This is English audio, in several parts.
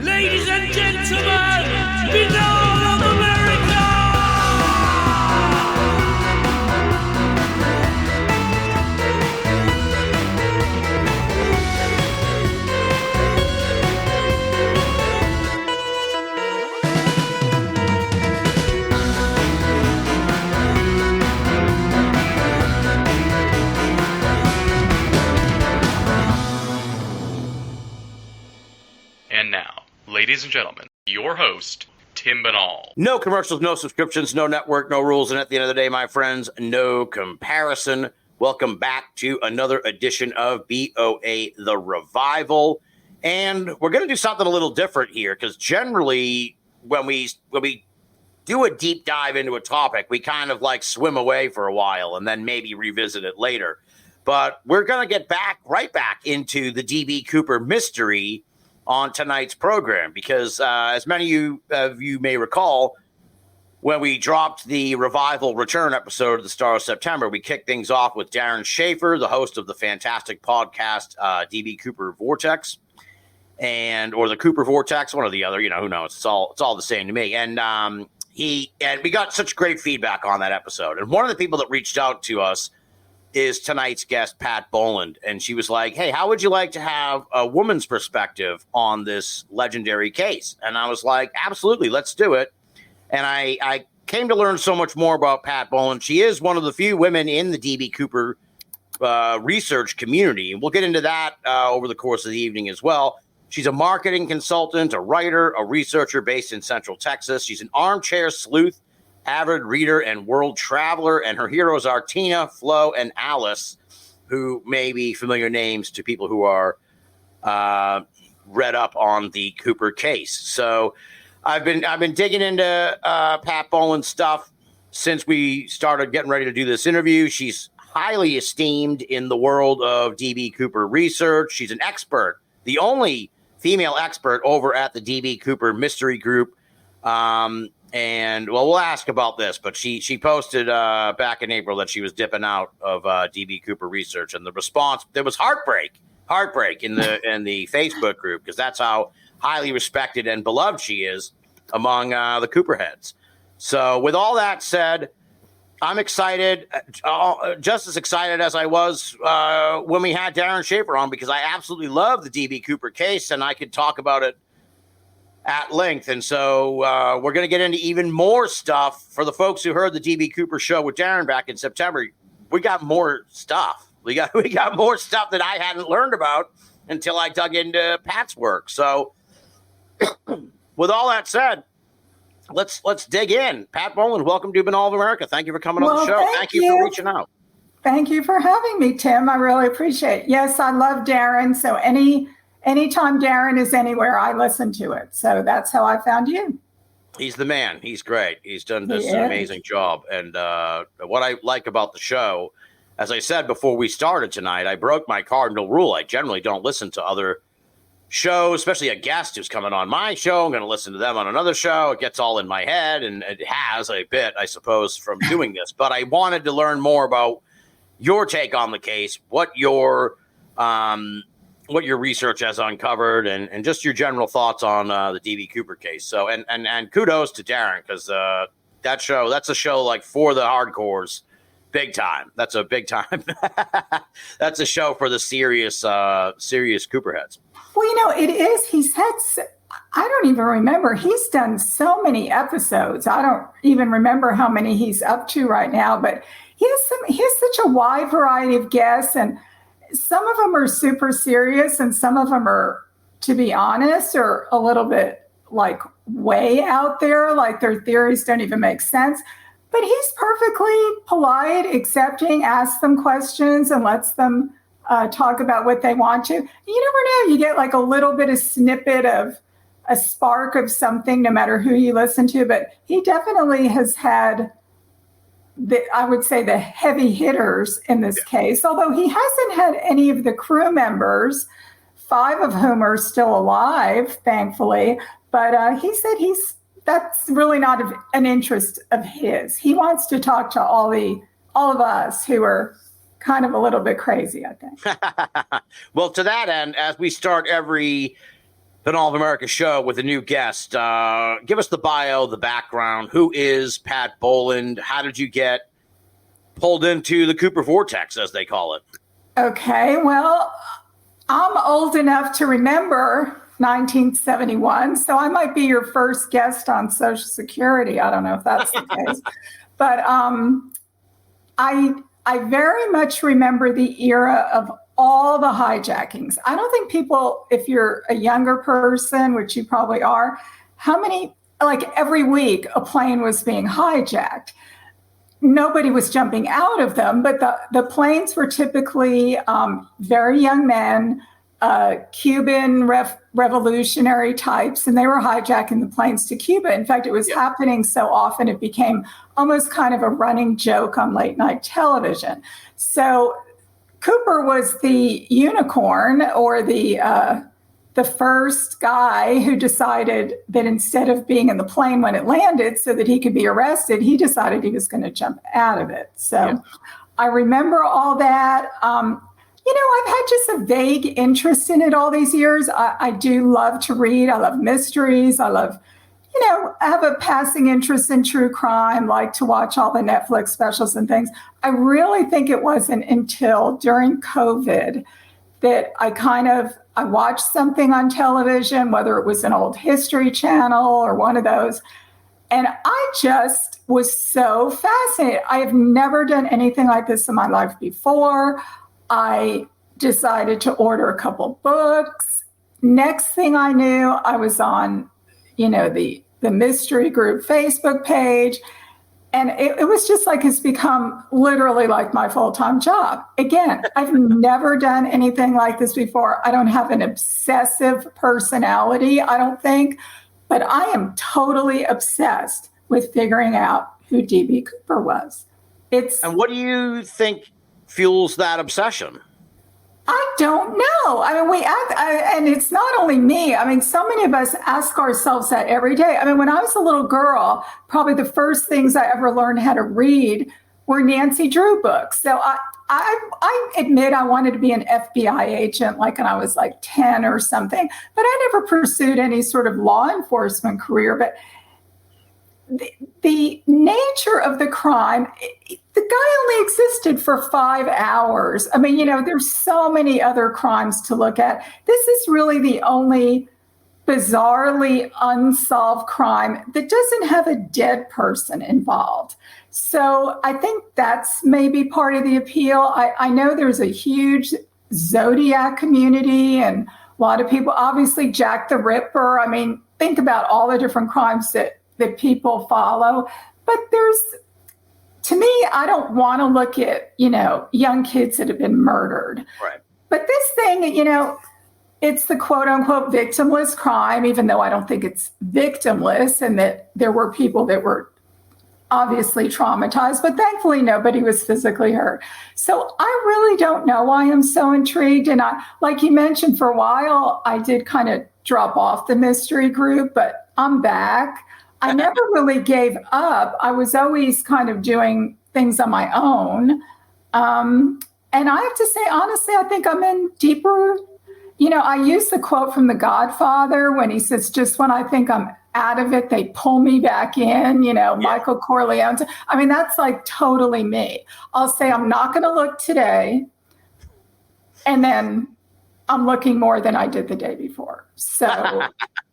Ladies and gentlemen, Binnall of America! And now, ladies and gentlemen, your host, Tim Binnall. No commercials, no subscriptions, no network, no rules, and at the end of the day, my friends, no comparison. Welcome back to another edition of BOA The Revival. And we're going to do something a little different here, because generally when we do a deep dive into a topic, we kind of like swim away for a while and then maybe revisit it later. But we're going to get right back into the DB Cooper mystery on tonight's program, because as many of you may recall, when we dropped the Revival Return episode of the Star of September, we kicked things off with Darren Schaefer, the host of the fantastic podcast DB Cooper Vortex, or the Cooper Vortex, one or the other. You know, who knows? It's all the same to me. And we got such great feedback on that episode. And one of the people that reached out to us is tonight's guest, Pat Boland. And she was like, hey, how would you like to have a woman's perspective on this legendary case? And I was like, absolutely, let's do it. And I came to learn so much more about Pat Boland. She is one of the few women in the DB Cooper research community. And we'll get into that over the course of the evening as well. She's a marketing consultant, a writer, a researcher based in Central Texas. She's an armchair sleuth, avid reader, and world traveler, and her heroes are Tina, Flo, and Alice, who may be familiar names to people who are read up on the Cooper case. So I've been digging into Pat Boland's stuff since we started getting ready to do this interview. She's highly esteemed in the world of DB Cooper research. She's an expert, the only female expert over at the DB Cooper Mystery Group. And well, we'll ask about this, but she posted back in April that she was dipping out of DB Cooper research, and the response, there was heartbreak in the Facebook group, because that's how highly respected and beloved she is among the Cooper heads. So with all that said, I'm excited, just as excited as I was when we had Darren Schaefer on, because I absolutely love the DB Cooper case, and I could talk about it at length. And so we're going to get into even more stuff. For the folks who heard the DB Cooper show with Darren back in September, we got more stuff. We got more stuff that I hadn't learned about until I dug into Pat's work. So with all that said, let's dig in. Pat Boland, welcome to Binnall of America. Thank you for coming on the show. Thank you for reaching out. Thank you for having me, Tim. I really appreciate it. Yes, I love Darren. So anytime Darren is anywhere, I listen to it. So that's how I found you. He's the man. He's great. He's done an amazing job. And what I like about the show, as I said before we started tonight, I broke my cardinal rule. I generally don't listen to other shows, especially a guest who's coming on my show. I'm going to listen to them on another show. It gets all in my head, and it has a bit, I suppose, from doing this. But I wanted to learn more about your take on the case, what your research has uncovered, and just your general thoughts on the DB Cooper case. So, and kudos to Darren, because that's a show like for the hardcores, big time. That's a big time. That's a show for the serious Cooper heads. Well, it is. He's had, I don't even remember. He's done so many episodes. I don't even remember how many he's up to right now, but he has such a wide variety of guests, and some of them are super serious, and some of them are, to be honest, are a little bit like way out there, like their theories don't even make sense. But he's perfectly polite, accepting, asks them questions, and lets them talk about what they want to. You never know. You get like a little bit of snippet of a spark of something, no matter who you listen to. But he definitely has had, I would say, the heavy hitters in this case, although he hasn't had any of the crew members, 5 of whom are still alive, thankfully. But he said that's really not an interest of his. He wants to talk to all of us who are kind of a little bit crazy, I think. Well, to that end, as we start every Binnall of America show with a new guest. Give us the bio, the background. Who is Pat Boland? How did you get pulled into the Cooper Vortex, as they call it? Okay, well, I'm old enough to remember 1971, so I might be your first guest on Social Security. I don't know if that's the case, but I very much remember the era of all the hijackings. I don't think people, if you're a younger person, which you probably are, how many, like every week a plane was being hijacked. Nobody was jumping out of them, but the planes were typically very young men, Cuban revolutionary types, and they were hijacking the planes to Cuba. In fact, it was happening so often it became almost kind of a running joke on late night television. So Cooper was the unicorn, or the first guy who decided that instead of being in the plane when it landed so that he could be arrested, he decided he was going to jump out of it. So I remember all that. I've had just a vague interest in it all these years. I do love to read. I love mysteries. I love, I have a passing interest in true crime, like to watch all the Netflix specials and things. I really think it wasn't until during COVID that I watched something on television, whether it was an old History Channel or one of those, and I just was so fascinated. I have never done anything like this in my life before. I decided to order a couple books. Next thing I knew, I was on, the mystery group Facebook page. And it was just like, it's become literally like my full-time job. Again, I've never done anything like this before. I don't have an obsessive personality, I don't think, but I am totally obsessed with figuring out who D.B. Cooper was. And what do you think fuels that obsession? I don't know. I mean, and it's not only me. I mean, so many of us ask ourselves that every day. I mean, when I was a little girl, probably the first things I ever learned how to read were Nancy Drew books. So I admit I wanted to be an FBI agent, like when I was like 10 or something, but I never pursued any sort of law enforcement career. But the nature of the crime, the guy only existed for 5 hours. I mean, there's so many other crimes to look at. This is really the only bizarrely unsolved crime that doesn't have a dead person involved. So I think that's maybe part of the appeal. I know there's a huge Zodiac community and a lot of people, obviously Jack the Ripper. I mean, think about all the different crimes that people follow. But to me, I don't want to look at, young kids that have been murdered. Right. But this thing, it's the quote unquote victimless crime, even though I don't think it's victimless, and that there were people that were obviously traumatized, but thankfully nobody was physically hurt. So I really don't know why I'm so intrigued. And like you mentioned, for a while, I did kind of drop off the mystery group, but I'm back. I never really gave up. I was always kind of doing things on my own. And I have to say, honestly, I think I'm in deeper, I use the quote from The Godfather when he says, just when I think I'm out of it, they pull me back in, Michael Corleone. I mean, that's like totally me. I'll say, I'm not going to look today. And then I'm looking more than I did the day before. So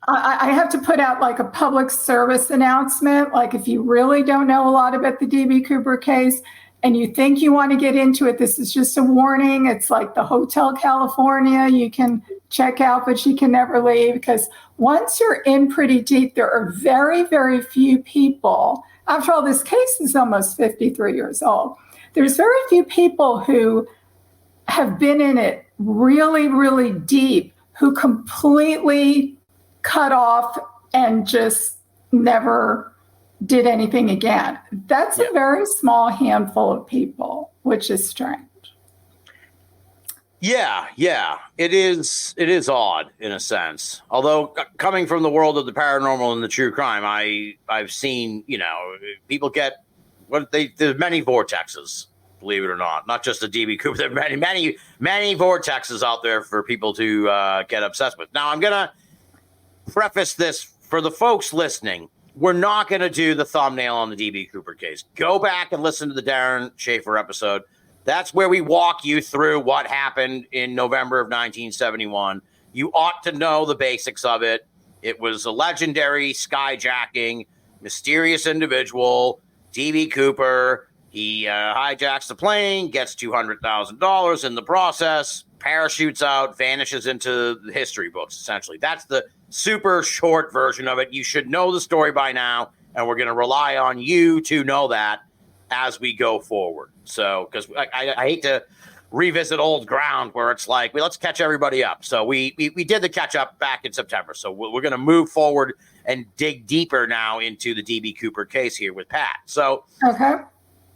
I have to put out like a public service announcement. Like, if you really don't know a lot about the D.B. Cooper case and you think you want to get into it, this is just a warning. It's like the Hotel California. You can check out, but you can never leave, because once you're in pretty deep, there are very, very few people. After all, this case is almost 53 years old. There's very few people who have been in it really, really deep who completely cut off and just never did anything again. That's a very small handful of people, which is strange. Yeah. It is odd in a sense. Although coming from the world of the paranormal and the true crime, I've seen, people get there's many vortexes, believe it or not just the DB Cooper. There are many vortexes out there for people to get obsessed with. Now I'm gonna preface this for the folks listening. We're not going to do the thumbnail on the DB Cooper case. Go back and listen to the Darren Schaefer episode. That's where we walk you through what happened in November of 1971. You ought to know the basics of it. It was a legendary skyjacking, mysterious individual, DB Cooper. He hijacks the plane, gets $200,000 in the process, parachutes out, vanishes into the history books, essentially. That's the super short version of it. You should know the story by now, and we're going to rely on you to know that as we go forward. So, because I hate to revisit old ground where it's like, well, let's catch everybody up. So we did the catch up back in September. So we're going to move forward and dig deeper now into the DB Cooper case here with Pat. So Okay.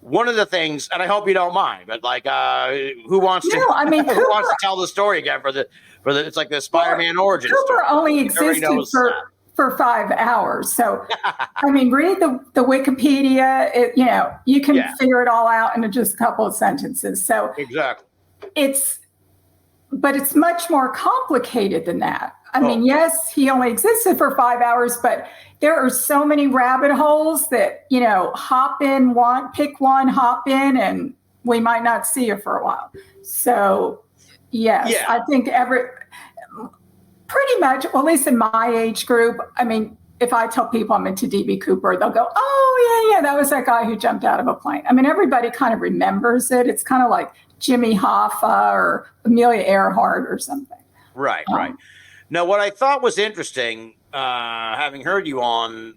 one of the things, and I hope you don't mind, but like, who wants to? No, I mean, who Cooper- wants to tell the story again for the? It's like the Spider-Man origin Cooper story. only Everybody existed knows for 5 hours. So, I mean, read the Wikipedia. You can figure it all out in just a couple of sentences. So Exactly. but it's much more complicated than that. I mean, yes, he only existed for 5 hours, but there are so many rabbit holes that, hop in pick one, hop in, and we might not see you for a while. So, yes, Yeah. I think pretty much, well, at least in my age group, I mean, if I tell people I'm into DB Cooper, they'll go, oh, yeah, that was that guy who jumped out of a plane. I mean, everybody kind of remembers it. It's kind of like Jimmy Hoffa or Amelia Earhart or something. Right. Now, what I thought was interesting, having heard you on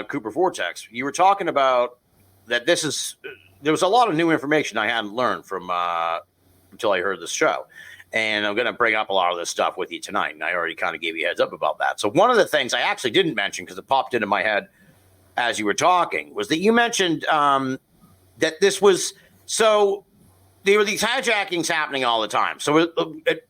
Cooper Vortex, you were talking about that there was a lot of new information I hadn't learned from until I heard this show. And I'm going to bring up a lot of this stuff with you tonight. And I already kind of gave you a heads up about that. So one of the things I actually didn't mention, because it popped into my head as you were talking, was that you mentioned that this was, so there were these hijackings happening all the time. So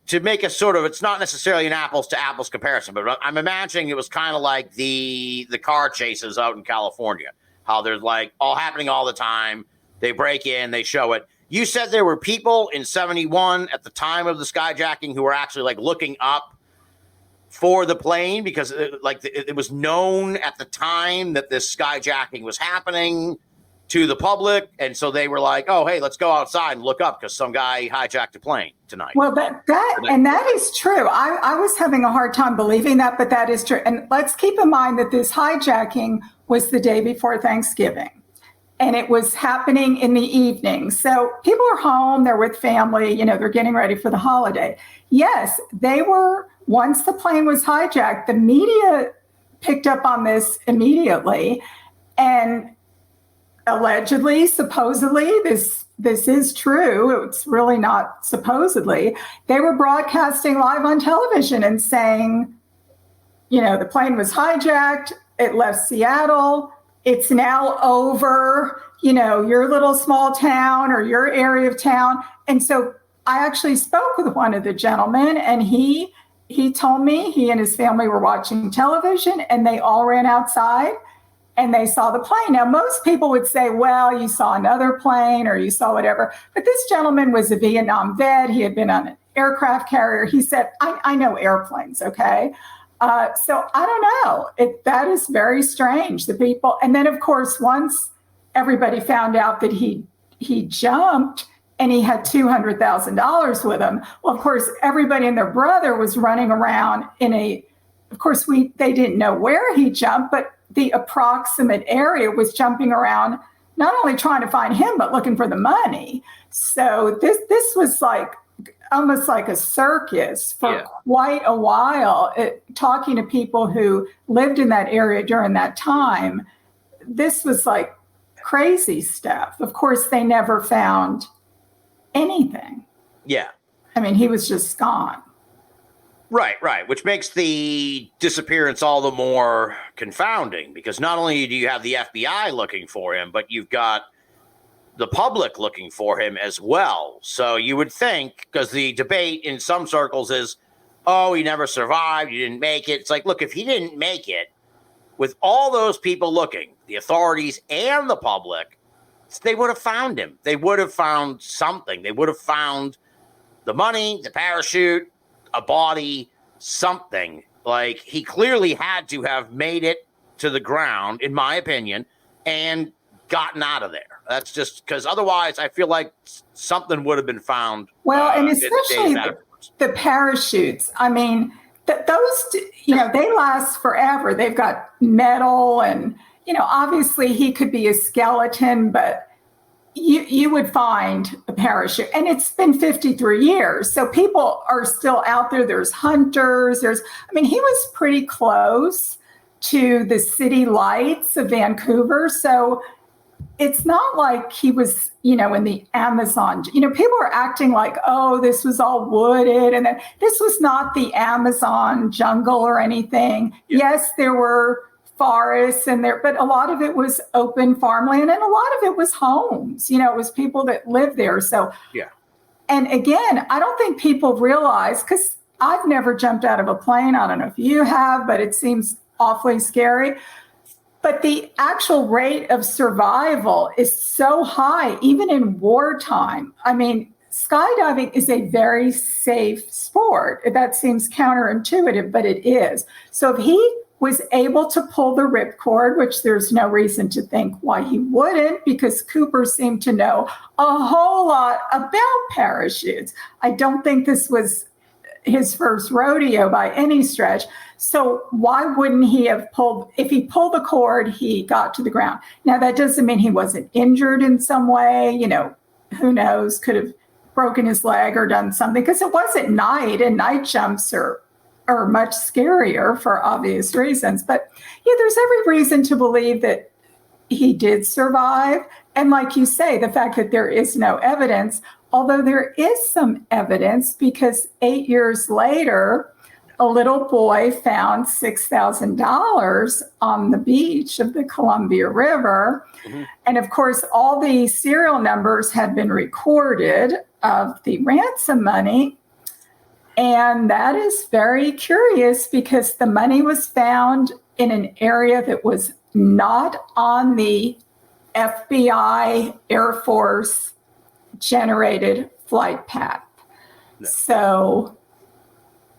to make a sort of, it's not necessarily an apples to apples comparison, but I'm imagining it was kind of like the car chases out in California, how there's like all happening all the time. They break in, they show it. You said there were people in 71 at the time of the skyjacking who were actually like looking up for the plane because it was known at the time that this skyjacking was happening to the public. And so they were like, oh, hey, let's go outside and look up because some guy hijacked a plane tonight. Well, that is true. I was having a hard time believing that, but that is true. And let's keep in mind that this hijacking was the day before Thanksgiving. And it was happening in the evening. So people are home, they're with family, they're getting ready for the holiday. Yes, they were, once the plane was hijacked, the media picked up on this immediately. And allegedly, supposedly, this is true. It's really not supposedly. They were broadcasting live on television and saying, the plane was hijacked, it left Seattle, it's now over, your little small town or your area of town. And so I actually spoke with one of the gentlemen, and he told me he and his family were watching television and they all ran outside and they saw the plane. Now, most people would say, well, you saw another plane or you saw whatever. But this gentleman was a Vietnam vet. He had been on an aircraft carrier. He said, I know airplanes, okay? So I don't know. That is very strange. The people, and then of course, once everybody found out that he jumped and he had $200,000 with him, well, of course, everybody and their brother was running around of course, they didn't know where he jumped, but the approximate area was jumping around, not only trying to find him, but looking for the money. So this was like almost like a circus for quite a while, talking to people who lived in that area during that time. This was like crazy stuff. Of course, they never found anything. Yeah. I mean, he was just gone. Right. Which makes the disappearance all the more confounding because not only do you have the FBI looking for him, but you've got the public looking for him as well. So you would think, because the debate in some circles is, oh, he never survived, he didn't make it. It's like, look, if he didn't make it, with all those people looking, the authorities and the public, they would have found him. They would have found something. They would have found the money, the parachute, a body, something. Like, he clearly had to have made it to the ground, in my opinion, and gotten out of there. That's just because otherwise I feel like something would have been found. Well, and in the days especially afterwards. the parachutes. I mean, those, they last forever. They've got metal and, obviously he could be a skeleton, but you would find a parachute. And it's been 53 years. So people are still out there. There's hunters. He was pretty close to the city lights of Vancouver. So it's not like he was, in the Amazon. People are acting like, oh, this was all wooded. And then this was not the Amazon jungle or anything. Yeah. Yes, there were forests and there, but a lot of it was open farmland and a lot of it was homes. It was people that lived there. So, yeah. And again, I don't think people realize, because I've never jumped out of a plane. I don't know if you have, but it seems awfully scary. But the actual rate of survival is so high, even in wartime. Skydiving is a very safe sport. That seems counterintuitive, but it is. So if he was able to pull the ripcord, which there's no reason to think why he wouldn't, because Cooper seemed to know a whole lot about parachutes. I don't think this was his first rodeo by any stretch. So why wouldn't he have pulled, if he pulled the cord, he got to the ground. Now that doesn't mean he wasn't injured in some way, who knows, could have broken his leg or done something, because it was at night and night jumps are much scarier for obvious reasons. But there's every reason to believe that he did survive. And like you say, the fact that there is no evidence, although there is some evidence, because 8 years later, a little boy found $6,000 on the beach of the Columbia River. Mm-hmm. And of course, all the serial numbers had been recorded of the ransom money. And that is very curious, because the money was found in an area that was not on the FBI Air Force generated flight path. No. So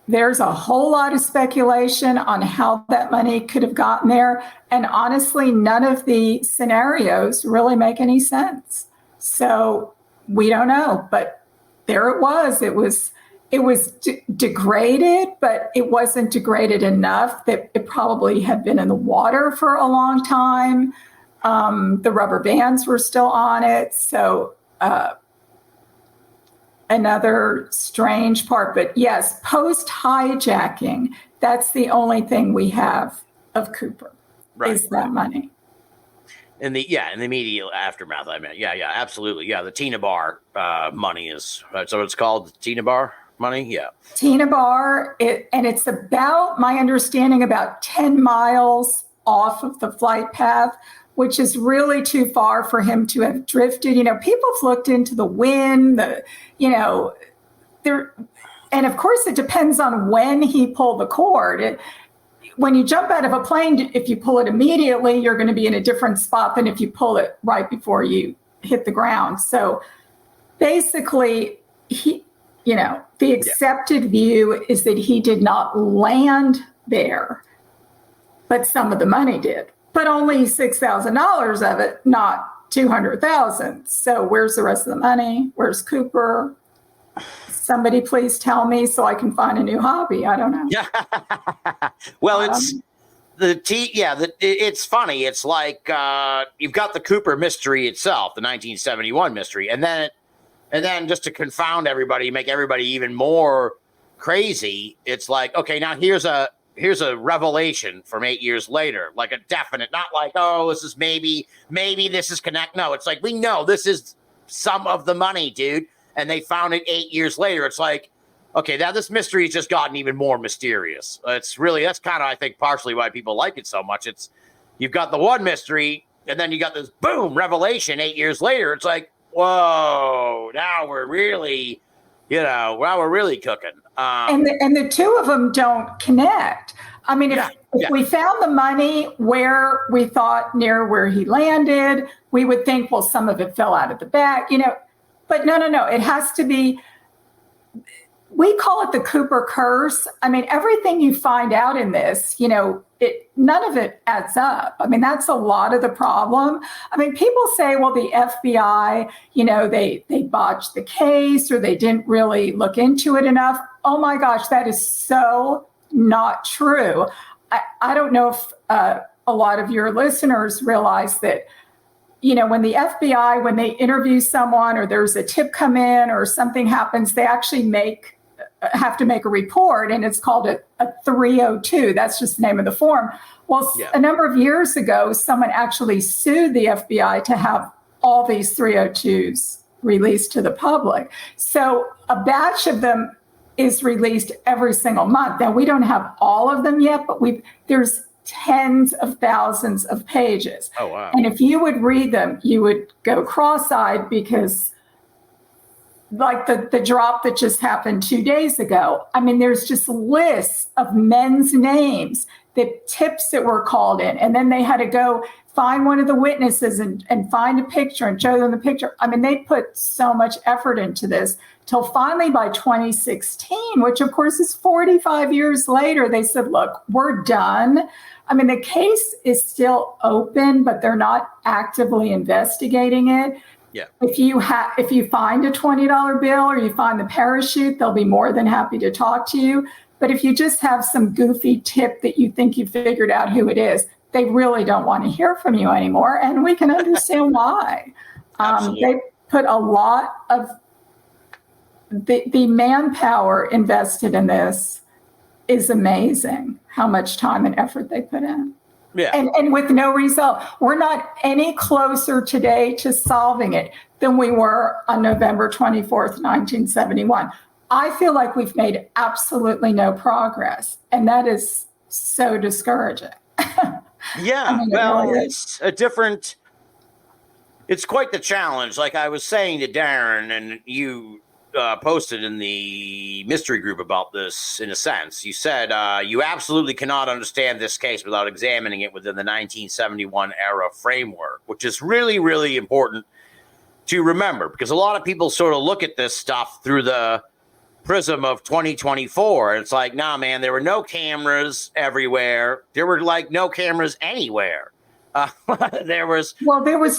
there's a whole lot of speculation on how that money could have gotten there. And honestly, none of the scenarios really make any sense. So we don't know, but there it was. It was degraded, but it wasn't degraded enough that it probably had been in the water for a long time. The rubber bands were still on it. So another strange part. But yes, post-hijacking, that's the only thing we have of Cooper, is that money. In the immediate aftermath, I meant. Yeah, absolutely. Yeah, the Tina Bar money is, so it's called the Tina Bar money? Yeah. Tina Bar, and it's about, my understanding, about 10 miles off of the flight path, which is really too far for him to have drifted. People have looked into the wind, there, and of course it depends on when he pulled the cord. When you jump out of a plane, if you pull it immediately, you're going to be in a different spot than if you pull it right before you hit the ground. So basically, the accepted view is that he did not land there, but some of the money did, but only $6,000 of it, not $200,000. So where's the rest of the money? Where's Cooper? Somebody please tell me so I can find a new hobby. I don't know. Yeah. Well, it's it's funny. It's like you've got the Cooper mystery itself, the 1971 mystery, and then just to confound everybody, make everybody even more crazy, it's like, okay, now here's a revelation from 8 years later, like a definite, not like, oh, this is maybe this is connect. No, it's like, we know this is some of the money, dude. And they found it 8 years later. It's like, okay, now this mystery has just gotten even more mysterious. That's kind of, I think, partially why people like it so much. It's, you've got the one mystery, and then you got this boom revelation 8 years later. It's like, whoa, now we're really cooking. And the two of them don't connect. If we found the money where we thought near where he landed, we would think, well, some of it fell out of the back, but no. It has to be we call it the Cooper curse. I mean, everything you find out in this, none of it adds up. I mean, that's a lot of the problem. I mean, people say, well, the FBI, they botched the case or they didn't really look into it enough. Oh my gosh, that is so not true. I don't know if a lot of your listeners realize that, when the FBI, when they interview someone or there's a tip come in or something happens, they actually have to make a report, and it's called a 302. That's just the name of the form. Well, a number of years ago, someone actually sued the FBI to have all these 302s released to the public. So a batch of them is released every single month. Now, we don't have all of them yet, but there's tens of thousands of pages. Oh, wow. And if you would read them, you would go cross-eyed because like the drop that just happened 2 days ago. I mean, there's just lists of men's names, the tips that were called in, and then they had to go find one of the witnesses and find a picture and show them the picture. I mean, they put so much effort into this till finally by 2016, which of course is 45 years later, they said, look, we're done. I mean, the case is still open, but they're not actively investigating it. Yeah. If you find a $20 bill or you find the parachute, they'll be more than happy to talk to you. But if you just have some goofy tip that you think you figured out who it is, they really don't want to hear from you anymore. And we can understand why. They put a lot of the manpower invested in this is amazing, how much time and effort they put in. Yeah. And with no result. We're not any closer today to solving it than we were on November 24th, 1971. I feel like we've made absolutely no progress, and that is so discouraging. Yeah, I mean, it's quite the challenge. Like I was saying to Darren, and you posted in the mystery group about this, in a sense. You said you absolutely cannot understand this case without examining it within the 1971 era framework, which is really, really important to remember, because a lot of people sort of look at this stuff through the prism of 2024. It's like, nah, man, there were no cameras everywhere. There were like no cameras anywhere. There was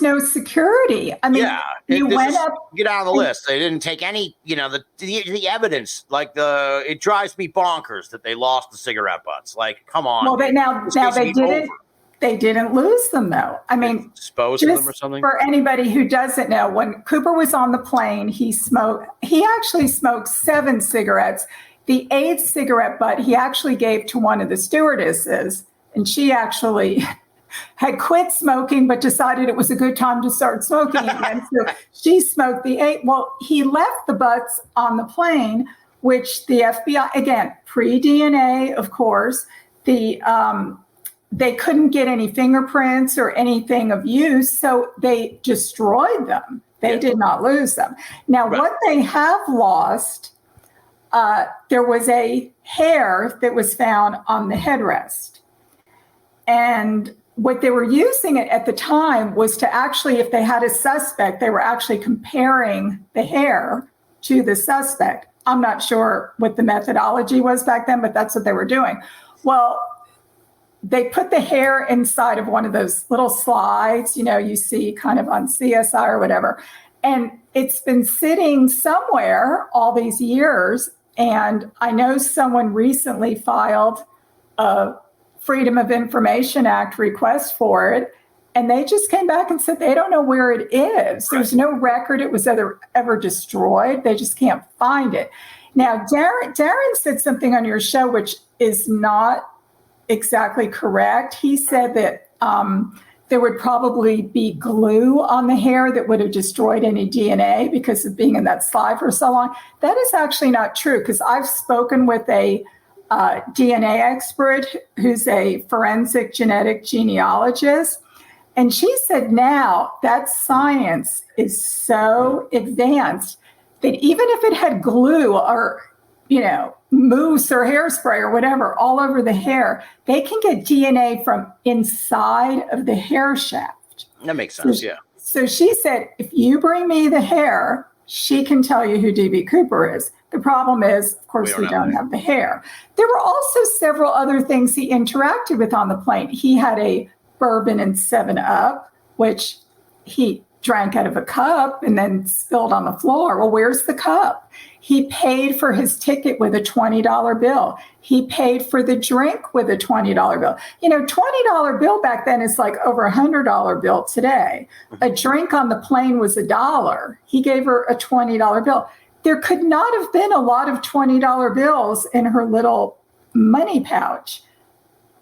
no security. I mean, you went up. Get out of the list. They didn't take any, the evidence. Like it drives me bonkers that they lost the cigarette butts. Like, come on. Well, they didn't lose them though. I mean, dispose of them or something. For anybody who doesn't know, when Cooper was on the plane, he actually smoked 7 cigarettes. The 8th cigarette butt he actually gave to one of the stewardesses, and she actually had quit smoking, but decided it was a good time to start smoking again. So she smoked the 8. Well, he left the butts on the plane, which the FBI, again, pre-DNA, of course, they couldn't get any fingerprints or anything of use, so they destroyed them. They did not lose them. Now, what they have lost, there was a hair that was found on the headrest. And what they were using it at the time was to actually, if they had a suspect, they were actually comparing the hair to the suspect. I'm not sure what the methodology was back then, but that's what they were doing. Well, they put the hair inside of one of those little slides, you see kind of on CSI or whatever. And it's been sitting somewhere all these years. And I know someone recently filed a Freedom of Information Act request for it. And they just came back and said they don't know where it is. There's no record it was ever destroyed. They just can't find it. Now, Darren said something on your show which is not exactly correct. He said that there would probably be glue on the hair that would have destroyed any DNA because of being in that slide for so long. That is actually not true, because I've spoken with a DNA expert who's a forensic genetic genealogist. And she said now that science is so advanced that even if it had glue or, mousse or hairspray or whatever all over the hair, they can get DNA from inside of the hair shaft. That makes sense, yeah. So she said, if you bring me the hair, she can tell you who D.B. Cooper is. The problem is, of course, we don't have the hair. There were also several other things he interacted with on the plane. He had a bourbon and 7-Up, which he drank out of a cup and then spilled on the floor. Well, where's the cup? He paid for his ticket with a $20 bill. He paid for the drink with a $20 bill. $20 bill back then is like over $100 bill today. A drink on the plane was $1. He gave her a $20 bill. There could not have been a lot of $20 bills in her little money pouch.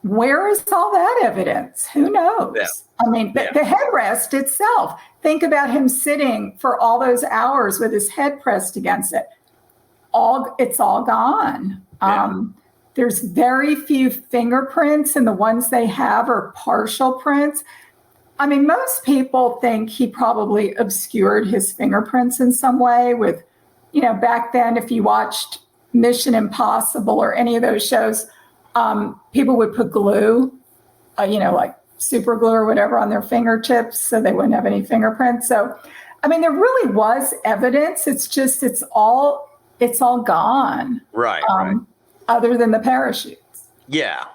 Where is all that evidence? Who knows? Yeah. I mean, the headrest itself, think about him sitting for all those hours with his head pressed against it. It's all gone. Yeah. There's very few fingerprints, and the ones they have are partial prints. I mean, most people think he probably obscured his fingerprints in some way with, back then, if you watched Mission Impossible or any of those shows, people would put glue, like super glue or whatever on their fingertips so they wouldn't have any fingerprints. So, I mean, there really was evidence. It's just, it's all gone. Right. Other than the parachutes. Yeah.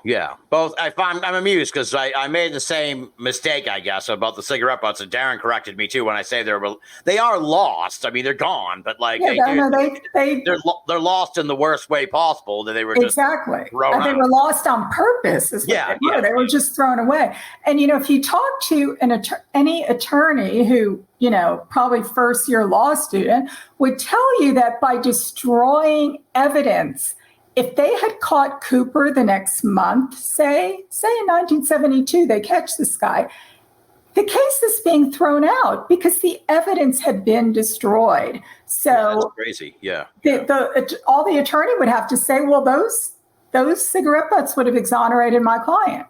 Both. I'm amused because I made the same mistake, I guess, about the cigarette butts, and Darren corrected me too when I say they are lost. I mean, they're gone, but they're lost in the worst way possible. That they were just thrown out. They were lost on purpose. They were just thrown away. And if you talk to any attorney who probably first-year law student would tell you that by destroying evidence. If they had caught Cooper the next month, say in 1972, they catch this guy, the case is being thrown out because the evidence had been destroyed. So that's crazy. Yeah. All the attorney would have to say, well, those cigarette butts would have exonerated my client.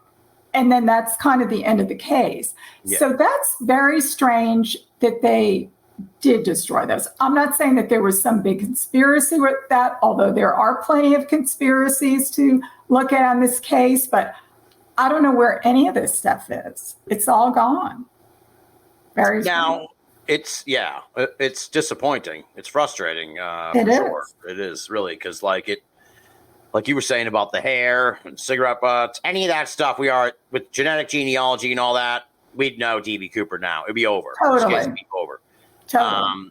And then that's kind of the end of the case. Yeah. So that's very strange that they did destroy those. I'm not saying that there was some big conspiracy with that, although there are plenty of conspiracies to look at on this case, but I don't know where any of this stuff is. It's all gone. Very now, it's disappointing. It's frustrating. It is. Sure. It is really because like you were saying about the hair and cigarette butts, any of that stuff we are with genetic genealogy and all that, we'd know D.B. Cooper now. It'd be over. Totally. This case would be over. Totally.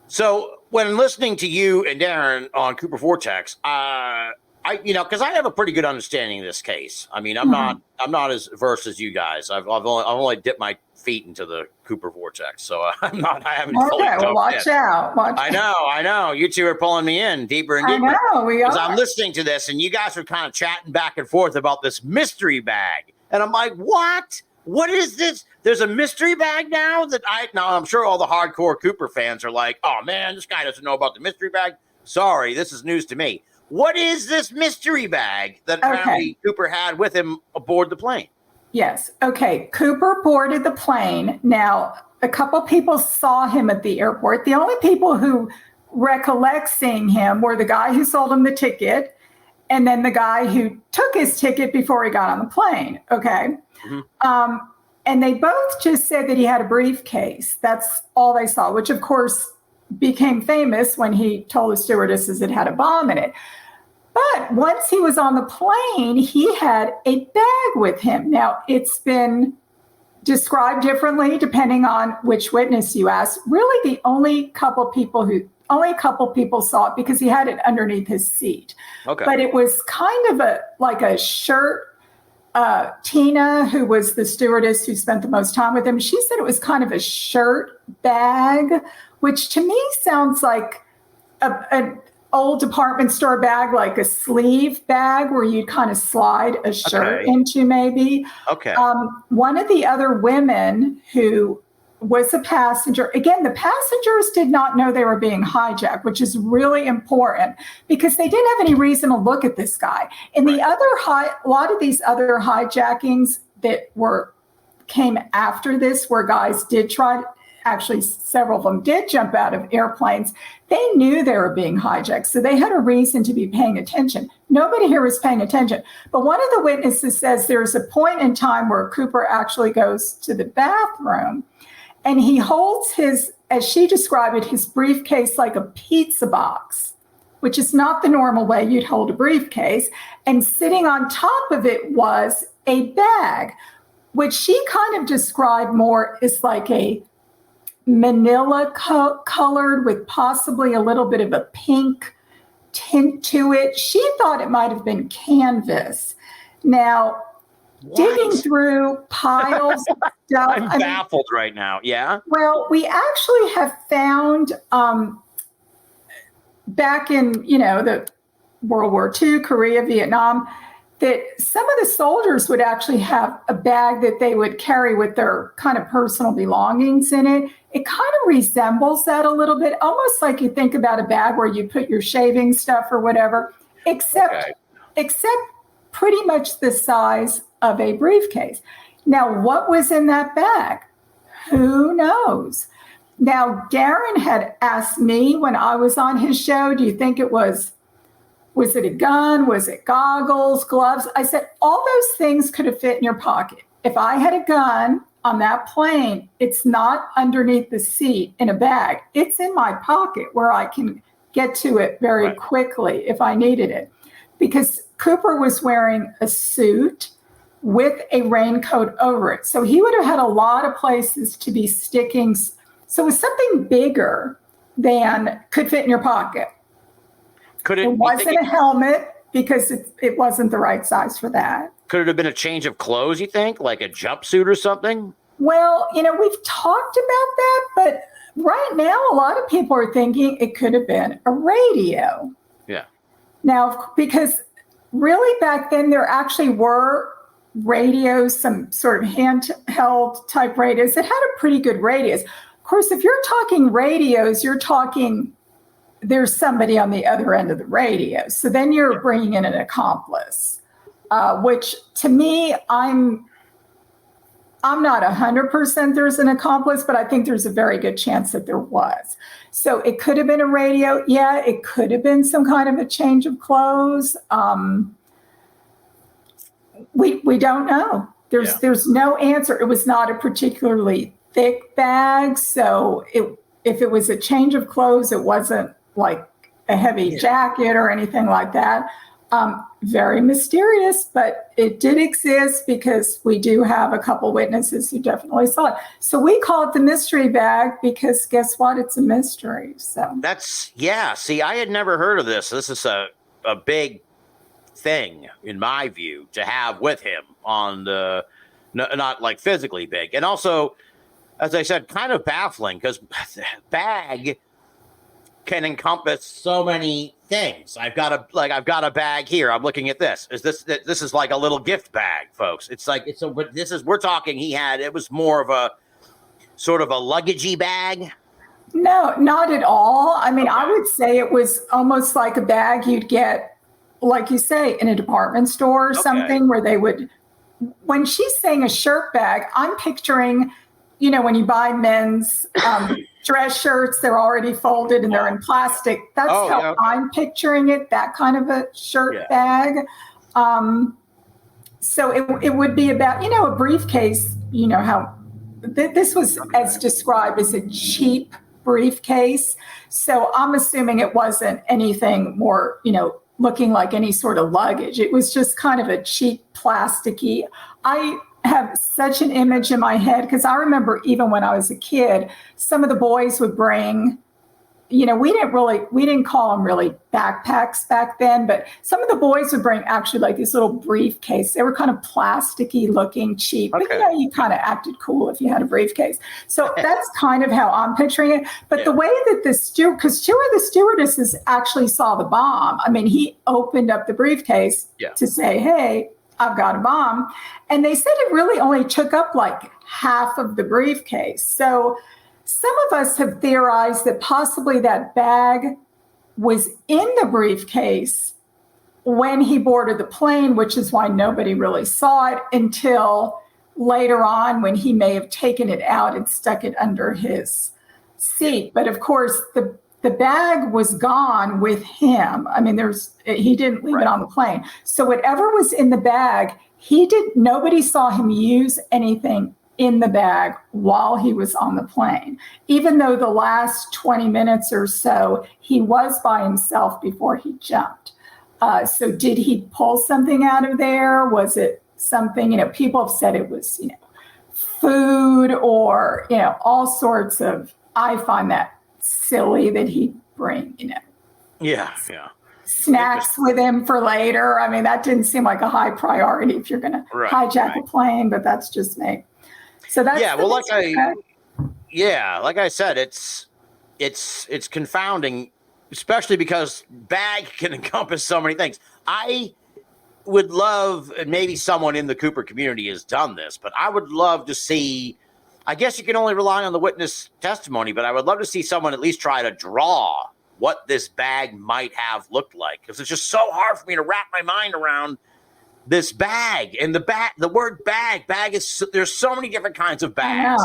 So when listening to you and Darren on Cooper Vortex, because I have a pretty good understanding of this case. I mean, I'm not as versed as you guys. I've only dipped my feet into the Cooper Vortex, so I haven't. Okay, well, watch out. I know. You two are pulling me in deeper and deeper. I know we are. Because I'm listening to this, and you guys are kind of chatting back and forth about this mystery bag, and I'm like, what? What is this? There's a mystery bag now I'm sure all the hardcore Cooper fans are like, oh man, this guy doesn't know about the mystery bag. Sorry, this is news to me. What is this mystery bag that apparently Cooper had with him aboard the plane? Yes. Okay. Cooper boarded the plane. Now, a couple people saw him at the airport. The only people who recollect seeing him were the guy who sold him the ticket and then the guy who took his ticket before he got on the plane. Okay. Mm-hmm. And they both just said that he had a briefcase. That's all they saw, which of course became famous when he told the stewardesses it had a bomb in it. But once he was on the plane, he had a bag with him. Now, it's been described differently depending on which witness you ask. Really, only a couple people saw it because he had it underneath his seat. Okay. But it was kind of like a shirt. Tina, who was the stewardess who spent the most time with him, she said it was kind of a shirt bag, which to me sounds like an old department store bag, like a sleeve bag where you kind of slide a shirt into maybe. Okay. One of the other women who was a passenger, again, the passengers did not know they were being hijacked, which is really important because they didn't have any reason to look at this guy. And a lot of these other hijackings that came after this, where guys did try, actually several of them did jump out of airplanes, they knew they were being hijacked. So they had a reason to be paying attention. Nobody here was paying attention. But one of the witnesses says there's a point in time where Cooper actually goes to the bathroom and he holds his as she described it, his briefcase like a pizza box, which is not the normal way you'd hold a briefcase. And sitting on top of it was a bag, which she kind of described more as like a manila colored with possibly a little bit of a pink tint to it. She thought it might have been canvas. Now, digging through piles of stuff. I'm baffled right now. Yeah. Well, we actually have found back in, the World War II, Korea, Vietnam, that some of the soldiers would actually have a bag that they would carry with their kind of personal belongings in it. It kind of resembles that a little bit, almost like you think about a bag where you put your shaving stuff or whatever, except pretty much the size of a briefcase. Now, what was in that bag? Who knows? Now, Darren had asked me when I was on his show, do you think it was it a gun? Was it goggles, gloves? I said, all those things could have fit in your pocket. If I had a gun on that plane, it's not underneath the seat in a bag. It's in my pocket where I can get to it very quickly if I needed it. Because Cooper was wearing a suit with a raincoat over it. So he would have had a lot of places to be sticking. So it was something bigger than could fit in your pocket. It wasn't a helmet because it wasn't the right size for that. Could it have been a change of clothes, you think? Like a jumpsuit or something? Well, we've talked about that, but right now a lot of people are thinking it could have been a radio. Yeah. Now, because really back then there actually were radios, some sort of handheld type radios that had a pretty good radius. Of course, if you're talking radios, you're talking there's somebody on the other end of the radio. So then you're bringing in an accomplice, which to me, I'm not 100% there's an accomplice, but I think there's a very good chance that there was. So it could have been a radio. Yeah, it could have been some kind of a change of clothes. We don't know. There's no answer. It was not a particularly thick bag. So if it was a change of clothes, it wasn't like a heavy jacket or anything like that. Very mysterious, but it did exist because we do have a couple witnesses who definitely saw it. So we call it the mystery bag because guess what? It's a mystery. So see, I had never heard of this. This is a big thing, in my view, to have with him on the, not like physically big. And also, as I said, kind of baffling because bag can encompass so many things. I've got a bag here. I'm looking at this. This is like a little gift bag, folks. We're talking it was more of a sort of a luggagey bag. No, not at all. I mean, I would say it was almost like a bag you'd get, like you say, in a department store or something where they would, when she's saying a shirt bag, I'm picturing, when you buy men's dress shirts, they're already folded and they're in plastic. That's how I'm picturing it, that kind of a shirt bag. So it would be about, a briefcase, how this was as described as a cheap briefcase. So I'm assuming it wasn't anything more, looking like any sort of luggage. It was just kind of a cheap plasticky. I have such an image in my head because I remember even when I was a kid, some of the boys would bring, we didn't call them really backpacks back then, but some of the boys would bring actually like these little briefcase. They were kind of plasticky looking, cheap, but you kind of acted cool if you had a briefcase. So that's kind of how I'm picturing it. But the way that because two of the stewardesses actually saw the bomb. I mean, he opened up the briefcase to say, hey, I've got a bomb. And they said it really only took up like half of the briefcase. So some of us have theorized that possibly that bag was in the briefcase when he boarded the plane, which is why nobody really saw it until later on when he may have taken it out and stuck it under his seat. But of course, the bag was gone with him. I mean, he didn't leave it on the plane. So whatever was in the bag, nobody saw him use anything in the bag while he was on the plane, even though the last 20 minutes or so he was by himself before he jumped. So did he pull something out of there? Was it something, people have said it was, food or, all sorts of, I find that silly that he'd bring, Yeah. snacks with him for later. I mean, that didn't seem like a high priority if you're going to hijack a plane, but that's just me. So that's like I said, it's confounding, especially because bag can encompass so many things. I would love, and maybe someone in the Cooper community has done this, but I would love to see, I guess you can only rely on the witness testimony, but I would love to see someone at least try to draw what this bag might have looked like, because it's just so hard for me to wrap my mind around this bag. And the word bag is, there's so many different kinds of bags.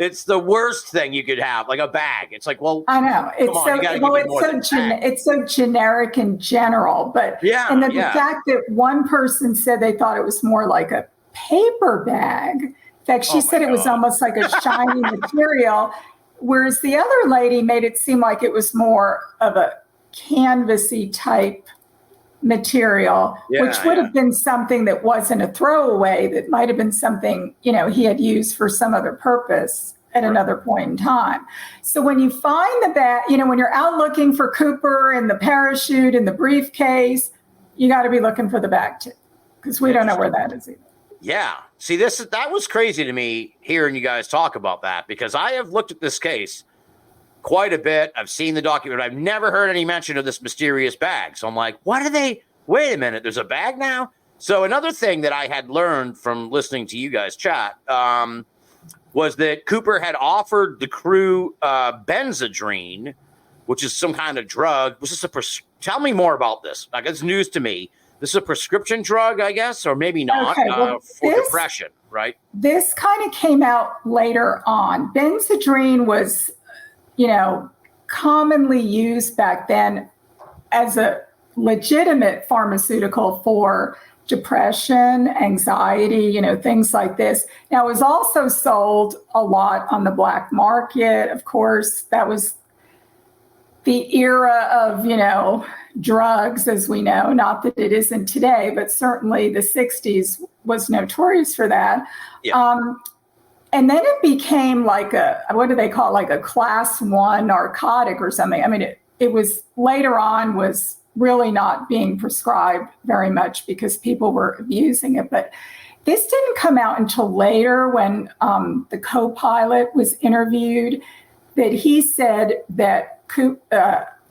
It's the worst thing you could have, like a bag. It's like, well, I know it's so generic in general, but the fact that one person said they thought it was more like a paper bag. In fact, she said it was almost like a shiny material, whereas the other lady made it seem like it was more of a canvasy type material, which would have been something that wasn't a throwaway, that might have been something, he had used for some other purpose at another point in time. So when you find the bag, when you're out looking for Cooper and the parachute and the briefcase, you got to be looking for the bag too, because we don't know where that is either. Yeah. See, that was crazy to me hearing you guys talk about that, because I have looked at this case quite a bit. I've seen the document. I've never heard any mention of this mysterious bag. So I'm like, wait a minute, there's a bag now? So another thing that I had learned from listening to you guys chat was that Cooper had offered the crew Benzedrine, which is some kind of drug. Tell me more about this. Like, it's news to me. This is a prescription drug, I guess, or maybe not, for depression, right? This kind of came out later on. Benzedrine was, commonly used back then as a legitimate pharmaceutical for depression, anxiety, things like this. Now, it was also sold a lot on the black market. Of course, that was the era of, drugs, as we know, not that it isn't today, but certainly the 60s was notorious for that. Yeah. And then it became like what do they call it? Like a class 1 narcotic or something. I mean, it was later on was really not being prescribed very much because people were abusing it. But this didn't come out until later when the co-pilot was interviewed, that he said that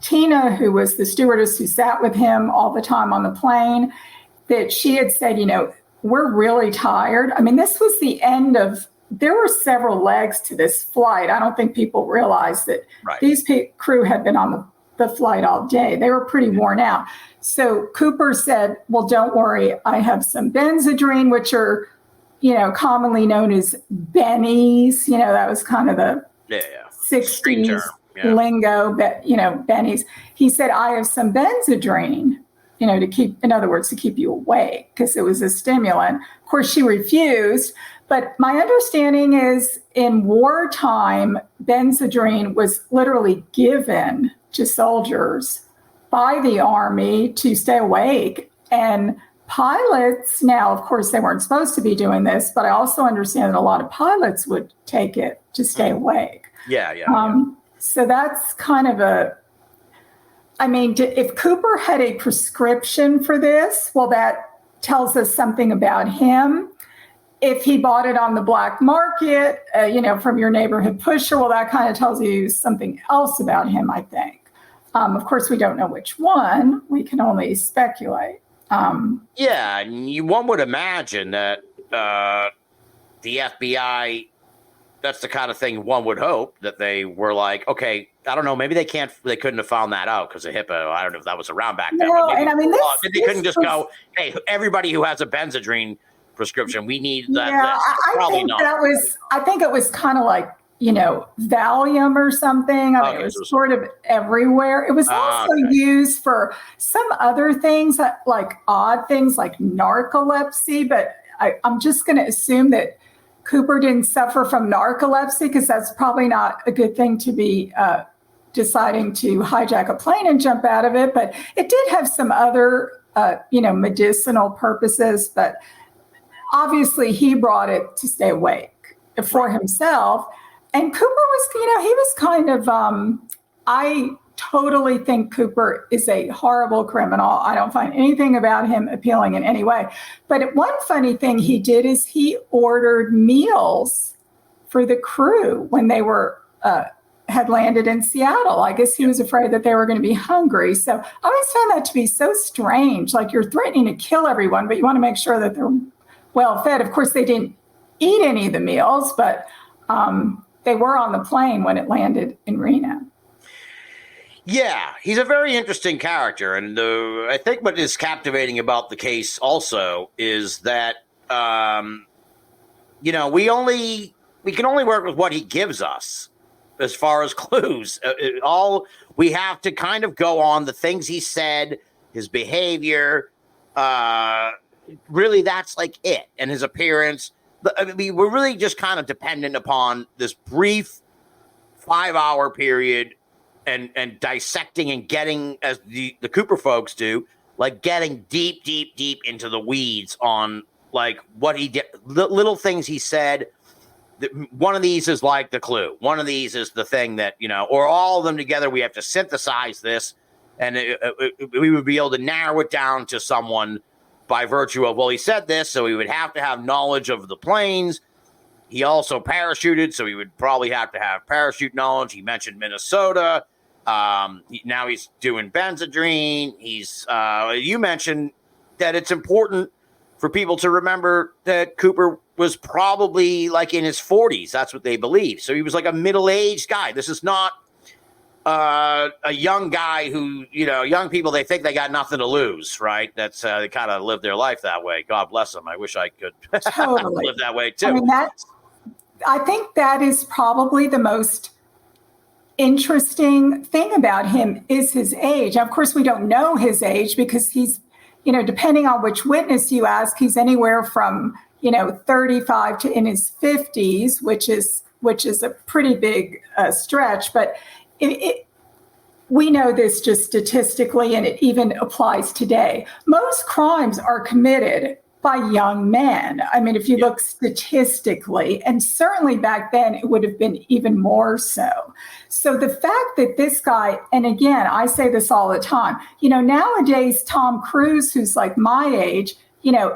Tina, who was the stewardess who sat with him all the time on the plane, that she had said, we're really tired. I mean, this was the end of, there were several legs to this flight. I don't think people realized that these crew had been on the flight all day. They were pretty worn out. So Cooper said, well, don't worry. I have some Benzedrine, which are, commonly known as bennies. That was kind of the 60s lingo, but, bennies. He said, I have some Benzedrine, to keep you awake, because it was a stimulant. Of course, she refused. But my understanding is in wartime, Benzedrine was literally given to soldiers by the Army to stay awake. And pilots, now, of course, they weren't supposed to be doing this, but I also understand that a lot of pilots would take it to stay awake. So that's kind of if Cooper had a prescription for this, well, that tells us something about him. If he bought it on the black market, from your neighborhood pusher, well, that kind of tells you something else about him, I think. Of course, we don't know which one. We can only speculate. One would imagine that the FBI, that's the kind of thing one would hope, that they were like, okay, I don't know, maybe they couldn't have found that out because of HIPAA. I don't know if that was around back then. No, maybe, and they couldn't just go, hey, everybody who has a Benzedrine prescription, we need that. I think it was kind of like Valium or something. I mean, it was sort of everywhere. It was also used for some other things, like odd things like narcolepsy. But I'm just going to assume that Cooper didn't suffer from narcolepsy, because that's probably not a good thing to be deciding to hijack a plane and jump out of it. But it did have some other, medicinal purposes. But obviously, he brought it to stay awake for himself. And Cooper was, he was kind of, I totally think Cooper is a horrible criminal. I don't find anything about him appealing in any way. But one funny thing he did is he ordered meals for the crew when they had landed in Seattle. I guess he was afraid that they were going to be hungry. So I always found that to be so strange. Like, you're threatening to kill everyone, but you want to make sure that they're well fed. Of course, they didn't eat any of the meals, but they were on the plane when it landed in Reno. Yeah, he's a very interesting character. And I think what is captivating about the case also is that, we can only work with what he gives us as far as clues. We have to kind of go on the things he said, his behavior. Really, that's like it. And his appearance. I mean, we're really just kind of dependent upon this brief 5-hour period and dissecting and getting, as the Cooper folks do, like getting deep, deep, deep into the weeds on like what he did, the little things he said. One of these is like the clue. One of these is the thing that, or all of them together, we have to synthesize this, and we would be able to narrow it down to someone by virtue of, well, he said this, so he would have to have knowledge of the planes. He also parachuted, so he would probably have to have parachute knowledge. He mentioned Minnesota. Now he's doing Benzedrine. You mentioned that it's important for people to remember that Cooper was probably like in his 40s. That's what they believe. So he was like a middle-aged guy. This is not a young guy who, young people, they think they got nothing to lose, right? That's they kind of live their life that way. God bless them. I wish I could totally live that way too. I mean, I think that is probably the most interesting thing about him is his age. Of course, we don't know his age because he's, depending on which witness you ask, he's anywhere from, 35 to in his 50s, which is a pretty big stretch. But we know this just statistically, and it even applies today. Most crimes are committed by young men. I mean, if you look statistically, and certainly back then, it would have been even more so. So the fact that this guy, and again, I say this all the time, nowadays, Tom Cruise, who's like my age,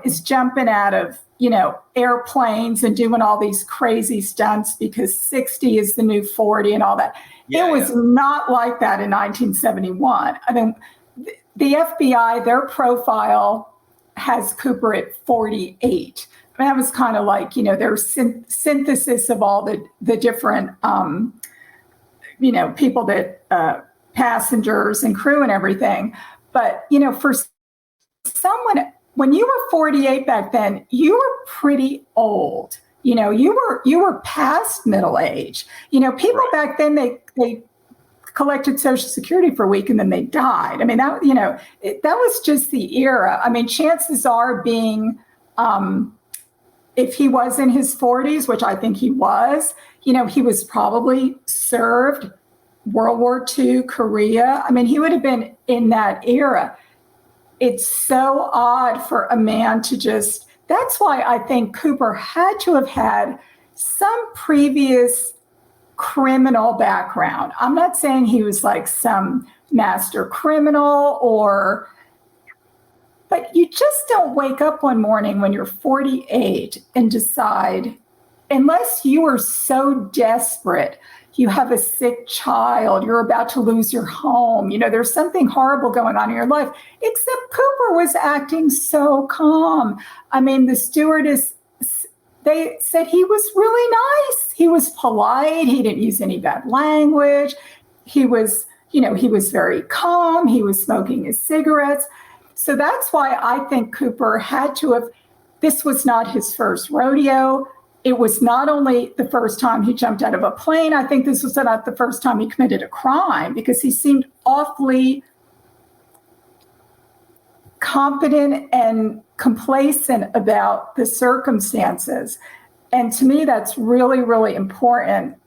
is jumping out of, airplanes and doing all these crazy stunts because 60 is the new 40 and all that. It was not like that in 1971. I mean, the FBI, their profile has Cooper at 48. I mean, that was kind of like, their synthesis of all the different, people that, passengers and crew and everything. But, for someone, when you were 48 back then, you were pretty old. You were past middle age. People back then, they collected Social Security for a week and then they died. I mean, that was just the era. I mean, chances are being, if he was in his 40s, which I think he was, he was probably served World War II, Korea. I mean, he would have been in that era. It's so odd for a man to just, that's why I think Cooper had to have had some previous criminal background. I'm not saying he was like some master criminal but you just don't wake up one morning when you're 48 and decide, unless you are so desperate, you have a sick child, you're about to lose your home, there's something horrible going on in your life, except Cooper was acting so calm. I mean, the stewardess, they said he was really nice. He was polite. He didn't use any bad language. He was, he was very calm. He was smoking his cigarettes. So that's why I think Cooper had to have, this was not his first rodeo. it was not only the first time he jumped out of a plane, I think this was not the first time he committed a crime, because he seemed awfully confident and complacent about the circumstances. And to me, that's really, really important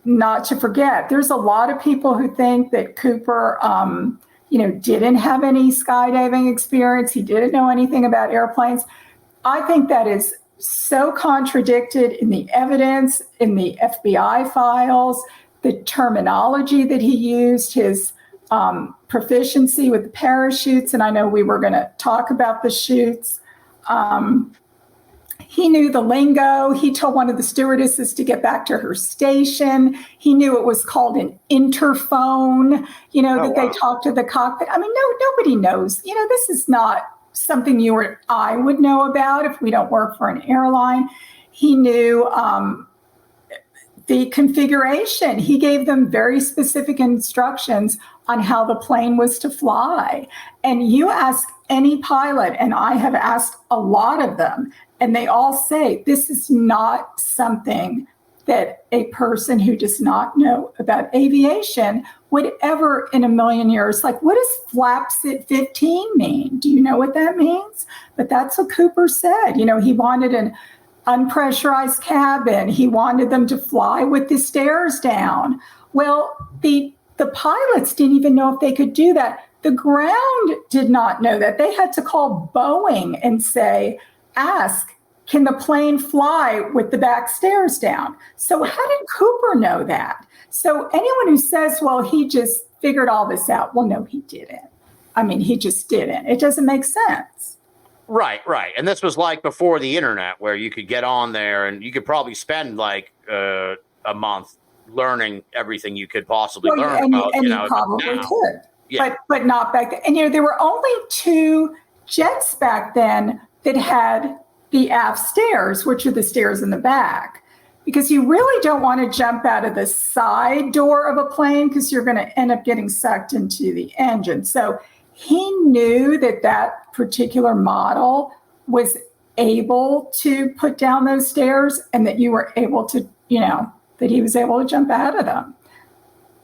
not to forget. There's a lot of people who think that Cooper, didn't have any skydiving experience. He didn't know anything about airplanes. I think that is so contradicted in the evidence, in the FBI files, the terminology that he used, his proficiency with the parachutes. And I know we were going to talk about the chutes. He knew the lingo. He told one of the stewardesses to get back to her station. He knew it was called an interphone, they talked to the cockpit. I mean, nobody knows. This is not something you or I would know about if we don't work for an airline. He knew the configuration. He gave them very specific instructions on how the plane was to fly. And you ask any pilot, and I have asked a lot of them, and they all say this is not something that a person who does not know about aviation would ever in a million years. Like, what does flaps at 15 mean? Do you know what that means? But that's what Cooper said. He wanted an unpressurized cabin. He wanted them to fly with the stairs down. Well, the pilots didn't even know if they could do that. The ground did not know that. They had to call Boeing and ask, can the plane fly with the back stairs down? So how did Cooper know that? So anyone who says, well, he just figured all this out, well, no, he didn't. I mean, he just didn't. It doesn't make sense. Right. And this was like before the internet, where you could get on there and you could probably spend like a month learning everything you could possibly learn about. And you probably now. could, Yeah. but not back then. And there were only 2 jets back then that had the aft stairs, which are the stairs in the back, because you really don't want to jump out of the side door of a plane because you're going to end up getting sucked into the engine. So he knew that particular model was able to put down those stairs, and that you were able to, that he was able to jump out of them.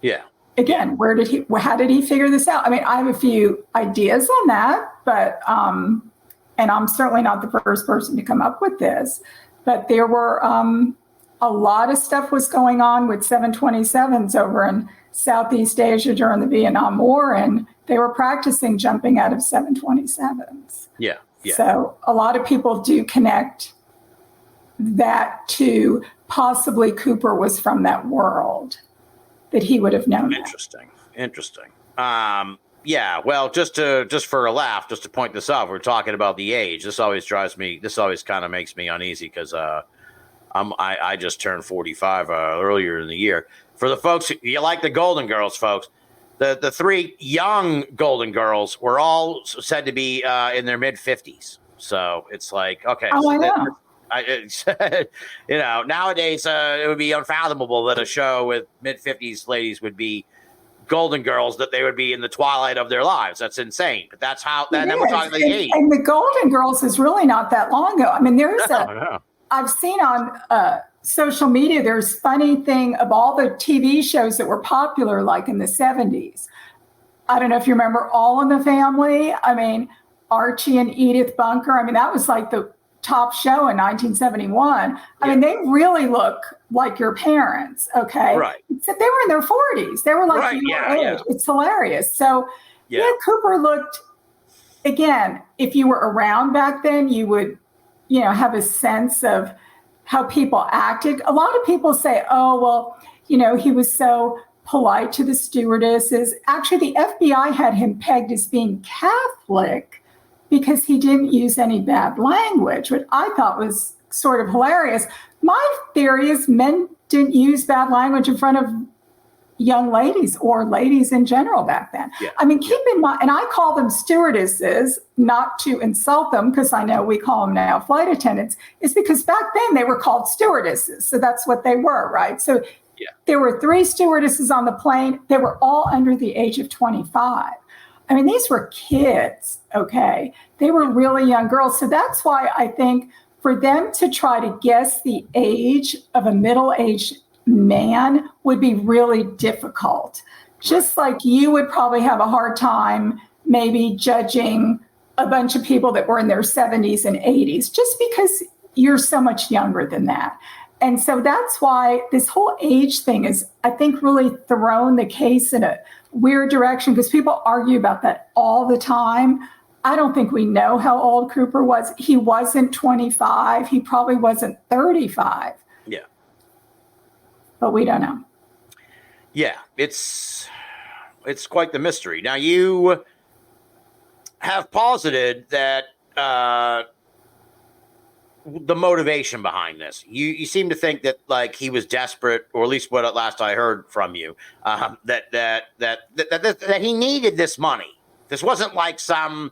Yeah. Again, how did he figure this out? I mean, I have a few ideas on that, but, and I'm certainly not the first person to come up with this, but there were a lot of stuff was going on with 727s over in Southeast Asia during the Vietnam War, and they were practicing jumping out of 727s. Yeah. So a lot of people do connect that to possibly Cooper was from that world, that he would have known. Interesting. Yeah, well, just for a laugh, just to point this out, we're talking about the age. This always kind of makes me uneasy, because I just turned 45 earlier in the year. For the folks, you like the Golden Girls, folks. The 3 young Golden Girls were all said to be in their mid-50s. So it's like, okay. Oh, I know. Nowadays it would be unfathomable that a show with mid-50s ladies would be Golden Girls, that they would be in the twilight of their lives. That's insane. But that's how. Then we're talking about the age. And the Golden Girls is really not that long ago. I mean, I've seen on social media, there's funny thing of all the TV shows that were popular, like in the 70s. I don't know if you remember All in the Family. I mean, Archie and Edith Bunker. I mean, that was like the top show in 1971. I mean, they really look like your parents, okay? Right. Except they were in their 40s. They were like your age. Yeah. It's hilarious. So, Cooper looked, again, if you were around back then, you would, have a sense of how people acted. A lot of people say, oh, well, he was so polite to the stewardesses. Actually, the FBI had him pegged as being Catholic because he didn't use any bad language, which I thought was sort of hilarious. My theory is men didn't use bad language in front of young ladies or ladies in general back then. Yeah. I mean, keep in mind, and I call them stewardesses, not to insult them, because I know we call them now flight attendants, is because back then they were called stewardesses. So that's what they were, right? So there were 3 stewardesses on the plane. They were all under the age of 25. I mean, these were kids, okay? They were really young girls. So that's why I think for them to try to guess the age of a middle-aged man would be really difficult. Just like you would probably have a hard time maybe judging a bunch of people that were in their 70s and 80s, just because you're so much younger than that. And so that's why this whole age thing is, I think, really thrown the case in a weird direction, because people argue about that all the time. I don't think we know how old Cooper was. He wasn't 25. He probably wasn't 35. Yeah. But we don't know. Yeah, it's quite the mystery. Now, you have posited that the motivation behind this. You seem to think that, like, he was desperate, or at least what at last I heard from you, that he needed this money. This wasn't like some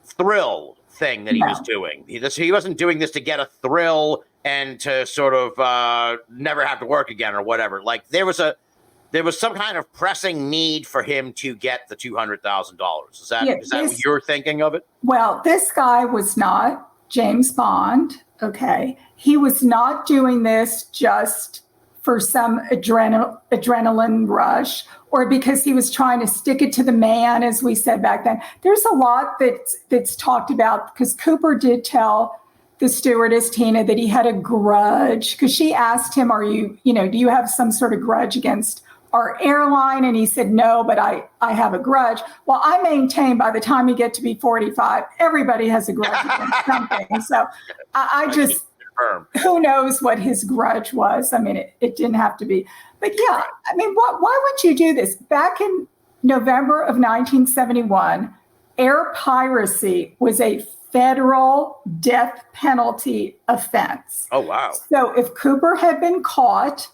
thrill thing that he was doing. He wasn't doing this to get a thrill and to sort of never have to work again or whatever. Like, there was some kind of pressing need for him to get the $200,000. Is that what you're thinking of it? Well, this guy was not James Bond. Okay. He was not doing this just for some adrenaline rush, or because he was trying to stick it to the man, as we said back then. There's a lot that's talked about, because Cooper did tell the stewardess, Tina, that he had a grudge, because she asked him, do you have some sort of grudge against our airline? And he said, no, but I have a grudge. Well, I maintain by the time you get to be 45, everybody has a grudge against something. So I just, who knows what his grudge was? I mean, it didn't have to be. But yeah, I mean, why would you do this? Back in November of 1971, air piracy was a federal death penalty offense. Oh, wow. So if Cooper had been caught,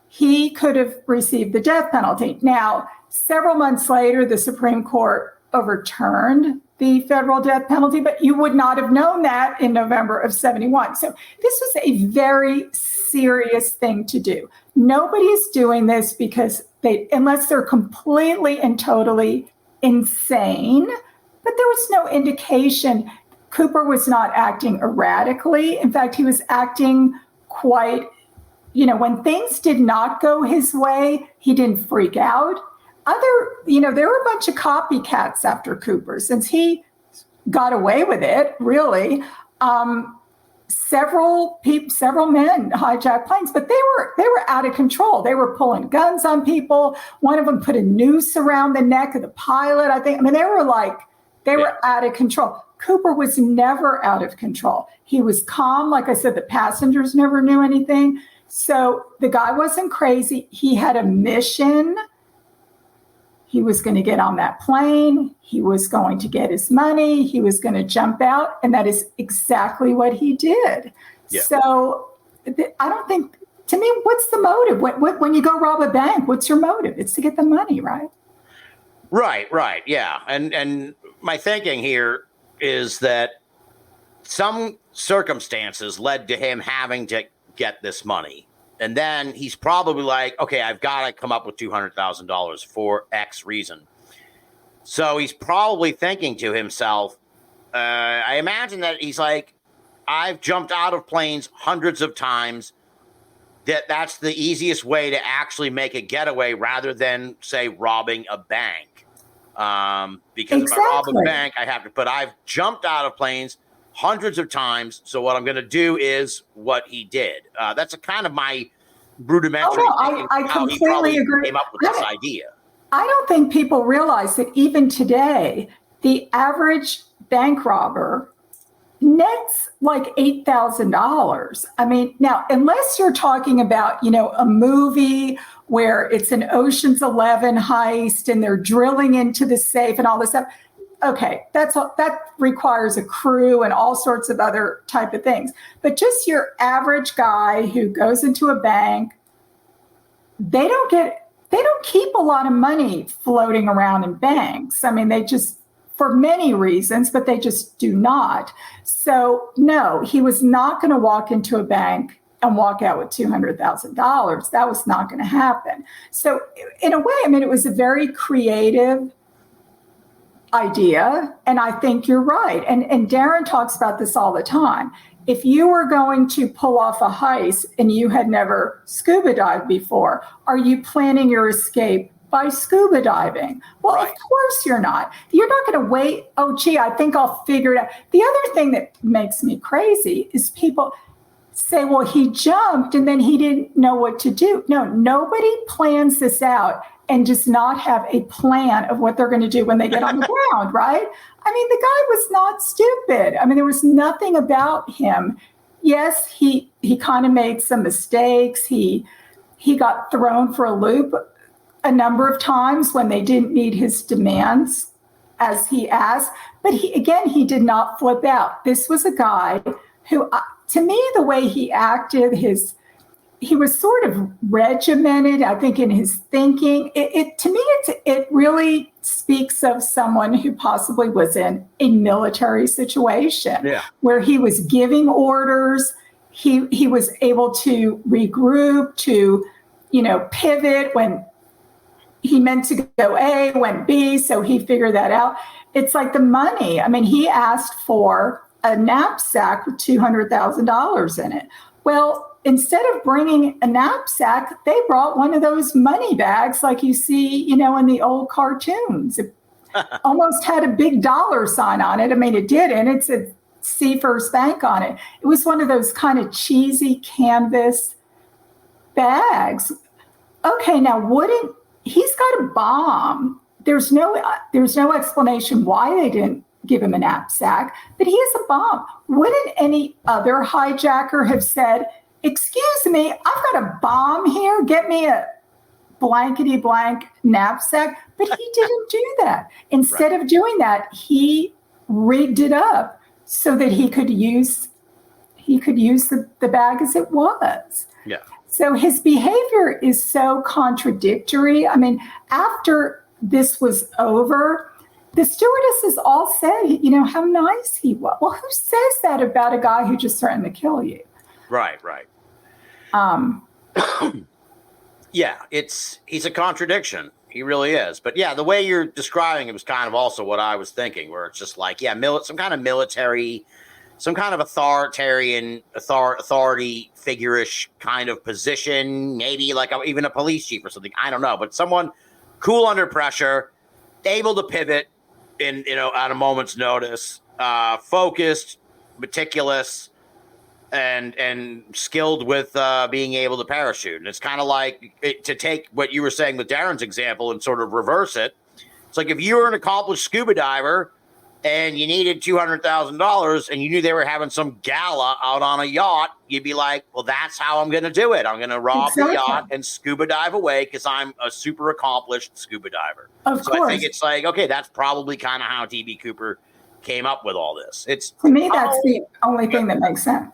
he could have received the death penalty. Now, several months later, the Supreme Court overturned the federal death penalty, but you would not have known that in November of 71. So this was a very serious thing to do. Nobody's doing this because unless they're completely and totally insane, but there was no indication. Cooper was not acting erratically. In fact, he was acting quite, when things did not go his way, he didn't freak out. There were a bunch of copycats after Cooper, since he got away with it, really. Several men hijacked planes, but they were out of control. They were pulling guns on people. One of them put a noose around the neck of the pilot, I think. I mean, they were out of control. Cooper was never out of control. He was calm. Like I said, the passengers never knew anything. So the guy wasn't crazy. He had a mission. He was going to get on that plane. He was going to get his money. He was going to jump out. And that is exactly what he did. Yeah. So I don't think, to me, what's the motive? When you go rob a bank, what's your motive? It's to get the money, right? Right. Yeah. And my thinking here is that some circumstances led to him having to get this money. And then he's probably like, okay, I've got to come up with $200,000 for X reason. So he's probably thinking to himself, I imagine that he's like, I've jumped out of planes hundreds of times. That's the easiest way to actually make a getaway rather than, say, robbing a bank. Because if I rob a bank, I've jumped out of planes hundreds of times. So what I'm going to do is what he did. That's a kind of my rudimentary. I completely agree. Came up with this idea. I don't think people realize that even today, the average bank robber nets like $8,000. I mean, now, unless you're talking about, a movie where it's an Ocean's 11 heist and they're drilling into the safe and all this stuff. Okay, that requires a crew and all sorts of other type of things. But just your average guy who goes into a bank, they don't keep a lot of money floating around in banks. I mean, they just, for many reasons, but they just do not. So no, he was not going to walk into a bank and walk out with $200,000. That was not going to happen. So in a way, I mean, it was a very creative idea. And I think you're right. And Darren talks about this all the time. if you were going to pull off a heist and you had never scuba dived before, are you planning your escape by scuba diving? Well, Right. Of course you're not. You're not going to wait. Oh, gee, I think I'll figure it out. The other thing that makes me crazy is people say, well, he jumped and then he didn't know what to do. No, nobody plans this out and does not have a plan of what they're going to do when they get on the ground, right? I mean, the guy was not stupid. I mean, there was nothing about him. Yes, he kind of made some mistakes. He got thrown for a loop a number of times when they didn't meet his demands as he asked. But he did not flip out. This was a guy who, to me, the way he acted, he was sort of regimented, I think, in his thinking. To me, it really speaks of someone who possibly was in a military situation where he was giving orders. He was able to regroup, to, pivot when he meant to go A, went B, so he figured that out. It's like the money. I mean, he asked for a knapsack with $200,000 in it. Well, instead of bringing a knapsack, they brought one of those money bags like you see, in the old cartoons. It almost had a big dollar sign on it. I mean, it didn't. It said See First Bank on it. It was one of those kind of cheesy canvas bags. Okay, now he's got a bomb. There's no explanation why they didn't give him a knapsack, but he has a bomb. Wouldn't any other hijacker have said, excuse me, I've got a bomb here, get me a blankety blank knapsack? But he didn't do that. Instead of doing that, he rigged it up so that he could use the bag as it was. Yeah. So his behavior is so contradictory. I mean, after this was over, the stewardesses all said, how nice he was. Well, who says that about a guy who just threatened to kill you? Right. Yeah, he's a contradiction. He really is. But yeah, the way you're describing it was kind of also what I was thinking, where it's just like, some kind of military, some kind of authority figure-ish kind of position, maybe like even a police chief or something. I don't know, but someone cool under pressure, able to pivot at a moment's notice, focused, meticulous, and skilled with being able to parachute. And it's kind of like to take what you were saying with Darren's example and sort of reverse it. It's like if you were an accomplished scuba diver and you needed $200,000 and you knew they were having some gala out on a yacht, you'd be like, well, that's how I'm going to do it. I'm going to rob the yacht and scuba dive away because I'm a super accomplished scuba diver. Of course. I think it's like, okay, that's probably kind of how D.B. Cooper came up with all this. To me, that's the only thing that makes sense.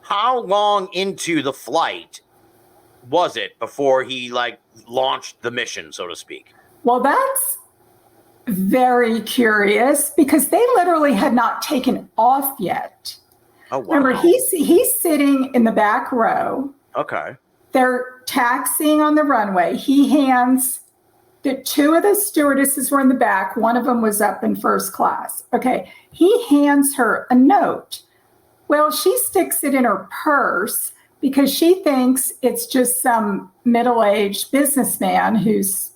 How long into the flight was it before he launched the mission, so to speak? Well, that's very curious because they literally had not taken off yet. Oh, wow. Remember, he's sitting in the back row. Okay. They're taxiing on the runway. He hands two of the stewardesses were in the back. One of them was up in first class. Okay. He hands her a note. Well, she sticks it in her purse because she thinks it's just some middle-aged businessman who's,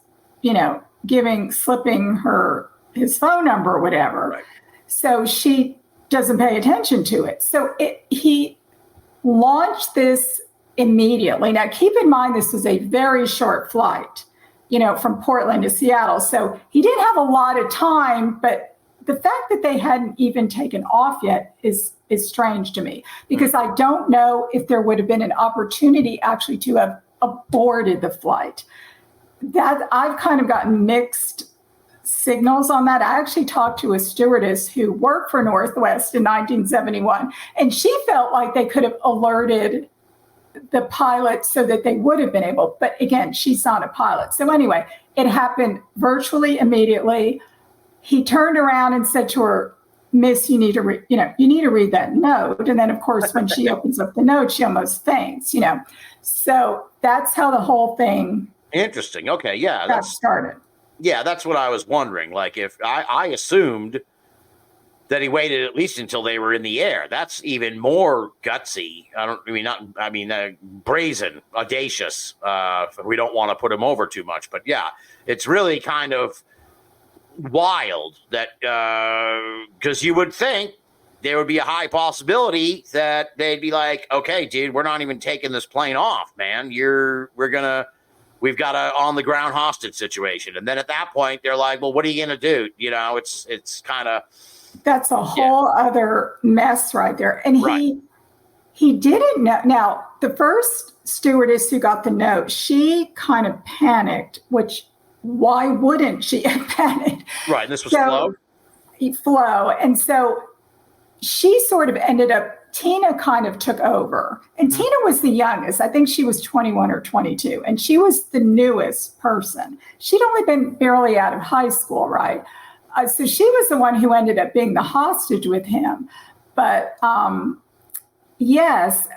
slipping her his phone number or whatever. Right. So she doesn't pay attention to it. So he launched this immediately. Now, keep in mind, this was a very short flight, from Portland to Seattle. So he didn't have a lot of time, but the fact that they hadn't even taken off yet is strange to me because I don't know if there would have been an opportunity actually to have aborted the flight. That I've kind of gotten mixed signals on that. I actually talked to a stewardess who worked for Northwest in 1971, and she felt like they could have alerted the pilot so that they would have been able. But again, she's not a pilot. So anyway, it happened virtually immediately. He turned around and said to her, Miss, you need to read that note. And then, of course, when she opens up the note, she almost faints, So that's how the whole thing. Interesting. Okay. Yeah. Got started. Yeah. That's what I was wondering. Like if I assumed that he waited at least until they were in the air. That's even more gutsy. Brazen, audacious. We don't want to put him over too much, but yeah, it's really kind of wild that because you would think there would be a high possibility that they'd be like, okay, dude, we're not even taking this plane off, man. We've got a on the ground hostage situation. And then at that point, they're like, well, what are you going to do? You know, it's kind of. That's a whole other mess right there. And he didn't know. Now, the first stewardess who got the note, she kind of panicked, which why wouldn't she have panicked? Right. And this was Flo? Flo. And so she sort of ended up, Tina kind of took over. And Tina was the youngest. I think she was 21 or 22. And she was the newest person. She'd only been barely out of high school, right? So she was the one who ended up being the hostage with him. But yes,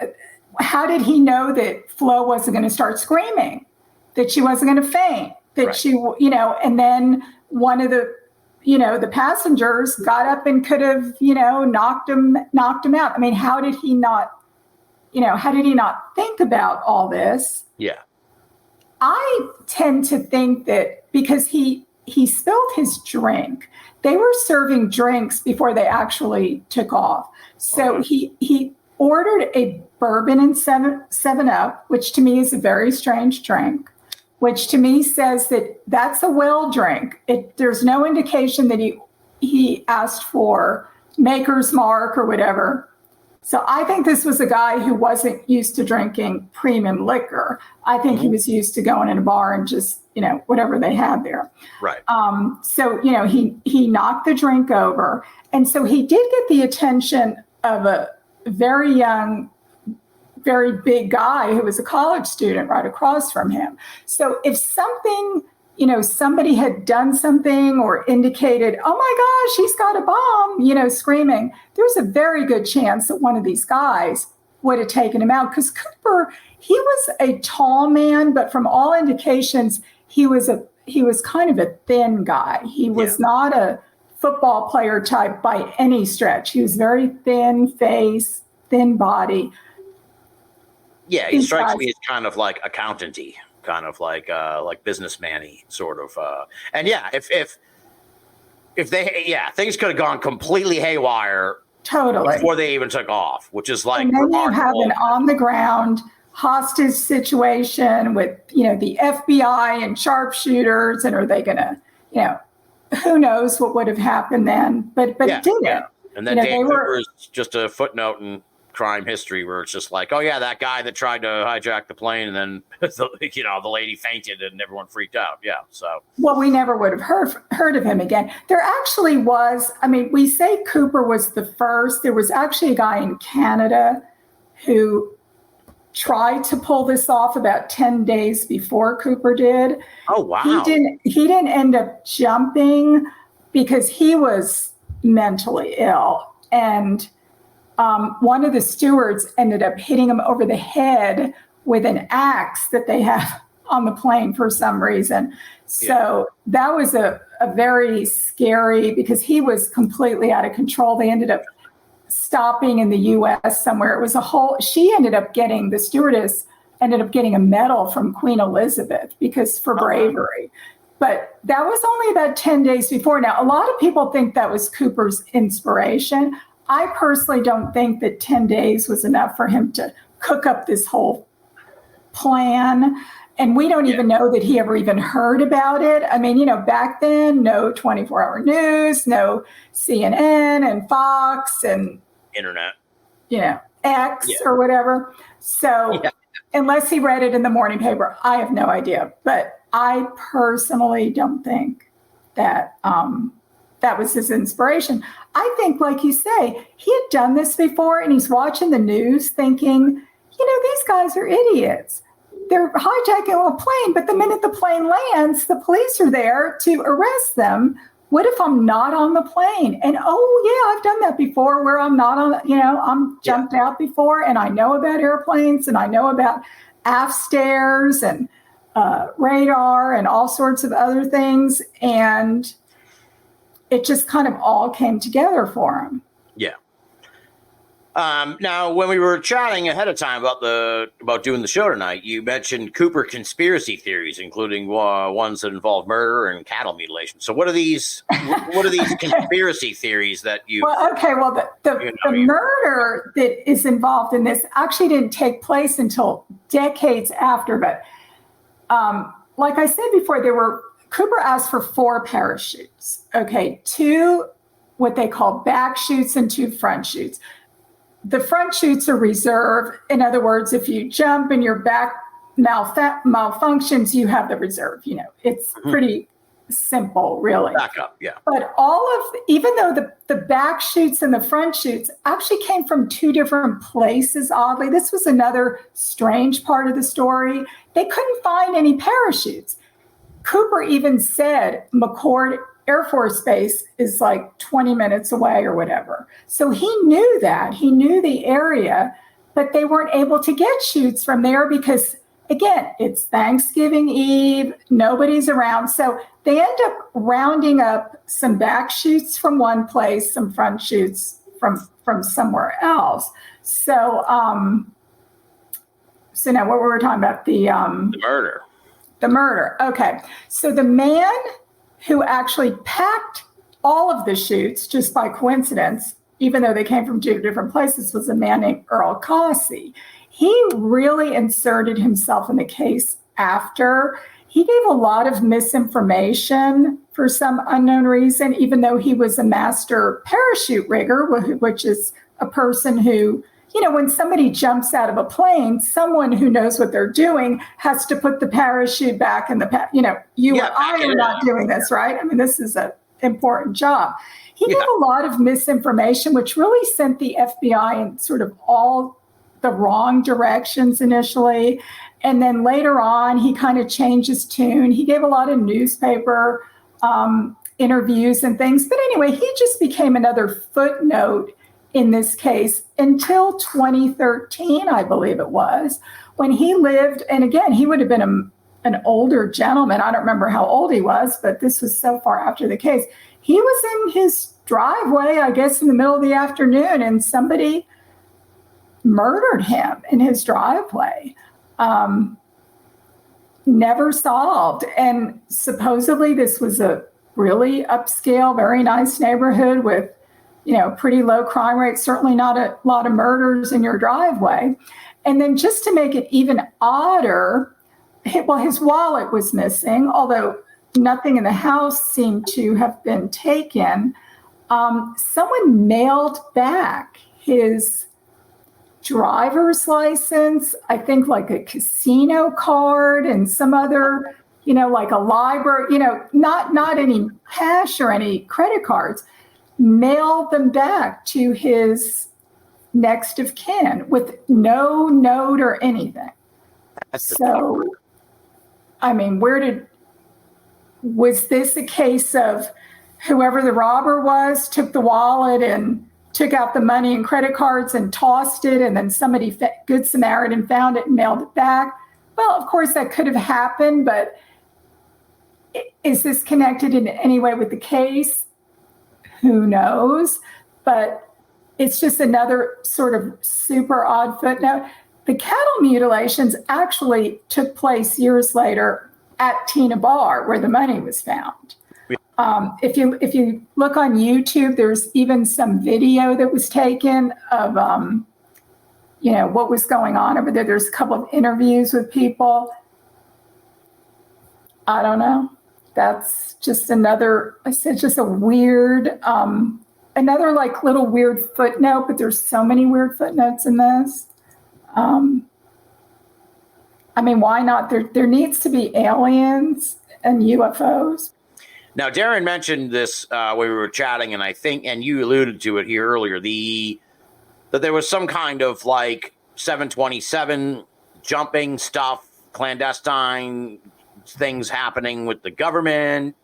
how did he know that Flo wasn't going to start screaming, that she wasn't going to faint, that she, and then one of the passengers got up and could have, knocked him out. I mean, how did he not think about all this? Yeah. I tend to think that because he spilled his drink. They were serving drinks before they actually took off. So he ordered a bourbon and 7-Up, which to me is a very strange drink, which to me says that that's a well drink. There's no indication that he asked for Maker's Mark or whatever. So I think this was a guy who wasn't used to drinking premium liquor. I think he was used to going in a bar and just, whatever they had there. Right. So, he knocked the drink over. And so he did get the attention of a very young, very big guy who was a college student right across from him. So if something, somebody had done something or indicated, oh my gosh, he's got a bomb, screaming, there's a very good chance that one of these guys would have taken him out. Because Cooper, he was a tall man, but from all indications, he was kind of a thin guy. He was not a football player type by any stretch. He was very thin face, thin body. Yeah, he strikes me as kind of like accountant-y, kind of like businessman-y sort of. And yeah, if things could have ggone completely haywire totally before they even took off, which is like and then you have remarkable. an on the ground hostage situation with, the FBI and sharpshooters, and are they going to, who knows what would have happened then? But it didn't. Yeah. And then Dan Cooper is just a footnote in crime history where it's just like, oh yeah, that guy that tried to hijack the plane, and then the lady fainted and everyone freaked out. Yeah, so we never would have heard of him again. There actually was. I mean, we say Cooper was the first. There was actually a guy in Canada who tried to pull this off about 10 days before Cooper did. Oh, wow. He didn't end up jumping because he was mentally ill. And one of the stewards ended up hitting him over the head with an axe that they have on the plane for some reason. So that was a very scary, because he was completely out of control. They ended up stopping in the U.S. somewhere. It was the stewardess ended up getting a medal from Queen Elizabeth for bravery. But that was only about 10 days before. Now, a lot of people think that was Cooper's inspiration. I personally don't think that 10 days was enough for him to cook up this whole plan. And we don't even know that he ever even heard about it. I mean, back then, no 24-hour news, no CNN and Fox and internet, X or whatever. So unless he read it in the morning paper, I have no idea. But I personally don't think that that was his inspiration. I think, like you say, he had done this before, and he's watching the news thinking, these guys are idiots. They're hijacking a plane, but the minute the plane lands, the police are there to arrest them. What if I'm not on the plane? And I've done that before, where I'm not on, I'm jumped out before, and I know about airplanes, and I know about aft stairs and radar and all sorts of other things. And it just kind of all came together for him. Yeah. Now, when we were chatting ahead of time about doing the show tonight, you mentioned Cooper conspiracy theories, including ones that involve murder and cattle mutilation. So, what are these? What are these conspiracy theories that you? Well, okay. Well, the murder that is involved in this actually didn't take place until decades after. But like I said before, Cooper asked for 4 parachutes. Okay, 2 what they call back chutes and 2 front chutes. The front chutes are reserve. In other words, if you jump and your back malfunctions, you have the reserve. It's pretty simple, really. Back up, yeah. But even though the back chutes and the front chutes actually came from 2 different places, oddly, this was another strange part of the story. They couldn't find any parachutes. Cooper even said McCord Air Force Base is like 20 minutes away or whatever. So he knew that. He knew the area, but they weren't able to get chutes from there because, again, it's Thanksgiving Eve. Nobody's around. So they end up rounding up some back chutes from one place, some front chutes from somewhere else. So, so now what were we talking about? The murder. The murder. Okay. So the man who actually packed all of the chutes, just by coincidence, even though they came from 2 different places, was a man named Earl Cossey. He really inserted himself in the case after. He gave a lot of misinformation for some unknown reason, even though he was a master parachute rigger, which is a person who, when somebody jumps out of a plane, someone who knows what they're doing has to put the parachute back in the, I are not doing this, right? I mean, this is an important job. He gave a lot of misinformation, which really sent the FBI in sort of all the wrong directions initially. And then later on, he kind of changed his tune. He gave a lot of newspaper interviews and things. But anyway, he just became another footnote in this case until 2013, I believe it was, when he lived. And again, he would have been an older gentleman. I don't remember how old he was, but this was so far after the case. He was in his driveway, I guess, in the middle of the afternoon, and somebody murdered him in his driveway. Never solved. And supposedly this was a really upscale, very nice neighborhood with, pretty low crime rates, certainly not a lot of murders in your driveway. And then just to make it even odder, his wallet was missing, although nothing in the house seemed to have been taken. Someone mailed back his driver's license, I think like a casino card and some other, like a library, not any cash or any credit cards, mailed them back to his next of kin with no note or anything. So, I mean, was this a case of whoever the robber was took the wallet and took out the money and credit cards and tossed it, and then somebody, Good Samaritan, found it and mailed it back? Well, of course that could have happened, but is this connected in any way with the case? Who knows? But it's just another sort of super odd footnote. The cattle mutilations actually took place years later at Tina Bar, where the money was found. If you look on YouTube, there's even some video that was taken of what was going on over there. There's a couple of interviews with people. I don't know. That's just just a weird, another like little weird footnote, but there's so many weird footnotes in this. I mean, why not? There needs to be aliens and UFOs. Now, Darren mentioned this when we were chatting, and you alluded to it here earlier, that there was some kind of like 727 jumping stuff, clandestine things happening with the government,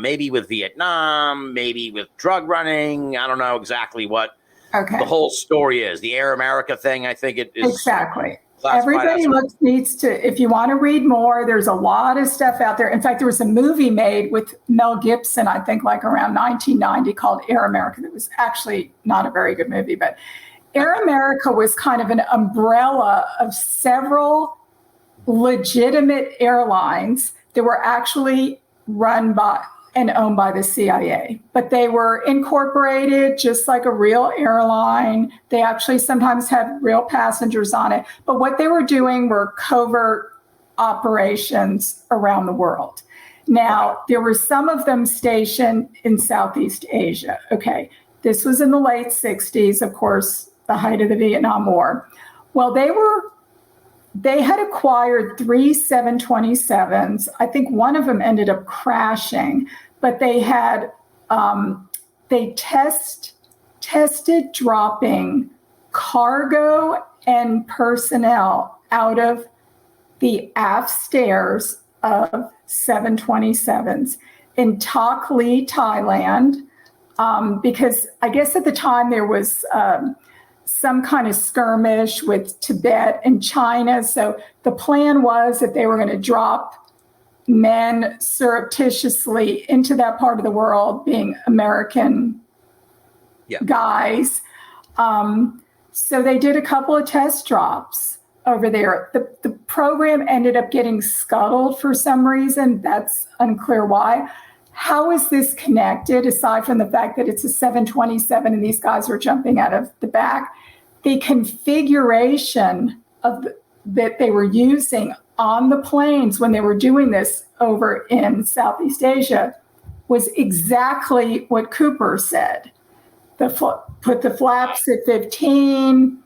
maybe with Vietnam, maybe with drug running. I don't know exactly what the whole story is. The Air America thing, I think it is. Exactly. Everybody needs to, if you want to read more, there's a lot of stuff out there. In fact, there was a movie made with Mel Gibson, I think like around 1990 called Air America. That was actually not a very good movie, but Air America was kind of an umbrella of several legitimate airlines that were actually run by and owned by the CIA, but they were incorporated just like a real airline. They actually sometimes had real passengers on it, but what they were doing were covert operations around the world. Now, there were some of them stationed in Southeast Asia. Okay, this was in the late 60s, of course, the height of the Vietnam War. Well, they had acquired 3 727s. I think one of them ended up crashing, but they had tested dropping cargo and personnel out of the aft stairs of 727s in Tak Lee, Thailand, because I guess at the time there was some kind of skirmish with Tibet and China. So the plan was that they were going to drop men surreptitiously into that part of the world, being American guys. So they did a couple of test drops over there. The program ended up getting scuttled for some reason. That's unclear why. How is this connected, aside from the fact that it's a 727 and these guys were jumping out of the back? The configuration that they were using on the planes when they were doing this over in Southeast Asia was exactly what Cooper said. Put the flaps at 15,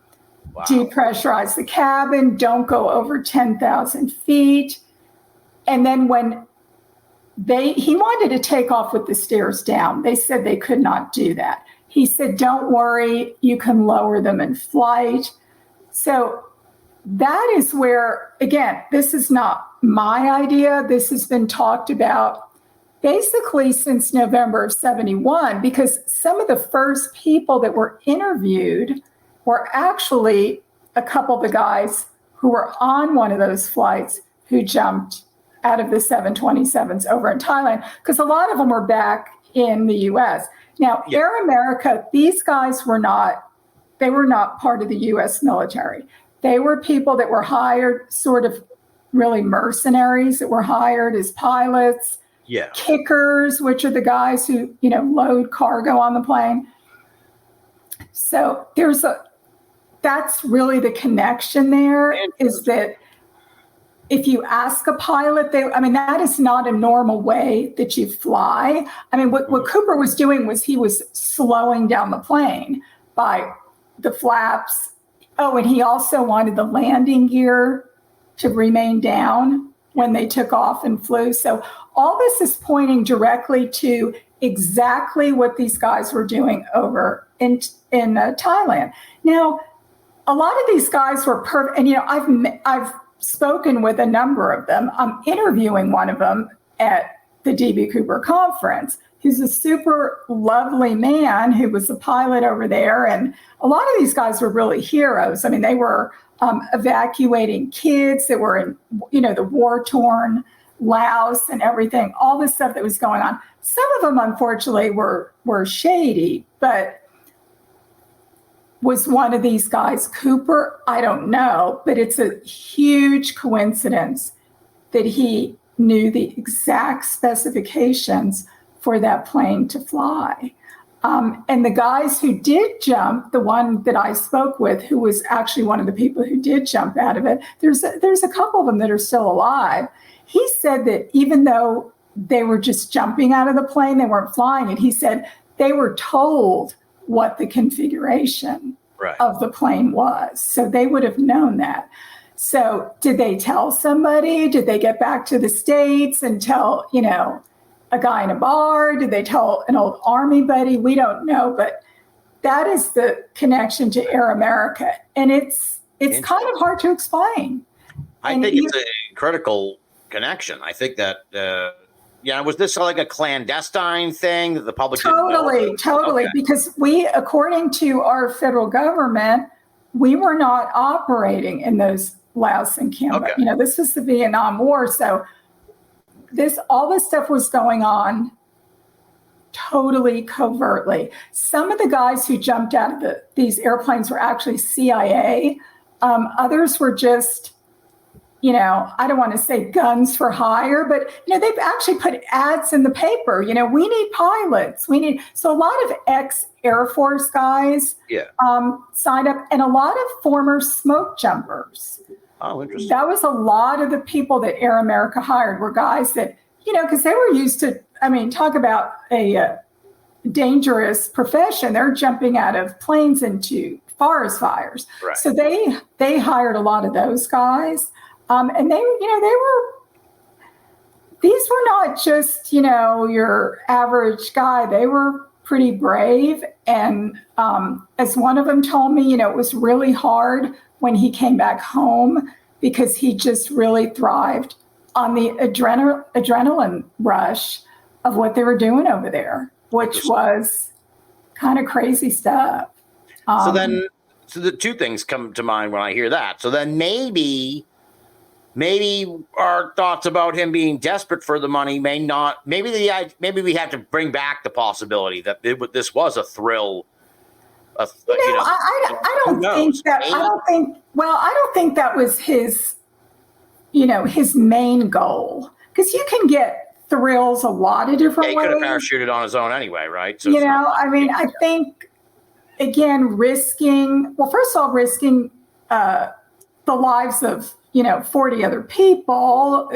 depressurize the cabin, don't go over 10,000 feet. And then when he wanted to take off with the stairs down, they said they could not do that. He said, don't worry, you can lower them in flight. So that is where, again, this is not my idea. This has been talked about basically since November of 71, because some of the first people that were interviewed were actually a couple of the guys who were on one of those flights who jumped out of the 727s over in Thailand, because a lot of them were back in the US. Now, Air America, these guys were not part of the US military. They were people that were hired, sort of really mercenaries that were hired as pilots, kickers, which are the guys who, load cargo on the plane. So that's really the connection there, is that if you ask a pilot, that is not a normal way that you fly. I mean, what Cooper was doing was he was slowing down the plane by the flaps. Oh, and he also wanted the landing gear to remain down when they took off and flew. So all this is pointing directly to exactly what these guys were doing over in Thailand. Now, a lot of these guys were perfect, and I've spoken with a number of them. I'm interviewing one of them at the DB Cooper conference. He's a super lovely man who was a pilot over there. And a lot of these guys were really heroes. I mean, they were evacuating kids that were in, the war-torn Laos and everything, all this stuff that was going on. Some of them, unfortunately, were shady, but was one of these guys Cooper? I don't know, but it's a huge coincidence that he knew the exact specifications for that plane to fly. And the guys who did jump, the one that I spoke with, who was actually one of the people who did jump out of it, there's a couple of them that are still alive. He said that even though they were just jumping out of the plane, they weren't flying it, he said they were told what the configuration of the plane was. So they would have known that. So did they tell somebody? Did they get back to the States and tell, a guy in a bar? Did they tell an old Army buddy? We don't know, but that is the connection to Air America. And it's kind of hard to explain. I think it's a critical connection. I think that, was this like a clandestine thing that the public didn't know? Totally. Okay. Because according to our federal government, we were not operating in those Laos and Cambodia. Okay. This was the Vietnam War. So all this stuff was going on totally covertly. Some of the guys who jumped out of these airplanes were actually CIA. Others were just, I don't want to say guns for hire, but, they've actually put ads in the paper. We need pilots. So a lot of ex-Air Force guys signed up, and a lot of former smoke jumpers. Oh, interesting. That was a lot of the people that Air America hired were guys that, because they were used to, talk about a dangerous profession. They're jumping out of planes into forest fires. Right. So they hired a lot of those guys. And these were not just, your average guy. They were pretty brave. And as one of them told me, it was really hard when he came back home because he just really thrived on the adrenaline rush of what they were doing over there, which was kind of crazy stuff. So the two things come to mind when I hear that. So then maybe our thoughts about him being desperate for the money may not. Maybe we have to bring back the possibility that this was a thrill. I don't think that. Maybe. I don't think that was his, his main goal, because you can get thrills a lot of different ways. He could have parachuted on his own anyway, right? So I think, again, risking the lives of 40 other people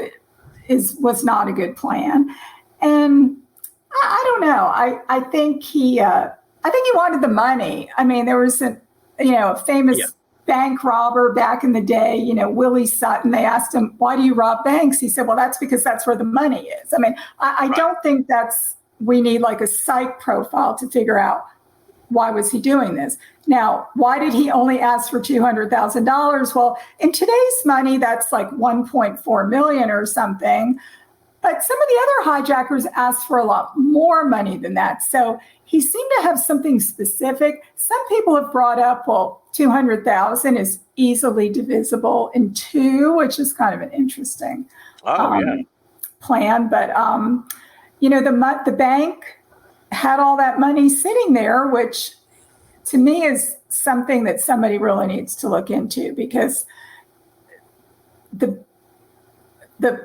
was not a good plan. And I don't know. I think he wanted the money. There was a famous bank robber back in the day, Willie Sutton. They asked him, "Why do you rob banks?" He said, "Well, that's because that's where the money is." I don't think we need like a psych profile to figure out why was he doing this. Now, why did he only ask for $200,000? Well, in today's money, that's like 1.4 million or something. But some of the other hijackers asked for a lot more money than that. So he seemed to have something specific. Some people have brought up, well, 200,000 is easily divisible in two, which is kind of an interesting plan. But, the bank had all that money sitting there, which to me is something that somebody really needs to look into, because the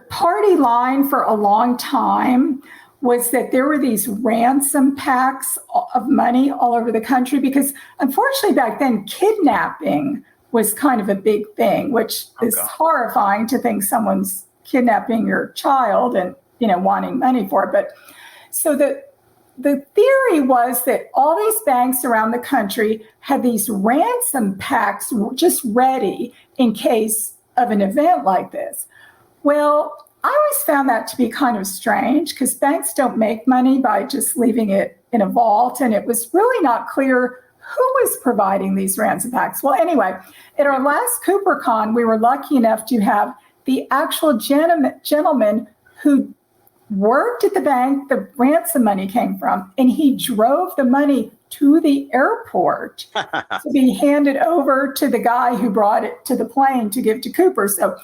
party line for a long time was that there were these ransom packs of money all over the country, because unfortunately back then kidnapping was kind of a big thing, which is horrifying to think someone's kidnapping your child and wanting money for it. But so the theory was that all these banks around the country had these ransom packs just ready in case of an event like this. Well, I always found that to be kind of strange, because banks don't make money by just leaving it in a vault. And it was really not clear who was providing these ransom packs. Well, anyway, at our last CooperCon, we were lucky enough to have the actual gentleman who worked at the bank the ransom money came from, and he drove the money to the airport to be handed over to the guy who brought it to the plane to give to Cooper. So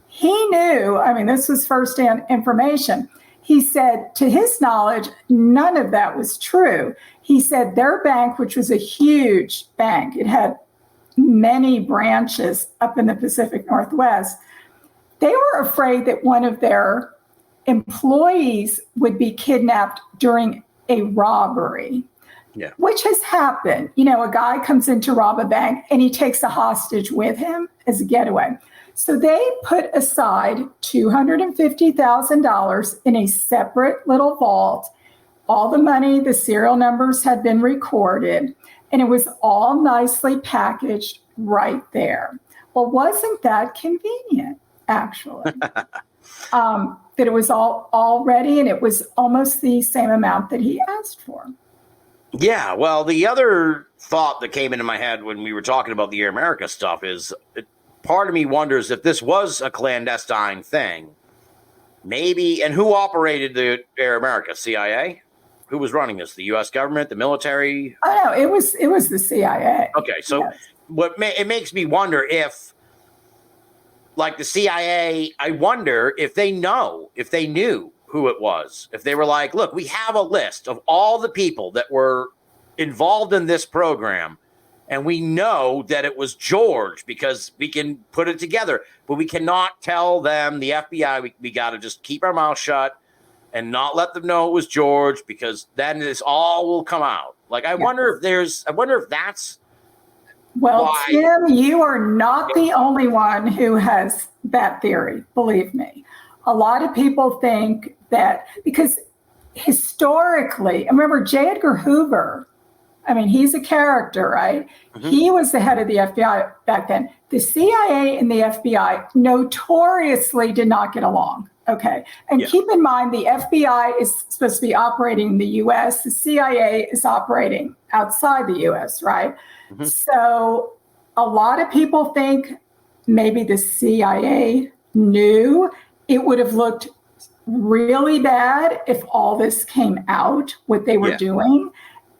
he knew, this was firsthand information. He said, to his knowledge, none of that was true. He said their bank, which was a huge bank, it had many branches up in the Pacific Northwest, they were afraid that one of their employees would be kidnapped during a robbery, which has happened. A guy comes in to rob a bank and he takes a hostage with him as a getaway. So they put aside $250,000 in a separate little vault. All the money, the serial numbers had been recorded, and it was all nicely packaged right there. Well, wasn't that convenient, actually? That it was all ready, and it was almost the same amount that he asked for. Yeah, well, the other thought that came into my head when we were talking about the Air America stuff is, part of me wonders if this was a clandestine thing. Maybe, and who operated the Air America? CIA? Who was running this? The U.S. government, the military? Oh no, it was the CIA. Okay, so yes. It makes me wonder if like the CIA, I wonder if they knew who it was. If they were like, look, we have a list of all the people that were involved in this program, and we know that it was George because we can put it together, but we cannot tell them, the FBI, we got to just keep our mouth shut and not let them know it was George, because then this all will come out. Like, I wonder if that's. Well, why. Tim, you are not the only one who has that theory, believe me. A lot of people think that because historically, remember J. Edgar Hoover, I mean, he's a character, right? Mm-hmm. He was the head of the FBI back then. The CIA and the FBI notoriously did not get along. Okay. And keep in mind, the FBI is supposed to be operating in the U.S. The CIA is operating outside the U.S., right? Mm-hmm. So a lot of people think maybe the CIA knew. It would have looked really bad if all this came out, what they were doing.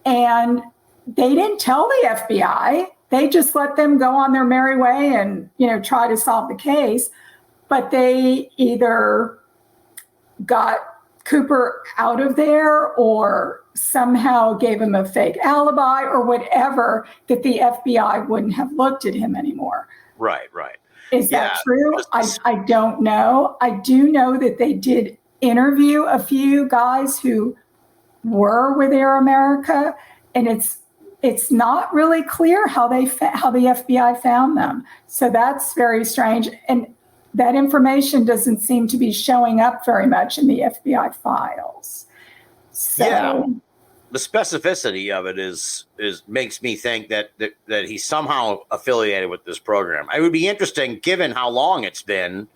And they didn't tell the FBI. They just let them go on their merry way and, try to solve the case. But they either got Cooper out of there or somehow gave him a fake alibi or whatever, that the FBI wouldn't have looked at him anymore. Right. Is that true? I don't know. I do know that they did interview a few guys who were with Air America, and it's not really clear how the FBI found them. So that's very strange. And that information doesn't seem to be showing up very much in the FBI files. So the specificity of it is makes me think that he's somehow affiliated with this program. It would be interesting, given how long it's been.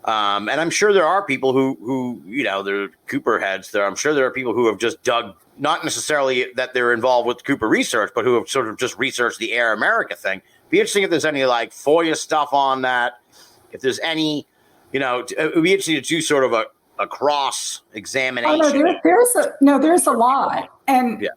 And I'm sure there are people who they're Cooper heads there. I'm sure there are people who have just dug, not necessarily that they're involved with Cooper research, but who have sort of just researched the Air America thing. Be interesting if there's any like FOIA stuff on that. If there's any, it would be interesting to do sort of a cross examination. There's a lot. And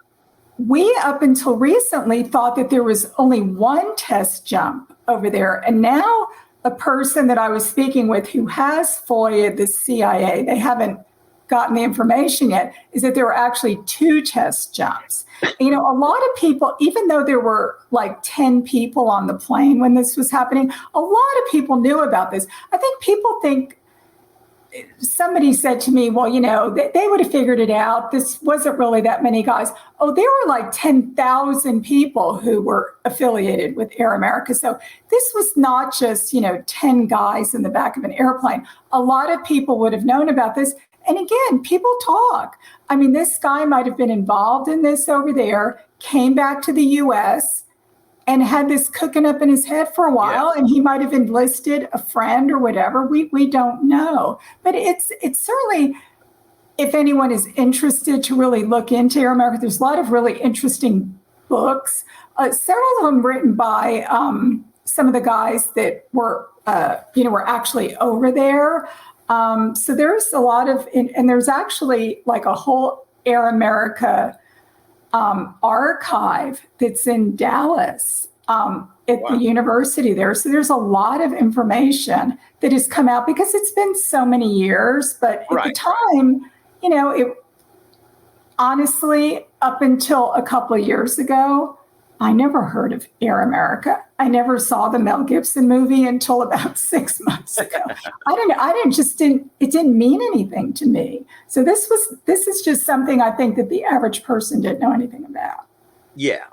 we, up until recently, thought that there was only one test jump over there. And now a person that I was speaking with who has FOIA the CIA, they haven't gotten the information yet, is that there were actually 2 test jumps. A lot of people, even though there were like 10 people on the plane when this was happening, a lot of people knew about this. I think people think, somebody said to me, well, they would have figured it out. This wasn't really that many guys. Oh, there were like 10,000 people who were affiliated with Air America. So this was not just, 10 guys in the back of an airplane. A lot of people would have known about this. And again, people talk. I mean, this guy might have been involved in this over there, came back to the U.S., and had this cooking up in his head for a while, and he might have enlisted a friend or whatever. We don't know. But it's certainly, if anyone is interested to really look into Air America, there's a lot of really interesting books, several of them written by some of the guys that were actually over there. So there's a lot of, and there's actually like a whole Air America archive that's in Dallas at the university there. So there's a lot of information that has come out because it's been so many years. But at the time, it honestly, up until a couple of years ago, I never heard of Air America. I never saw the Mel Gibson movie until about 6 months ago. It didn't mean anything to me. So this is just something I think that the average person didn't know anything about. Yeah.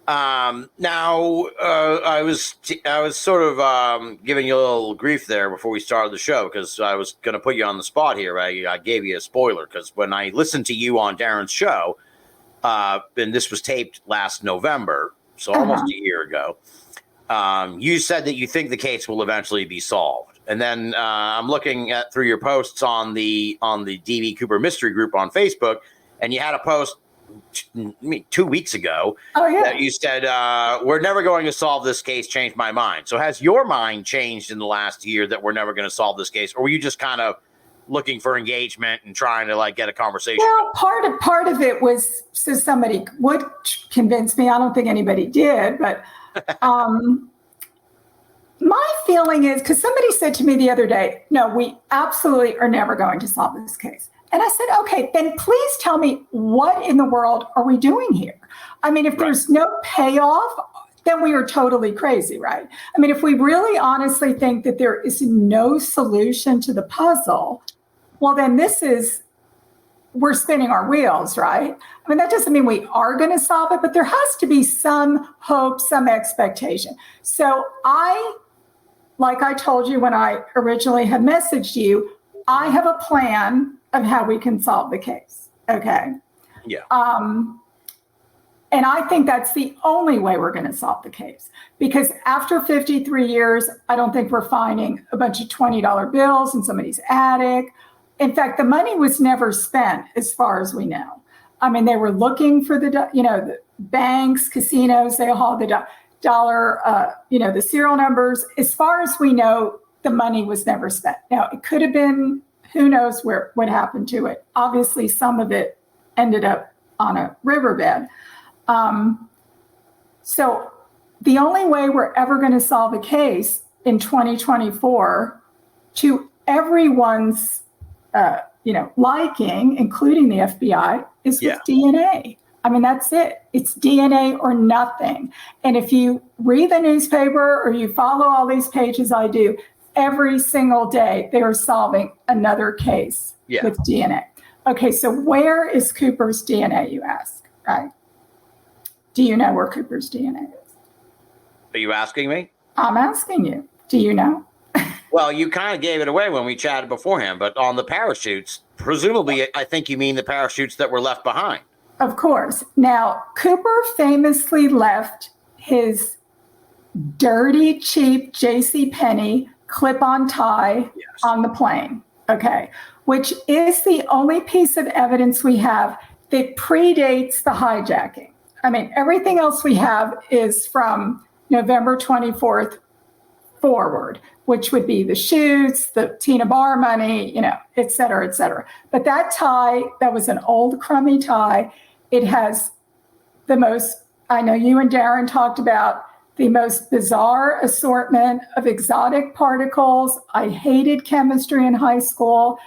Now, I was sort of giving you a little grief there before we started the show because I was going to put you on the spot here. I gave you a spoiler because when I listened to you on Darren's show, and this was taped last November, so almost a year ago, you said that you think the case will eventually be solved. And then I'm looking at through your posts on the DB Cooper Mystery Group on Facebook, and you had a post 2 weeks ago that you said, we're never going to solve this case, changed my mind. So has your mind changed in the last year that we're never going to solve this case? Or were you just kind of looking for engagement and trying to like get a conversation? Well, part of it was so somebody would convince me. I don't think anybody did, but my feeling is, because somebody said to me the other day, no, we absolutely are never going to solve this case. And I said, okay, then please tell me, what in the world are we doing here? I mean, if there's no payoff, then we are totally crazy, right? I mean, if we really honestly think that there is no solution to the puzzle, well, then we're spinning our wheels, right? I mean, that doesn't mean we are going to solve it, but there has to be some hope, some expectation. So like I told you when I originally had messaged you, I have a plan of how we can solve the case, okay? Yeah. And I think that's the only way we're going to solve the case. Because after 53 years, I don't think we're finding a bunch of $20 bills in somebody's attic. In fact, the money was never spent as far as we know. I mean, they were looking for the banks, casinos, they all had the dollar, the serial numbers. As far as we know, the money was never spent. Now, it could have been, who knows what happened to it. Obviously, some of it ended up on a riverbed. So the only way we're ever going to solve a case in 2024 to everyone's, liking, including the FBI, is with DNA. I mean, that's it. It's DNA or nothing. And if you read the newspaper or you follow all these pages I do, every single day they are solving another case with DNA. Okay, so where is Cooper's DNA, you ask, right? Do you know where Cooper's DNA is? Are you asking me? I'm asking you. Do you know? Well, you kind of gave it away when we chatted beforehand, but on the parachutes, presumably, I think you mean the parachutes that were left behind. Of course. Now, Cooper famously left his dirty, cheap JCPenney clip-on tie on the plane, okay, which is the only piece of evidence we have that predates the hijacking. I mean, everything else we have is from November 24th forward, which would be the shoots, the Tina Bar money, et cetera, et cetera. But that tie, that was an old crummy tie. It has the most, I know you and Darren talked about the most bizarre assortment of exotic particles. I hated chemistry in high school.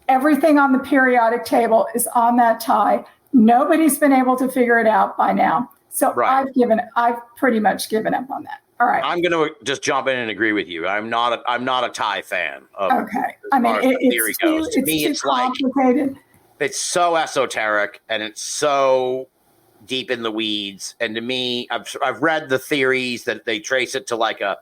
Everything on the periodic table is on that tie. Nobody's been able to figure it out by now. So I've pretty much given up on that. All right. I'm going to just jump in and agree with you. I'm not a tie fan. Okay. I mean, it's too complicated. Like, it's so esoteric and it's so deep in the weeds. And to me, I've read the theories that they trace it to like a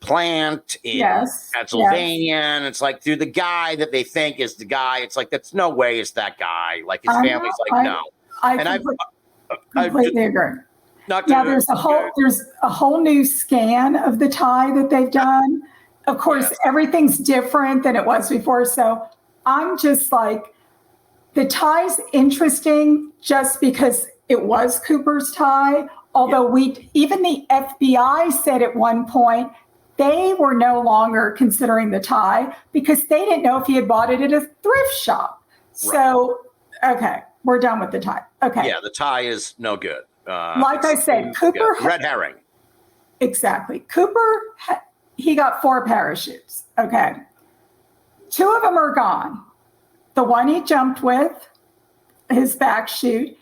plant in Pennsylvania, and it's like through the guy that they think is the guy. It's like, that's no way it's that guy. Like his family's like, no. I completely agree. There's a whole new scan of the tie that they've done. Of course, everything's different than it was before. So I'm just like, the tie's interesting just because it was Cooper's tie. Although even the FBI said at one point they were no longer considering the tie because they didn't know if he had bought it at a thrift shop. Right. So, okay, we're done with the tie. Okay. Yeah, the tie is no good. Like I said, Cooper... Red herring. Exactly. Cooper, he got 4 parachutes. Okay. 2 of them are gone. The one he jumped with, his back chute,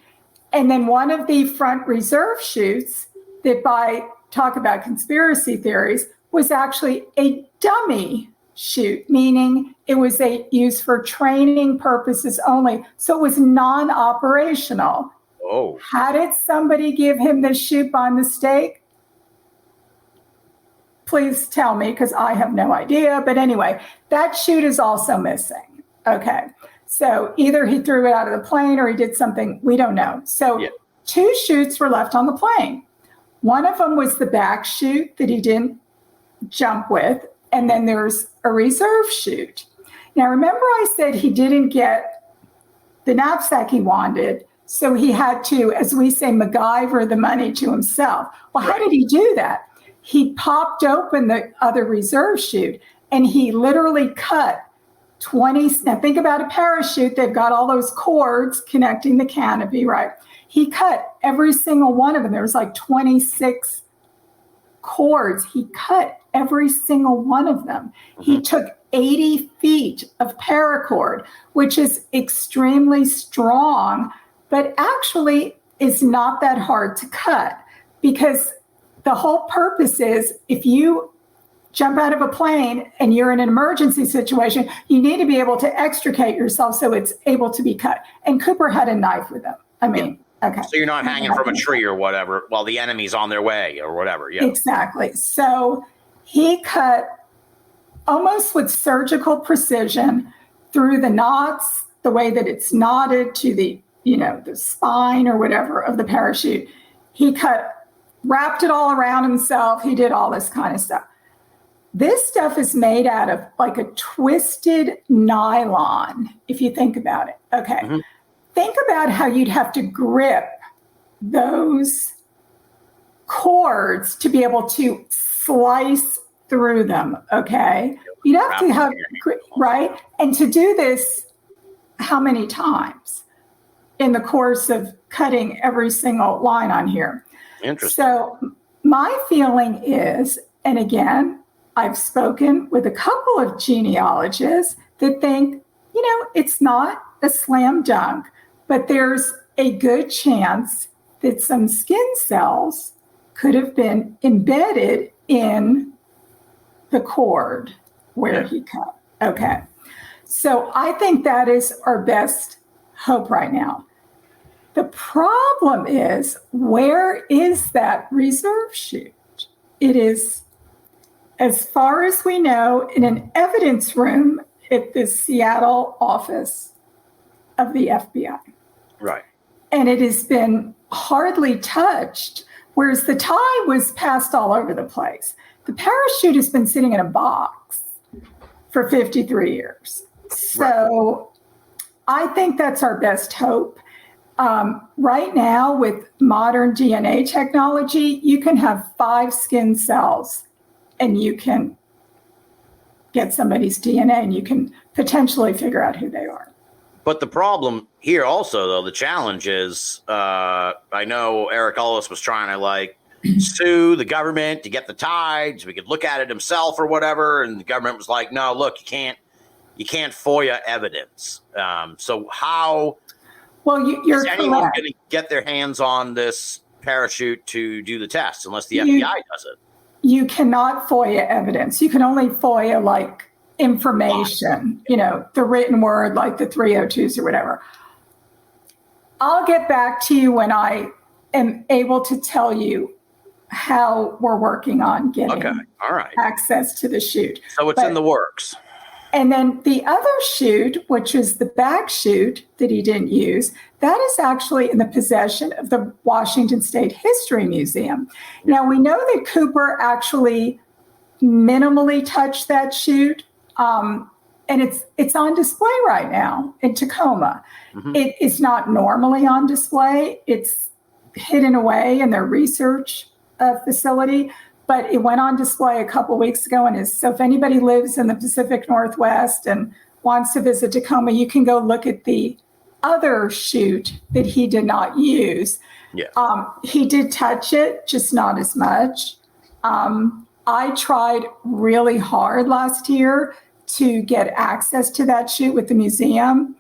and then one of the front reserve chutes that, by talk about conspiracy theories, was actually a dummy chute, meaning it was used for training purposes only. So it was non-operational. Oh. How did somebody give him the chute by mistake? Please tell me, because I have no idea. But anyway, that chute is also missing. Okay. So either he threw it out of the plane or he did something, we don't know. So 2 chutes were left on the plane. One of them was the back chute that he didn't jump with. And then there's a reserve chute. Now, remember I said he didn't get the knapsack he wanted. So he had to, as we say, MacGyver the money to himself. Well, how did he do that? He popped open the other reserve chute and he literally cut 20. Now think about a parachute. They've got all those cords connecting the canopy, right? He cut every single one of them. There was like 26 cords, he cut every single one of them. He took 80 feet of paracord, which is extremely strong, but actually is not that hard to cut, because the whole purpose is if you jump out of a plane and you're in an emergency situation, you need to be able to extricate yourself so it's able to be cut. And Cooper had a knife with him. I mean, okay. So you're not hanging from a tree or whatever while the enemy's on their way or whatever. Yeah. Exactly. So he cut almost with surgical precision through the knots, the way that it's knotted to the, the spine or whatever of the parachute. He wrapped it all around himself. He did all this kind of stuff. This stuff is made out of like a twisted nylon, if you think about it. Okay. Mm-hmm. Think about how you'd have to grip those cords to be able to slice through them. Okay. You'd have to have, right? And to do this, how many times in the course of cutting every single line on here? Interesting. So my feeling is, and again, I've spoken with a couple of genealogists that think, it's not a slam dunk, but there's a good chance that some skin cells could have been embedded in the cord where he cut. Okay. So I think that is our best hope right now. The problem is, where is that reserve chute? It is, as far as we know, in an evidence room at the Seattle office of the FBI. Right. And it has been hardly touched, whereas the tie was passed all over the place. The parachute has been sitting in a box for 53 years. So I think that's our best hope. Right now, with modern DNA technology, you can have 5 skin cells and you can get somebody's DNA and you can potentially figure out who they are. But the problem here also, though, the challenge is, I know Eric Ellis was trying to sue the government to get the tides. We could look at it himself or whatever. And the government was like, no, look, you can't FOIA evidence. So how you're is anyone correct. going to get their hands on this parachute to do the test unless the FBI does it? You cannot FOIA evidence. You can only FOIA information, the written word, like the 302s or whatever. I'll get back to you when I am able to tell you how we're working on getting access to the chute. So it's in the works. And then the other chute, which is the back chute that he didn't use, that is actually in the possession of the Washington State History Museum. Now, we know that Cooper actually minimally touched that chute, and it's on display right now in Tacoma. Mm-hmm. It is not normally on display. It's hidden away in their research facility. But it went on display a couple weeks ago, so if anybody lives in the Pacific Northwest and wants to visit Tacoma, you can go look at the other chute that he did not use. Yeah. He did touch it, just not as much. I tried really hard last year to get access to that chute with the museum.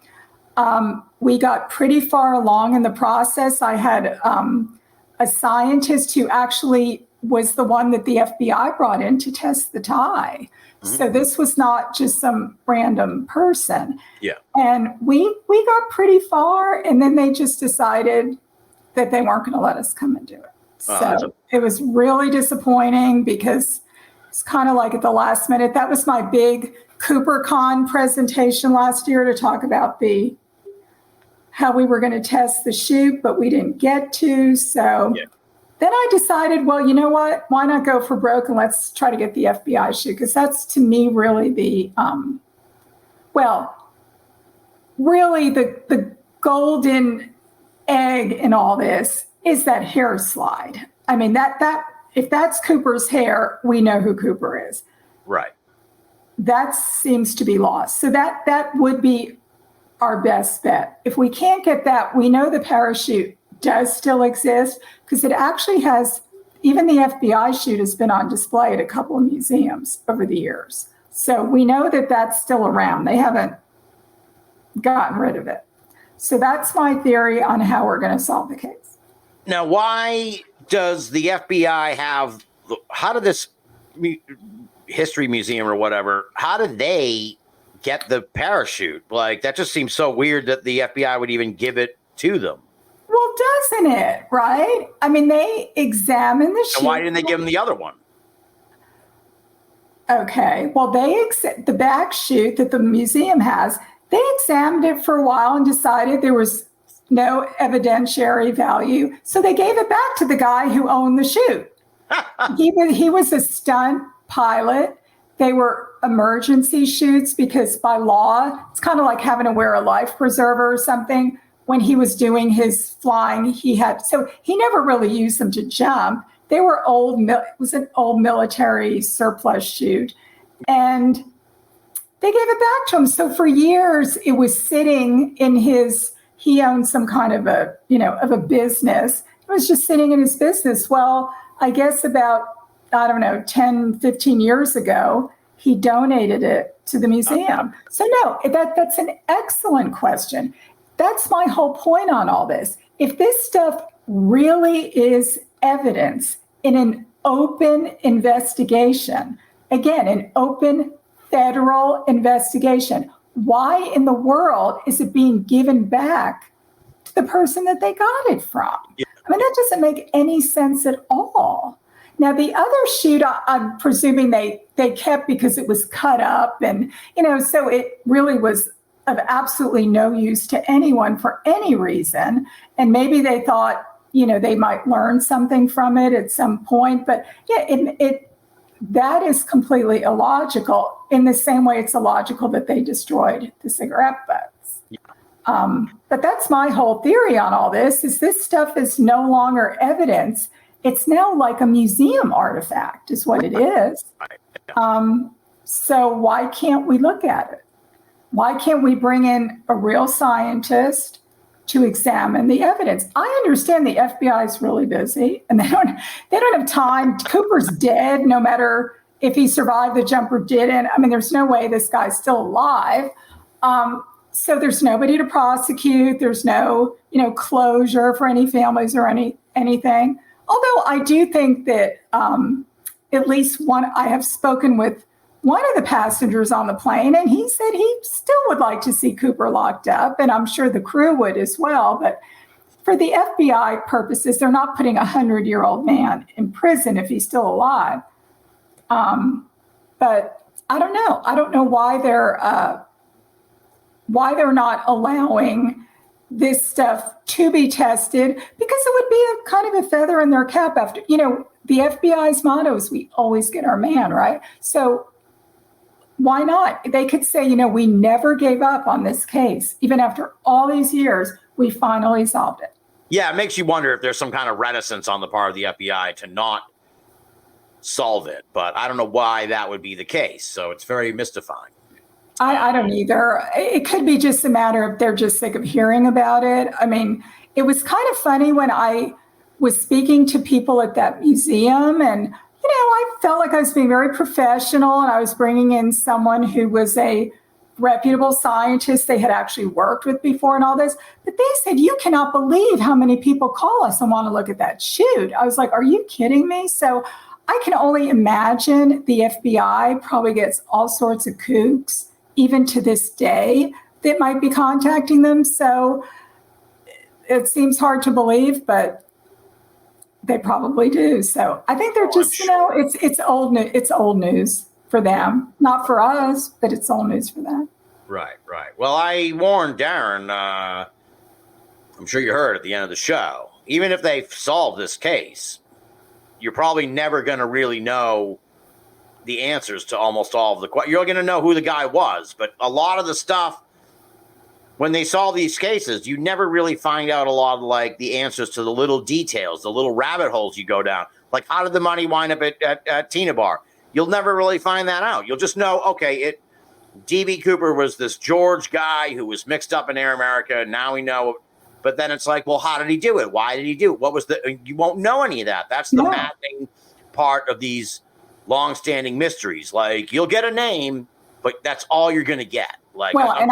We got pretty far along in the process. I had a scientist who actually was the one that the FBI brought in to test the tie. Mm-hmm. So this was not just some random person. Yeah. And we got pretty far, and then they just decided that they weren't going to let us come and do it. So it was really disappointing because it's kind of like at the last minute. That was my big CooperCon presentation last year to talk about how we were going to test the chute, but we didn't get to. So then I decided, well, you know what? Why not go for broke and let's try to get the FBI chute? Because that's, to me, really the golden egg in all this is that hair slide. I mean, that if that's Cooper's hair, we know who Cooper is. Right. That seems to be lost. So that would be our best bet. If we can't get that, we know the parachute does still exist because it actually has even the FBI chute has been on display at a couple of museums over the years. So we know that that's still around. They haven't gotten rid of it. So that's my theory on how we're going to solve the case. Now, why does the FBI have, how did this history museum or whatever, how did they get the parachute? Like, that just seems so weird that the FBI would even give it to them. Well, doesn't it? Right? I mean, they examined the chute. And why didn't they give them the other one? Okay. Well, the back chute that the museum has, they examined it for a while and decided there was no evidentiary value. So they gave it back to the guy who owned the chute. He was a stunt pilot. They were emergency chutes because by law, it's kind of like having to wear a life preserver or something. When he was doing his flying, so he never really used them to jump. They were it was an old military surplus chute. And they gave it back to him. So for years, it was sitting in he owned some kind of a business. It was just sitting in his business. Well, I guess about, 10, 15 years ago, he donated it to the museum. So no, that's an excellent question. That's my whole point on all this. If this stuff really is evidence in an open investigation, again, an open federal investigation, why in the world is it being given back to the person that they got it from? Yeah. I mean, that doesn't make any sense at all. Now, the other chute, I'm presuming they kept because it was cut up and, so it really was of absolutely no use to anyone for any reason. And maybe they thought, they might learn something from it at some point. But yeah, that is completely illogical in the same way it's illogical that they destroyed the cigarette butts. Yeah. But that's my whole theory on all this, is this stuff is no longer evidence. It's now like a museum artifact is what it is. So why can't we look at it? Why can't we bring in a real scientist to examine the evidence? I understand the FBI is really busy and they don't have time. Cooper's dead, no matter if he survived the jump or didn't. I mean, there's no way this guy's still alive. So there's nobody to prosecute. There's no, closure for any families or anything. Although I do think that at least I have spoken with one of the passengers on the plane, and he said he still would like to see Cooper locked up, and I'm sure the crew would as well. But for the FBI purposes, they're not putting a 100-year-old man in prison if he's still alive. But I don't know. I don't know why they're not allowing this stuff to be tested, because it would be a kind of a feather in their cap after, the FBI's motto is we always get our man, right? So why not? They could say, we never gave up on this case. Even after all these years, we finally solved it. Yeah, it makes you wonder if there's some kind of reticence on the part of the FBI to not solve it. But I don't know why that would be the case. So it's very mystifying. I don't either. It could be just a matter of they're just sick of hearing about it. I mean, it was kind of funny when I was speaking to people at that museum, and I felt like I was being very professional, and I was bringing in someone who was a reputable scientist they had actually worked with before and all this. But they said, you cannot believe how many people call us and want to look at that chute. I was like, are you kidding me? So I can only imagine the FBI probably gets all sorts of kooks, even to this day, that might be contacting them. So it seems hard to believe, but they probably do. So I think they're just, it's old news. It's old news for them, not for us, but it's old news for them. Right. Well, I warned Darren, I'm sure you heard at the end of the show, even if they solve this case, you're probably never going to really know the answers to almost all of the questions. You're going to know who the guy was, but a lot of the stuff, when they solve these cases, you never really find out a lot of like the answers to the little details, the little rabbit holes you go down. Like, how did the money wind up at Tina Bar? You'll never really find that out. You'll just know, okay, D.B. Cooper was this George guy who was mixed up in Air America. Now we know But then it's like, well, how did he do it? Why did he do it? What was you won't know any of that. That's the maddening part of these long-standing mysteries. Like, you'll get a name, but that's all you're going to get. Like, well, I've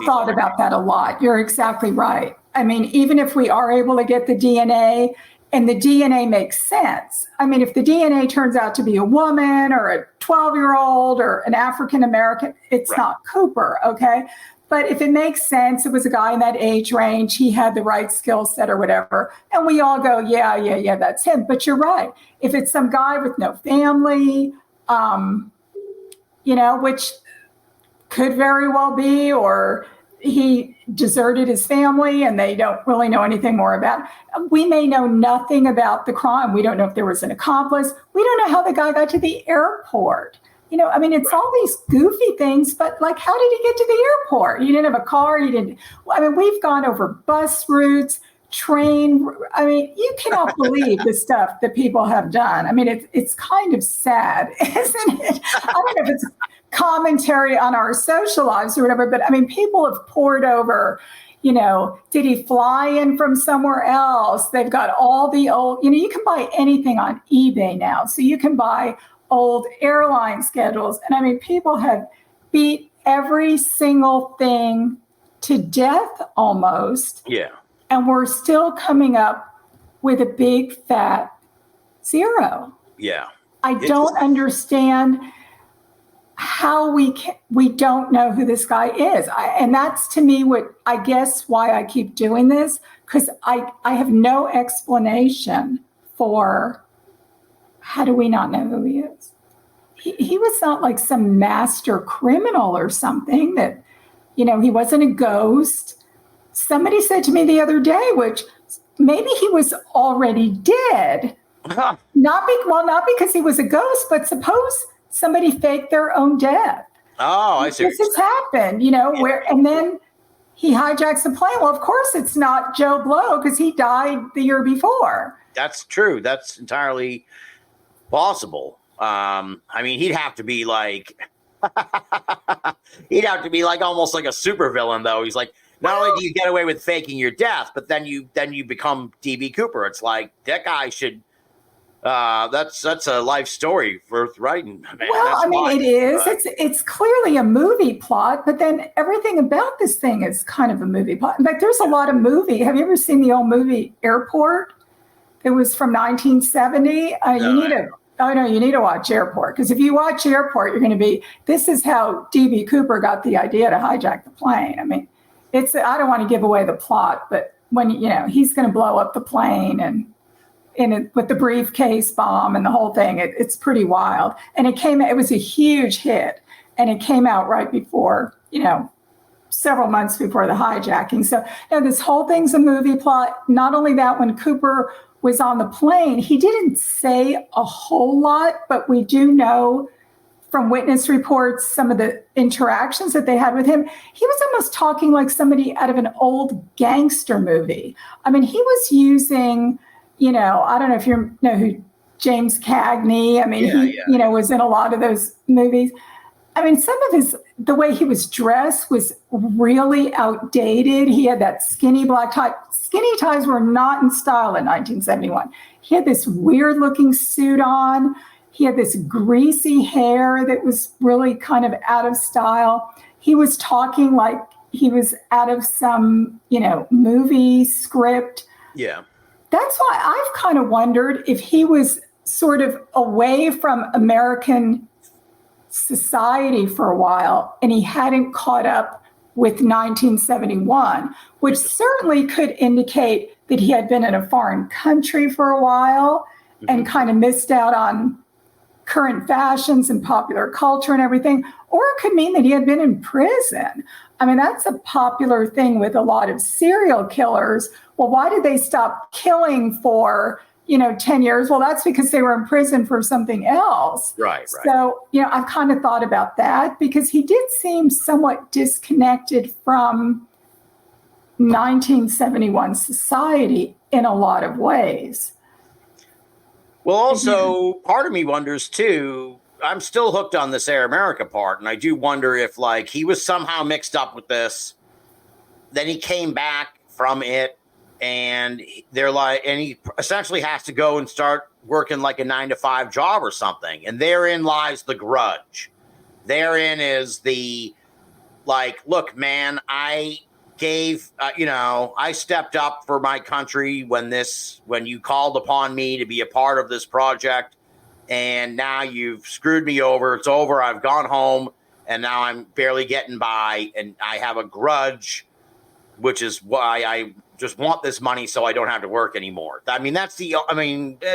thought about that a lot. You're exactly right. I mean, even if we are able to get the DNA and the DNA makes sense. I mean, if the DNA turns out to be a woman or a 12-year-old or an African-American, it's not Cooper, okay? But if it makes sense, it was a guy in that age range, he had the right skill set or whatever, and we all go, yeah, that's him. But you're right. If it's some guy with no family, which could very well be, or he deserted his family and they don't really know anything more about it. We may know nothing about the crime. We don't know if there was an accomplice. We don't know how the guy got to the airport. I mean, it's all these goofy things, but like, how did he get to the airport? He didn't have a car. We've gone over bus routes, train. I mean, you cannot believe the stuff that people have done. I mean, it's kind of sad, isn't it? I don't know if it's commentary on our social lives or whatever, but I mean, people have poured over, did he fly in from somewhere else? They've got all the old, you can buy anything on eBay now. So you can buy old airline schedules. And I mean, people have beat every single thing to death almost. Yeah. And we're still coming up with a big fat zero. Yeah. I don't understand how we don't know who this guy is. And that's to me what I guess why I keep doing this, because I have no explanation for how do we not know who he is. He was not like some master criminal or something that, he wasn't a ghost. Somebody said to me the other day, which maybe he was already dead. Uh-huh. Not because he was a ghost, but suppose somebody faked their own death. Oh, I see. This has happened, and then he hijacks the plane. Well, of course it's not Joe Blow because he died the year before. That's true. That's entirely possible. I mean, he'd have to be like almost like a supervillain, though. He's like, not only do you get away with faking your death, but then you become DB Cooper. It's like that guy should. That's a life story worth writing. Man, well, I mean, it is. It's clearly a movie plot, but then everything about this thing is kind of a movie plot. In fact, there's a lot of movie. Have you ever seen the old movie Airport? It was from 1970. You need to watch Airport, because if you watch Airport, you're going to be. This is how DB Cooper got the idea to hijack the plane. I mean, I don't want to give away the plot, but when he's going to blow up the plane and. With the briefcase bomb and the whole thing, it's pretty wild. And it was a huge hit, and it came out right before, several months before the hijacking. So this whole thing's a movie plot. Not only that, when Cooper was on the plane, he didn't say a whole lot, but we do know from witness reports, some of the interactions that they had with him, he was almost talking like somebody out of an old gangster movie. I mean, he was using... I don't know if you know who James Cagney. I mean, he was in a lot of those movies. I mean, the way he was dressed was really outdated. He had that skinny black tie. Skinny ties were not in style in 1971. He had this weird looking suit on. He had this greasy hair that was really kind of out of style. He was talking like he was out of some, movie script. Yeah. That's why I've kind of wondered if he was sort of away from American society for a while and he hadn't caught up with 1971, which certainly could indicate that he had been in a foreign country for a while and kind of missed out on current fashions and popular culture and everything. Or it could mean that he had been in prison. I mean, that's a popular thing with a lot of serial killers. Well, why did they stop killing for, 10 years? Well, that's because they were in prison for something else. Right. So, I've kind of thought about that because he did seem somewhat disconnected from 1971 society in a lot of ways. Well, also, part of me wonders, too, I'm still hooked on this Air America part, and I do wonder if, he was somehow mixed up with this. Then he came back from it. And they're like, and he essentially has to go and start working like a 9-to-5 job or something. And therein lies the grudge. Therein is the, like, look, man, I gave, I stepped up for my country when you called upon me to be a part of this project. And now you've screwed me over. It's over. I've gone home and now I'm barely getting by. And I have a grudge, which is why I just want this money so I don't have to work anymore. I mean, that's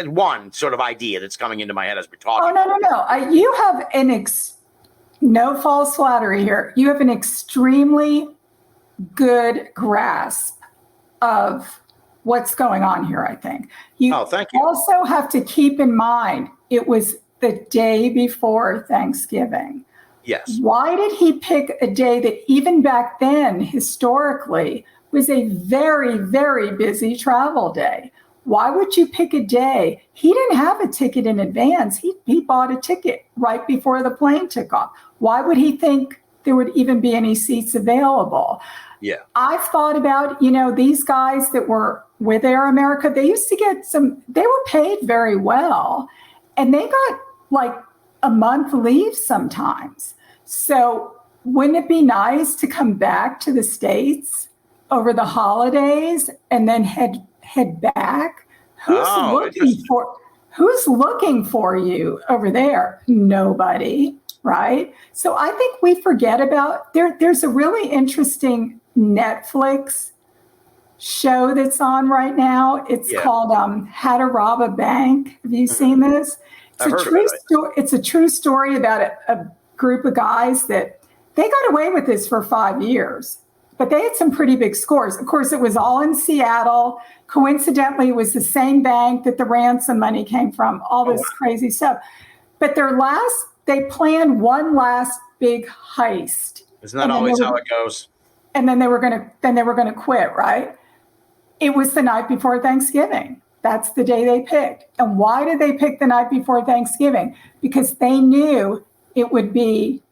one sort of idea that's coming into my head as we're talking. Oh, no. You have no false flattery here. You have an extremely good grasp of what's going on here, I think. Thank you. Also have to keep in mind, it was the day before Thanksgiving. Yes. Why did he pick a day that even back then, historically, was a very, very busy travel day? Why would you pick a day? He didn't have a ticket in advance. He bought a ticket right before the plane took off. Why would he think there would even be any seats available? Yeah. I've thought about, these guys that were with Air America, they used to get they were paid very well, and they got like a month leave sometimes. So wouldn't it be nice to come back to the States over the holidays and then head back? Who's looking for you over there? Nobody, right? So I think we forget about there's a really interesting Netflix show that's on right now. It's called How to Rob a Bank. Have you seen this? It's a true story about a group of guys that they got away with this for 5 years, but they had some pretty big scores. Of course, it was all in Seattle. Coincidentally, it was the same bank that the ransom money came from, all this crazy stuff. But they planned one last big heist. Isn't that always how it goes? And then they were going to quit, right? It was the night before Thanksgiving. That's the day they picked. And why did they pick the night before Thanksgiving? Because they knew it would be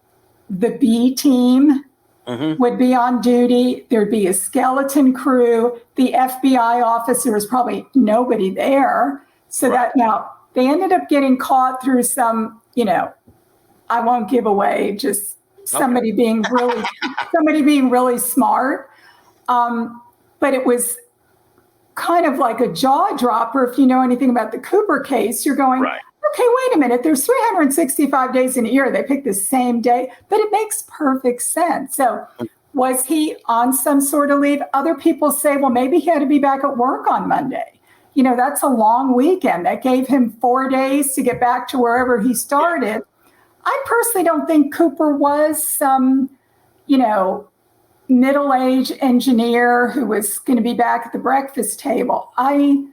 the B team would be on duty. There'd be a skeleton crew. The FBI officer was probably nobody there. So that now they ended up getting caught through some, I won't give away, just somebody being really smart. But it was kind of like a jaw dropper. If you know anything about the Cooper case, you're going, okay, wait a minute. There's 365 days in a year. They picked the same day, but it makes perfect sense. So was he on some sort of leave? Other people say, well, maybe he had to be back at work on Monday. That's a long weekend. That gave him 4 days to get back to wherever he started. I personally don't think Cooper was some, middle-aged engineer who was going to be back at the breakfast table. I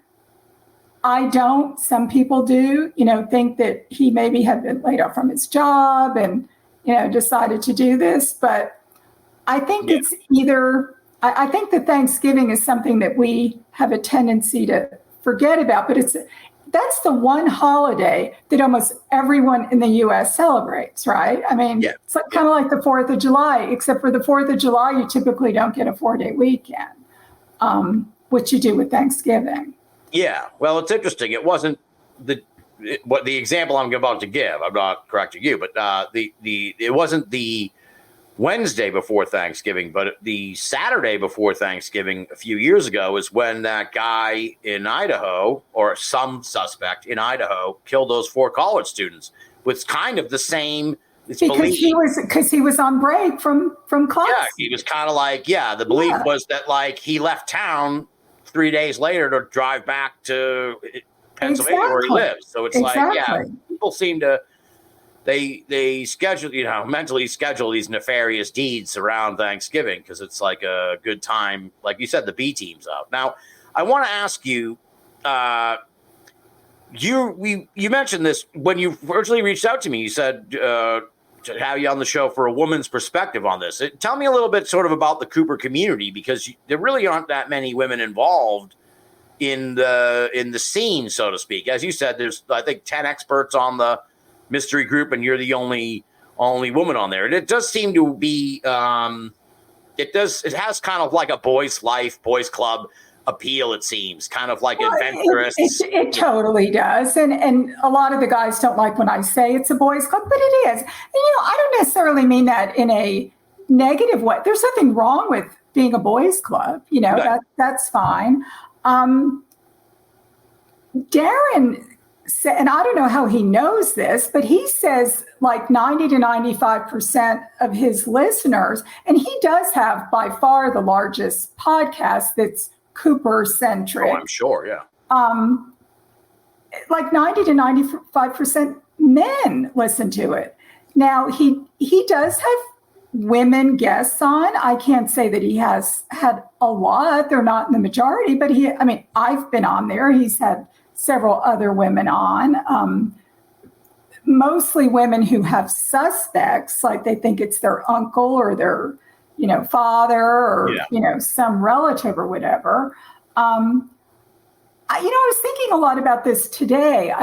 don't. Some people do, think that he maybe had been laid off from his job and, decided to do this. But I think it's either, I think that Thanksgiving is something that we have a tendency to forget about, but that's the one holiday that almost everyone in the U.S. celebrates, right? I mean, it's kind of like the 4th of July, except for the 4th of July, you typically don't get a 4-day weekend, which you do with Thanksgiving. Yeah, well, it's interesting. It wasn't the example I'm about to give. I'm not correcting you, but it wasn't the Wednesday before Thanksgiving, but the Saturday before Thanksgiving a few years ago is when that guy in Idaho, or some suspect in Idaho, killed those 4 college students with kind of the same. Because he was on break from class. Yeah, he was kind of like, the belief was that like he left town 3 days later to drive back to Pennsylvania where he lives. So it's people seem to. They schedule, mentally schedule these nefarious deeds around Thanksgiving because it's like a good time. Like you said, the B team's out. Now, I want to ask you, you mentioned this when you originally reached out to me. You said to have you on the show for a woman's perspective on this. Tell me a little bit sort of about the Cooper community, because there really aren't that many women involved in the scene, so to speak. As you said, there's, I think, 10 experts on the mystery group, and you're the only woman on there. And it does seem to be It does. It has kind of like a boys' life, boys' club appeal. It seems kind of like adventurous. It totally does, and a lot of the guys don't like when I say it's a boys' club, but it is. And, I don't necessarily mean that in a negative way. There's nothing wrong with being a boys' club. Right. That's fine. Darren said, and I don't know how he knows this, but he says like 90 to 95% of his listeners, and he does have by far the largest podcast that's Cooper centric. Oh, I'm sure. Yeah. Like 90 to 95% men listen to it. Now he does have women guests on. I can't say that he has had a lot. They're not in the majority, but I've been on there. He's had several other women on, mostly women who have suspects, like they think it's their uncle or their, father or, some relative or whatever. I was thinking a lot about this today.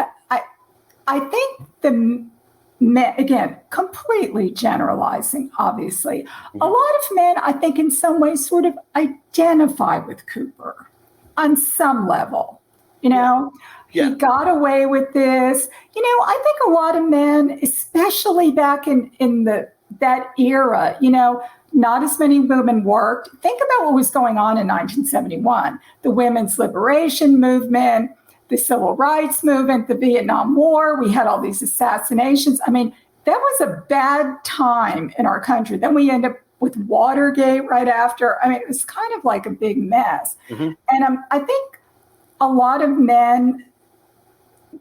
I think the men, again, completely generalizing, obviously, a lot of men, I think in some ways sort of identify with Cooper on some level. Yeah. He got away with this. I think a lot of men, especially back in that era, not as many women worked. Think about what was going on in 1971, the women's liberation movement, the civil rights movement, the Vietnam War. We had all these assassinations. That was a bad time in our country. Then we end up with Watergate right after. It was kind of like a big mess. And I think a lot of men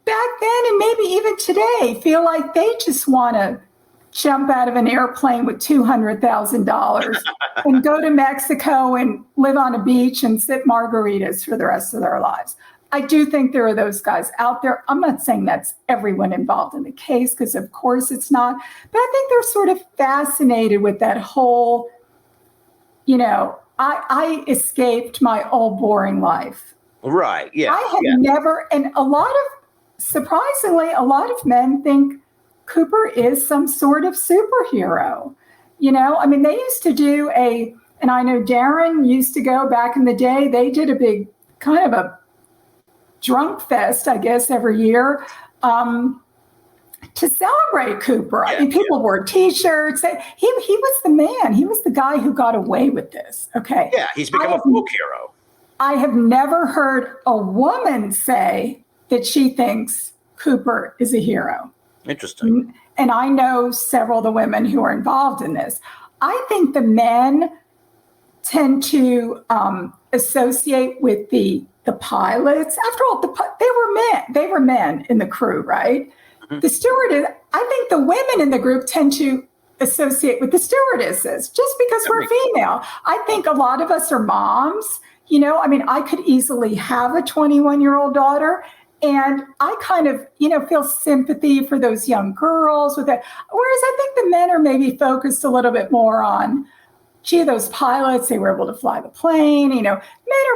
back then and maybe even today feel like they just want to jump out of an airplane with $200,000 and go to Mexico and live on a beach and sip margaritas for the rest of their lives. I do think there are those guys out there. I'm not saying that's everyone involved in the case, because of course it's not, but I think they're sort of fascinated with that whole, I escaped my old boring life. Right. Yeah. I had never, and surprisingly, a lot of men think Cooper is some sort of superhero. They used to do and I know Darren used to go back in the day, they did a big kind of a drunk fest, I guess, every year to celebrate Cooper. People wore T-shirts. He was the man. He was the guy who got away with this. Okay. Yeah, he's become a folk hero. I have never heard a woman say that she thinks Cooper is a hero. Interesting. And I know several of the women who are involved in this. I think the men tend to associate with the pilots. After all, they were men. They were men in the crew, right? Mm-hmm. The stewardess. I think the women in the group tend to associate with the stewardesses just because we're female. I think a lot of us are moms. I could easily have a 21-year-old daughter, and I kind of, feel sympathy for those young girls with that. Whereas I think the men are maybe focused a little bit more on, those pilots, they were able to fly the plane. Men are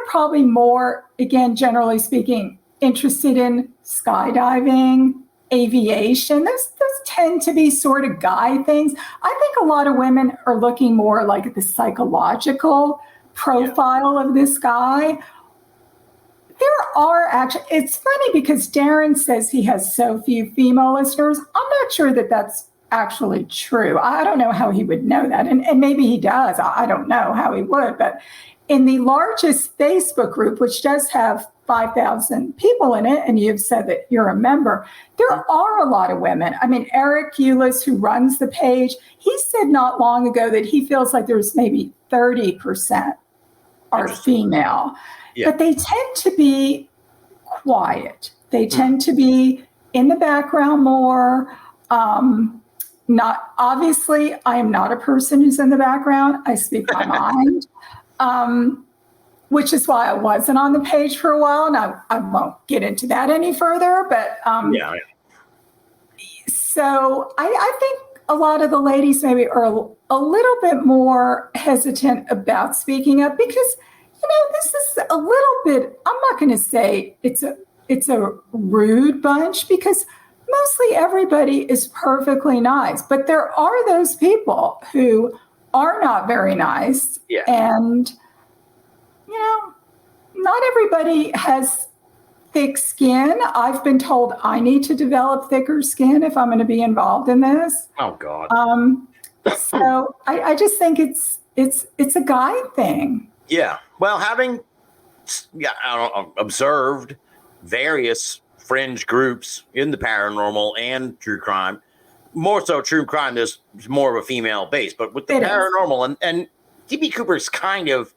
probably more, again, generally speaking, interested in skydiving, aviation. Those tend to be sort of guy things. I think a lot of women are looking more like at the psychological profile of this guy. There are actually, it's funny because Darren says he has so few female listeners. I'm not sure that that's actually true. I don't know how he would know that. And maybe he does. I don't know how he would. But in the largest Facebook group, which does have 5,000 people in it, and you've said that you're a member, there are a lot of women. Eric Eulis, who runs the page, he said not long ago that he feels like there's maybe 30% are female. Yeah. But they tend to be quiet. They tend to be in the background more. Not obviously, I am not a person who's in the background. I speak my mind, which is why I wasn't on the page for a while. And I won't get into that any further. But so I think a lot of the ladies maybe are a little bit more hesitant about speaking up because, this is a little bit, I'm not going to say it's a rude bunch because mostly everybody is perfectly nice. But there are those people who are not very nice. Yeah. And, not everybody has thick skin. I've been told I need to develop thicker skin if I'm going to be involved in this. Oh God. So I just think it's a guy thing. Yeah. Well, having observed various fringe groups in the paranormal and true crime, more so true crime, there's more of a female base, but with the paranormal and DB Cooper's kind of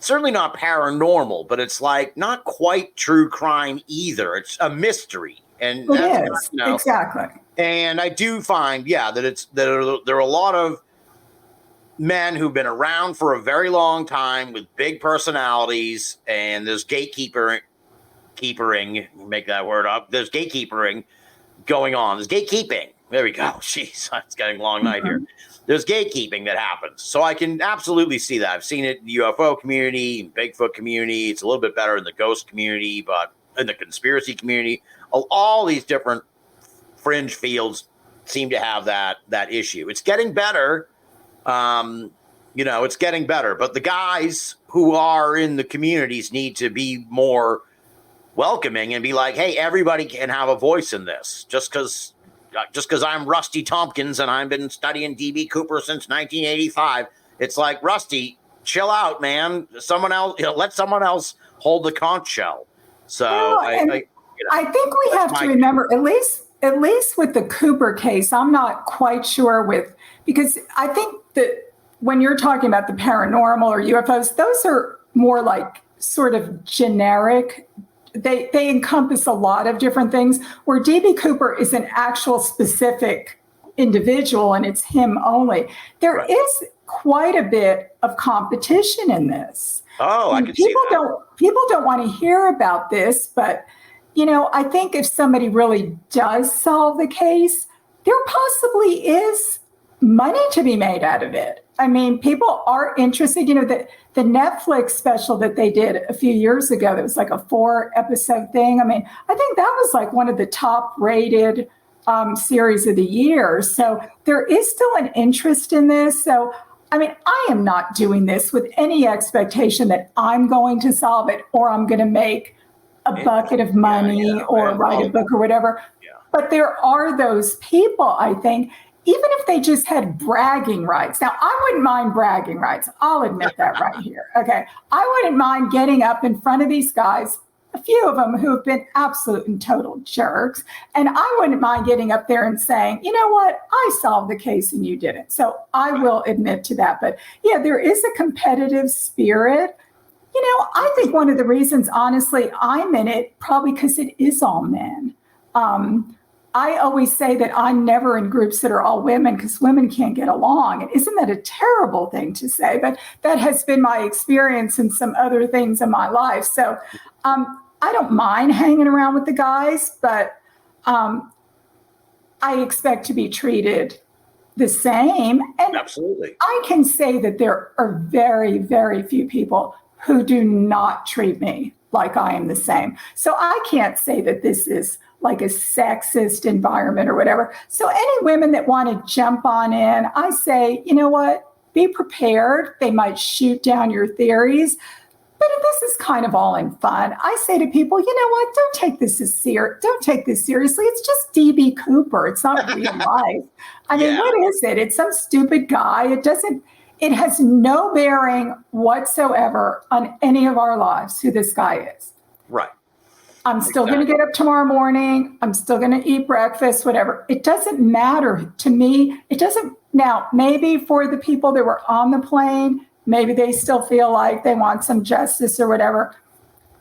certainly not paranormal, but it's like not quite true crime either. It's a mystery. And it is. Exactly. And I do find, that there are a lot of men who've been around for a very long time with big personalities, and there's keepering, make that word up. There's gatekeeping going on. There's gatekeeping. There we go. Jeez, it's getting a long night here. There's gatekeeping that happens. So I can absolutely see that. I've seen it in the UFO community, Bigfoot community. It's a little bit better in the ghost community, but in the conspiracy community, all these different fringe fields seem to have that issue. It's getting better. It's getting better. But the guys who are in the communities need to be more welcoming and be like, hey, everybody can have a voice in this. Just because I'm Rusty Tompkins and I've been studying DB Cooper since 1985, it's like, Rusty, chill out, man. Someone else, let someone else hold the conch shell. So I think we have to remember, at least with the Cooper case, I'm not quite sure because I think that when you're talking about the paranormal or UFOs, those are more like sort of generic. They encompass a lot of different things, where DB Cooper is an actual specific individual and it's him only. There is quite a bit of competition in this. Oh, I can see that. People don't want to hear about this, but I think if somebody really does solve the case, there possibly is money to be made out of it. I mean, people are interested. The Netflix special that they did a few years ago, that was like a 4-episode thing. I mean, I think that was like one of the top rated series of the year. So there is still an interest in this. So, I mean, I am not doing this with any expectation that I'm going to solve it or I'm going to make a bucket of money or write a book or whatever. Yeah. But there are those people, I think, even if they just had bragging rights. Now, I wouldn't mind bragging rights. I'll admit that right here. Okay. I wouldn't mind getting up in front of these guys, a few of them who have been absolute and total jerks. And I wouldn't mind getting up there and saying, you know what? I solved the case and you didn't. So I will admit to that. But yeah, there is a competitive spirit. I think one of the reasons, honestly, I'm in it, probably because it is all men. I always say that I'm never in groups that are all women because women can't get along. And isn't that a terrible thing to say? But that has been my experience in some other things in my life. So I don't mind hanging around with the guys, but I expect to be treated the same. And absolutely, I can say that there are very, very few people who do not treat me like I am the same. So I can't say that this is like a sexist environment or whatever. So any women that want to jump on in, I say, you know what? Be prepared. They might shoot down your theories, but this is kind of all in fun. I say to people, you know what? Don't take this seriously. It's just DB Cooper. It's not real life. I mean, what is it? It's some stupid guy. It has no bearing whatsoever on any of our lives, who this guy is. Right. I'm still going to get up tomorrow morning. I'm still going to eat breakfast, whatever. It doesn't matter to me. It doesn't. Now, maybe for the people that were on the plane, maybe they still feel like they want some justice or whatever.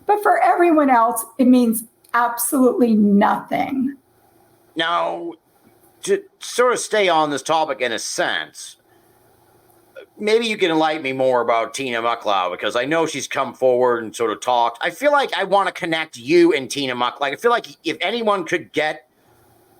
But for everyone else, it means absolutely nothing. Now, to sort of stay on this topic in a sense, maybe you can enlighten me more about Tina Mucklow, because I know she's come forward and sort of talked. I feel like I want to connect you and Tina Mucklow. I feel like if anyone could get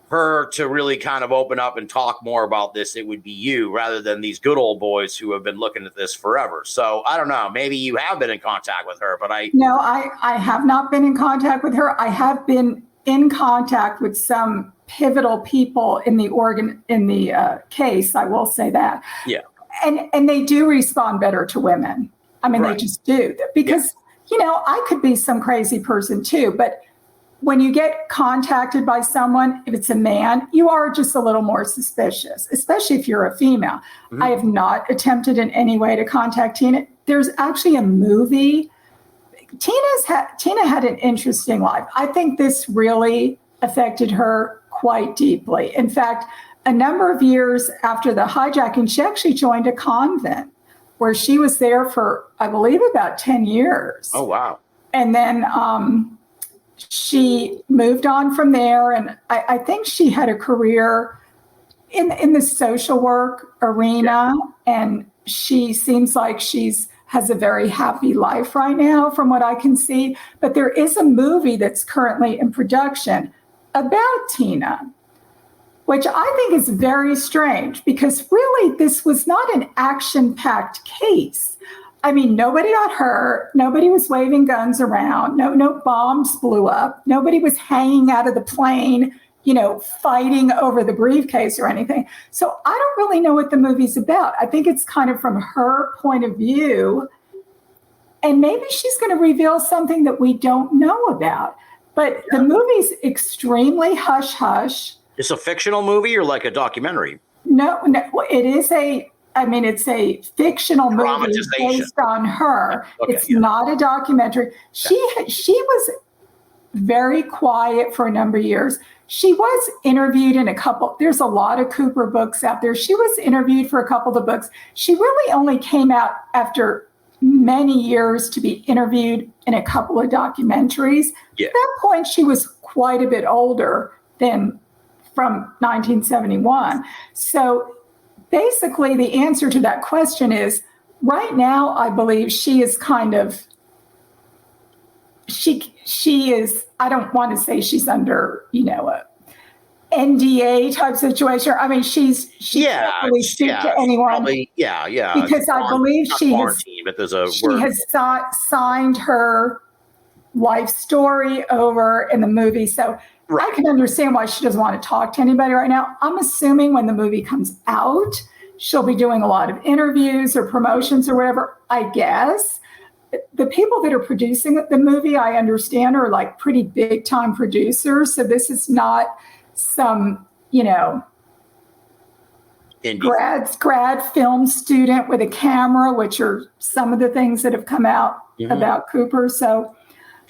her to really kind of open up and talk more about this, it would be you, rather than these good old boys who have been looking at this forever. So I don't know. Maybe you have been in contact with her, but No, I have not been in contact with her. I have been in contact with some pivotal people in the case. I will say that. Yeah. And they do respond better to women. I mean, Right. they just do. Because, I could be some crazy person too, but when you get contacted by someone, if it's a man, you are just a little more suspicious, especially if you're a female. I have not attempted in any way to contact Tina. There's actually a movie. Tina had an interesting life. I think this really affected her quite deeply. In fact, a number of years after the hijacking, she actually joined a convent where she was there for, I believe, about 10 years. Oh, wow. And then she moved on from there. And I think she had a career in the social work arena. Yeah. And she seems like has a very happy life right now, from what I can see. But there is a movie that's currently in production about Tina, which I think is very strange, because really this was not an action-packed case. I mean, nobody got hurt. Nobody was waving guns around. No bombs blew up. Nobody was hanging out of the plane, fighting over the briefcase or anything. So I don't really know what the movie's about. I think it's kind of from her point of view. And maybe she's going to reveal something that we don't know about. But the movie's extremely hush-hush. It's a fictional movie or like a documentary? No, it is it's a fictional movie based on her. Okay, it's not a documentary. She was very quiet for a number of years. She was interviewed in there's a lot of Cooper books out there. She was interviewed for a couple of the books. She really only came out after many years to be interviewed in a couple of documentaries. Yeah. At that point, she was quite a bit older than from 1971. So basically, the answer to that question is, right now, I believe she is kind of, she is, I don't want to say she's under, a NDA type situation. I mean, she can't really speak to anyone. Probably, because I believe she has signed her life story over in the movie. So right. I can understand why she doesn't want to talk to anybody right now. I'm assuming when the movie comes out, she'll be doing a lot of interviews or promotions or whatever, I guess. The people that are producing the movie, I understand, are like pretty big time producers. So this is not some, grad film student with a camera, which are some of the things that have come out about Cooper. So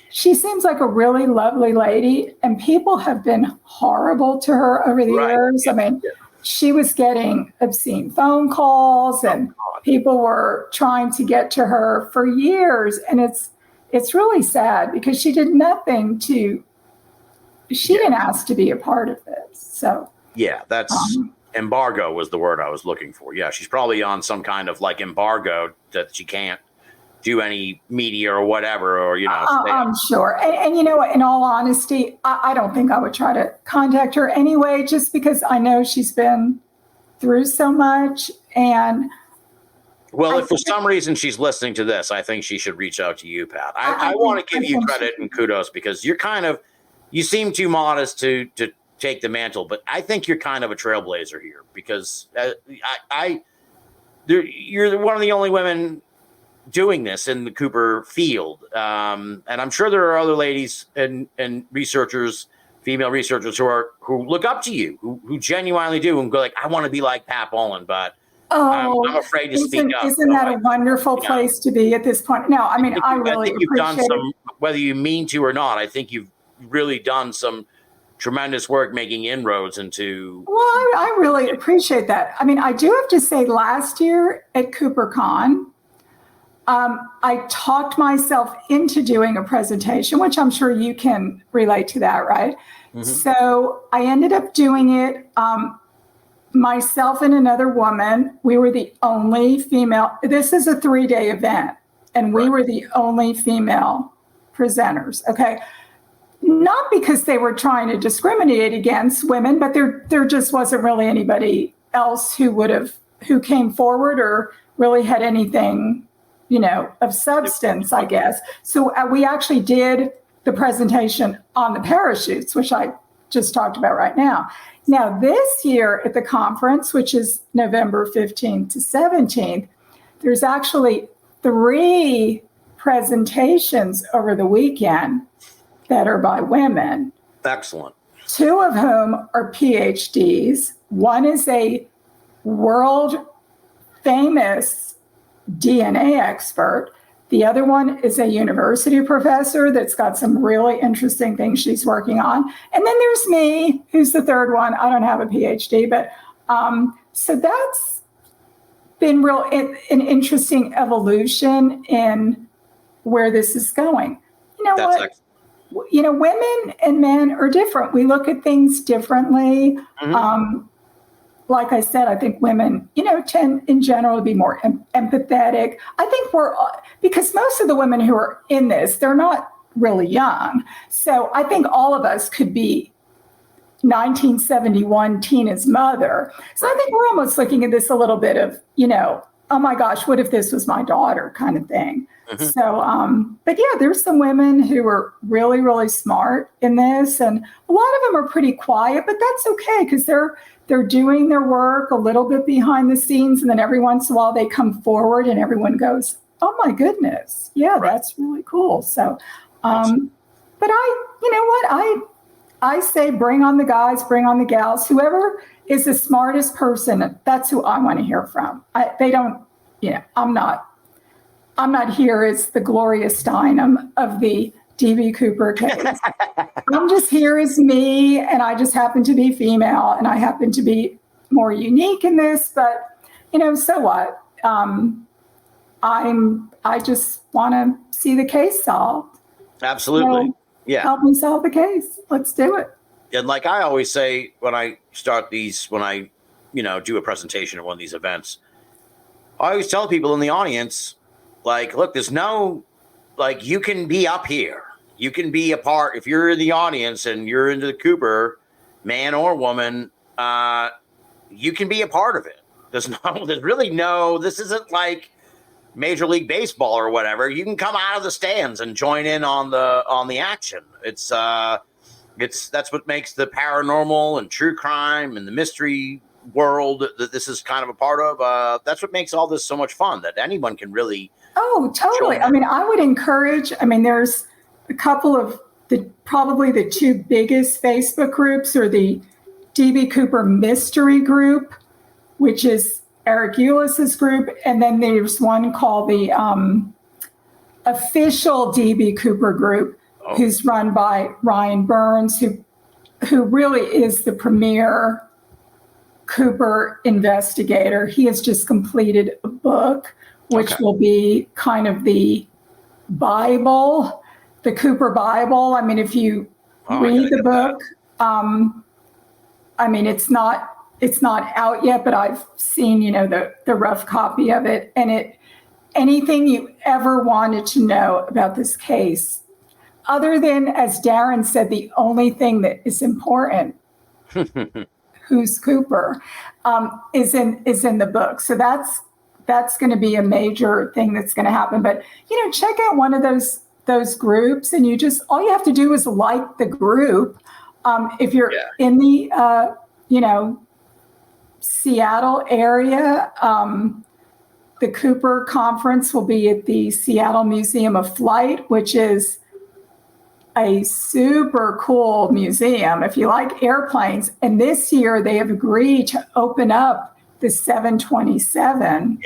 she seems like a really lovely lady, and people have been horrible to her over the years. I mean, she was getting obscene phone calls, and people were trying to get to her for years. And it's really sad, because she did nothing she didn't ask to be a part of this. So that's embargo was the word I was looking for. Yeah, she's probably on some kind of like embargo that she can't do any media or whatever, or I'm sure. And you know what, in all honesty, I don't think I would try to contact her anyway, just because I know she's been through so much. And if for some reason she's listening to this, I think she should reach out to you, Pat. I want to give you credit and kudos, because you seem too modest to take the mantle, but I think you're kind of a trailblazer here, because you're one of the only women doing this in the Cooper field. And I'm sure there are other ladies and researchers, female researchers who look up to you, who genuinely do, and go like, I want to be like Pat Boland, but I'm afraid to speak up. Isn't that a wonderful place to be at this point? No, I mean, I really think you've done whether you mean to or not, I think you've really done some tremendous work making inroads into. Well, I really appreciate that. I mean, I do have to say, last year at CooperCon, I talked myself into doing a presentation, which I'm sure you can relate to that, right? Mm-hmm. So I ended up doing it. Myself and another woman, we were the only female. This is a 3-day event, and we were the only female presenters. Okay. Not because they were trying to discriminate against women, but there just wasn't really anybody else who came forward or really had anything, of substance, I guess. So we actually did the presentation on the parachutes, which I just talked about right now. Now, this year at the conference, which is November 15th to 17th, there's actually 3 presentations over the weekend that are by women. Excellent. 2 of whom are PhDs. One is a world famous DNA expert. The other one is a university professor that's got some really interesting things she's working on. And then there's me, who's the third one. I don't have a PhD, but so that's been an interesting evolution in where this is going. You know That's what? excellent. You know, women and men are different. We look at things differently. Like I said, I think women, tend in general to be more empathetic. I think because most of the women who are in this, they're not really young. So I think all of us could be 1971 Tina's mother. So I think we're almost looking at this a little bit of, oh my gosh, what if this was my daughter kind of thing. So, but yeah, there's some women who are really, really smart in this. And a lot of them are pretty quiet, but that's okay because they're doing their work a little bit behind the scenes. And then every once in a while they come forward and everyone goes, oh my goodness. Yeah, that's really cool. So, but I say bring on the guys, bring on the gals, whoever is the smartest person. That's who I want to hear from. I'm not here as the Gloria Steinem of the D.B. Cooper case. I'm just here as me, and I just happen to be female, and I happen to be more unique in this. But so what? I just want to see the case solved. Absolutely. So Yeah. help me solve the case. Let's do it. And like I always say when I start these, when I, do a presentation at one of these events, I always tell people in the audience, like, look, there's no, like, you can be up here. You can be a part. If you're in the audience and you're into the Cooper, man or woman, you can be a part of it. There's really no, this isn't like Major League Baseball or whatever. You can come out of the stands and join in on the action. It's that's what makes the paranormal and true crime and the mystery world that this is kind of a part of. That's what makes all this so much fun, that anyone can really. Oh, totally. I mean, I would encourage, there's a couple of probably the 2 biggest Facebook groups are the DB Cooper Mystery Group, which is Eric Eulis's group. And then there's one called the Official DB Cooper Group, who's run by Ryan Burns, who really is the premier Cooper investigator. He has just completed a book, which will be kind of the Bible, the Cooper Bible. If you read the book, it's not out yet, but I've seen, the rough copy of it. And anything you ever wanted to know about this case, other than, as Darren said, the only thing that is important, who's Cooper, is in the book. So that's going to be a major thing that's going to happen. But, check out one of those groups, and all you have to do is like the group. If you're in the, Seattle area, the Cooper conference will be at the Seattle Museum of Flight, which is a super cool museum if you like airplanes. And this year they have agreed to open up the 727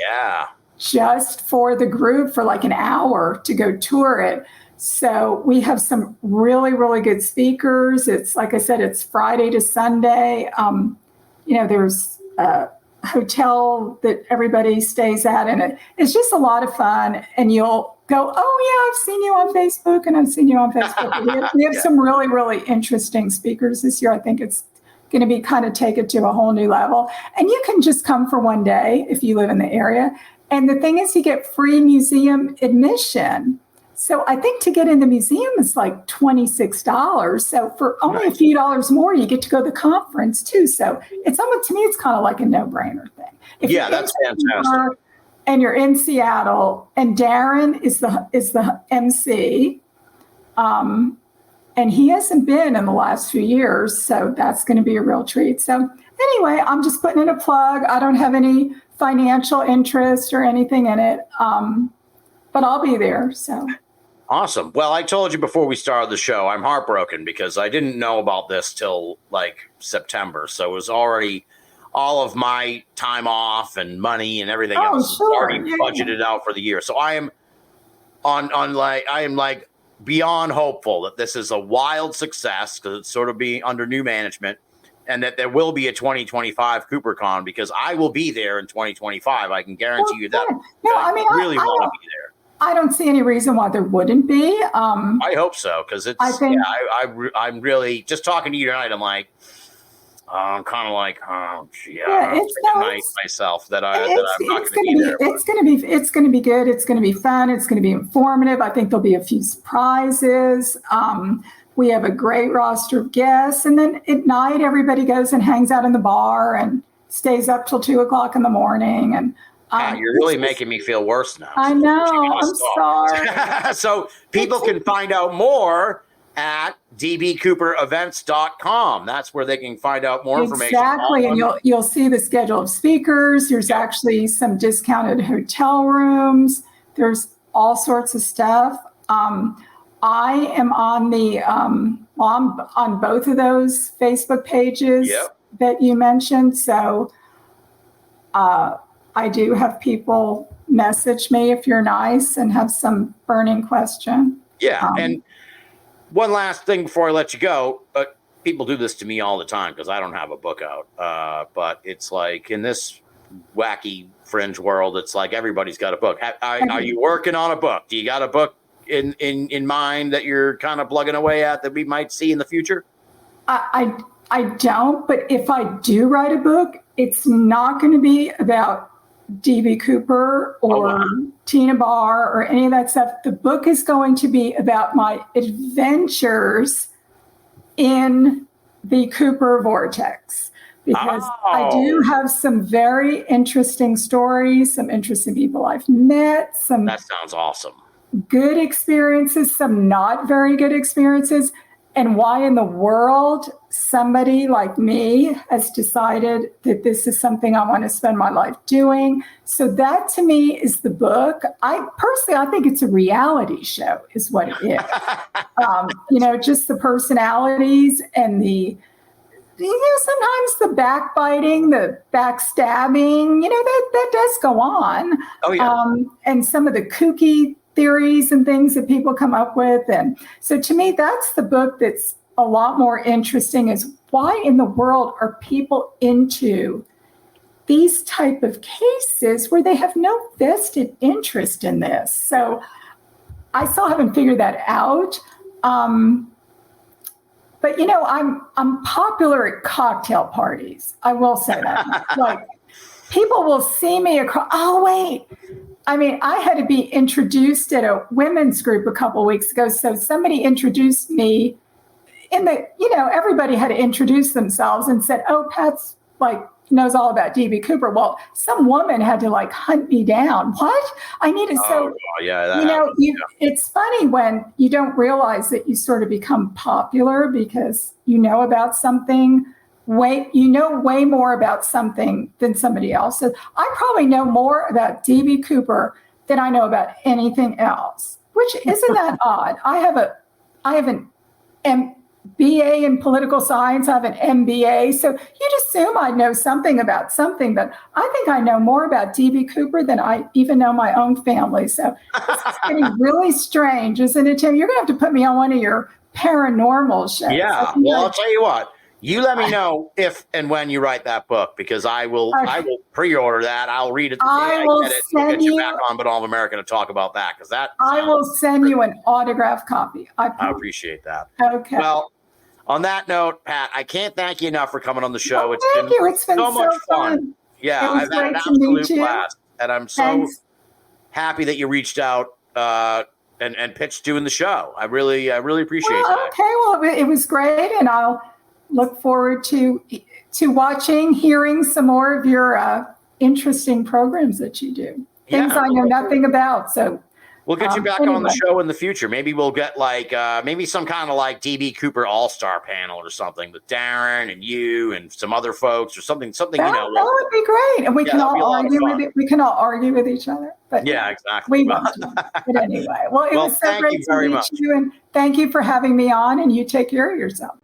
just for the group for like an hour to go tour it. So we have some really, really good speakers. It's like I said, it's Friday to Sunday. There's a hotel that everybody stays at, and it's just a lot of fun. And you'll go, oh yeah, I've seen you on Facebook, and I've seen you on Facebook. We have some really, really interesting speakers this year. I think it's going to be kind of take it to a whole new level. And you can just come for one day if you live in the area. And the thing is, you get free museum admission. So I think to get in the museum is like $26. So for only a few dollars more, you get to go to the conference too. So it's almost, to me, it's kind of like a no-brainer thing. If that's fantastic. And you're in Seattle, and Darren is the MC, And he hasn't been in the last few years, so that's going to be a real treat. So anyway, I'm just putting in a plug. I don't have any financial interest or anything in it, but I'll be there. So awesome. Well, I told you before we started the show, I'm heartbroken because I didn't know about this till like September. So it was already all of my time off and money and everything else is already budgeted out for the year. So I am I am beyond hopeful that this is a wild success because it's sort of being under new management, and that there will be a 2025 CooperCon because I will be there in 2025. I can guarantee you that. No, I mean, really want to be there. I don't see any reason why there wouldn't be. I hope so because it's. I'm really just talking to you tonight. I'm like, I'm kind of like, oh, it's myself that I'm not going to be there. It's going to be good. It's going to be fun. It's going to be informative. I think there'll be a few surprises. We have a great roster of guests, and then at night everybody goes and hangs out in the bar and stays up till 2:00 in the morning. And you're really making me feel worse now. I know. I'm sorry. So people can find out more at dbcooperevents.com. That's where they can find out more information. Exactly. And you'll see the schedule of speakers. There's actually some discounted hotel rooms. There's all sorts of stuff. I am on the on both of those Facebook pages that you mentioned. So I do have people message me if you're nice and have some burning question. Yeah. And one last thing before I let you go, people do this to me all the time because I don't have a book out. But it's like in this wacky fringe world, it's like everybody's got a book. Are you working on a book? Do you got a book in mind that you're kind of plugging away at that we might see in the future? I don't, but if I do write a book, it's not going to be about DB Cooper or Tina Barr or any of that stuff. The book is going to be about my adventures in the Cooper vortex, because I do have some very interesting stories, some interesting people I've met, that sounds awesome. Good experiences, some not very good experiences, and why in the world somebody like me has decided that this is something I want to spend my life doing. So that to me is the book. I think it's a reality show is what it is. Just the personalities and sometimes the backbiting, the backstabbing, that does go on. Oh, yeah. And some of the kooky theories and things that people come up with. And so to me, that's the book that's a lot more interesting, is why in the world are people into these type of cases where they have no vested interest in this? So I still haven't figured that out. But I'm popular at cocktail parties. I will say that. Like, people will see me across. Oh, wait. I mean, I had to be introduced at a women's group a couple of weeks ago. So somebody introduced me everybody had to introduce themselves and said, oh, Pat's knows all about DB Cooper. Well, some woman had to hunt me down. What? I needed it's funny when you don't realize that you sort of become popular because you know about something. Way more about something than somebody else. So I probably know more about DB Cooper than I know about anything else, which isn't that odd. I have an MBA in political science. I have an MBA. So you'd assume I'd know something about something, but I think I know more about DB Cooper than I even know my own family. So this is getting really strange, isn't it, Tim? You're going to have to put me on one of your paranormal shows. Yeah. Well, I'll tell you what. You let me know if and when you write that book, because I will pre-order that. I'll read it the day I get it. We'll get you back on Binnall of America to talk about that, because I will send you an autographed copy. I appreciate that. Okay. Well, on that note, Pat, I can't thank you enough for coming on the show. It's been so much fun. Yeah, I've had an absolute blast, and I'm so happy that you reached out and pitched doing the show. I really appreciate that. Okay, well, it was great, and I'll look forward to watching, hearing some more of your interesting programs that you do. Things I know nothing about. So We'll get you back on the Anyway. show in the future. Maybe we'll get like maybe some kind of like DB Cooper All-Star panel or something with Darren and you and some other folks or something. That would be great, and we can that'd be a all lot of argue fun. with it. We can all argue with each other. But Yeah, exactly. we won't. But anyway, well, it was so thank great you to very meet much. you, and thank you for having me on. And you take care of yourself.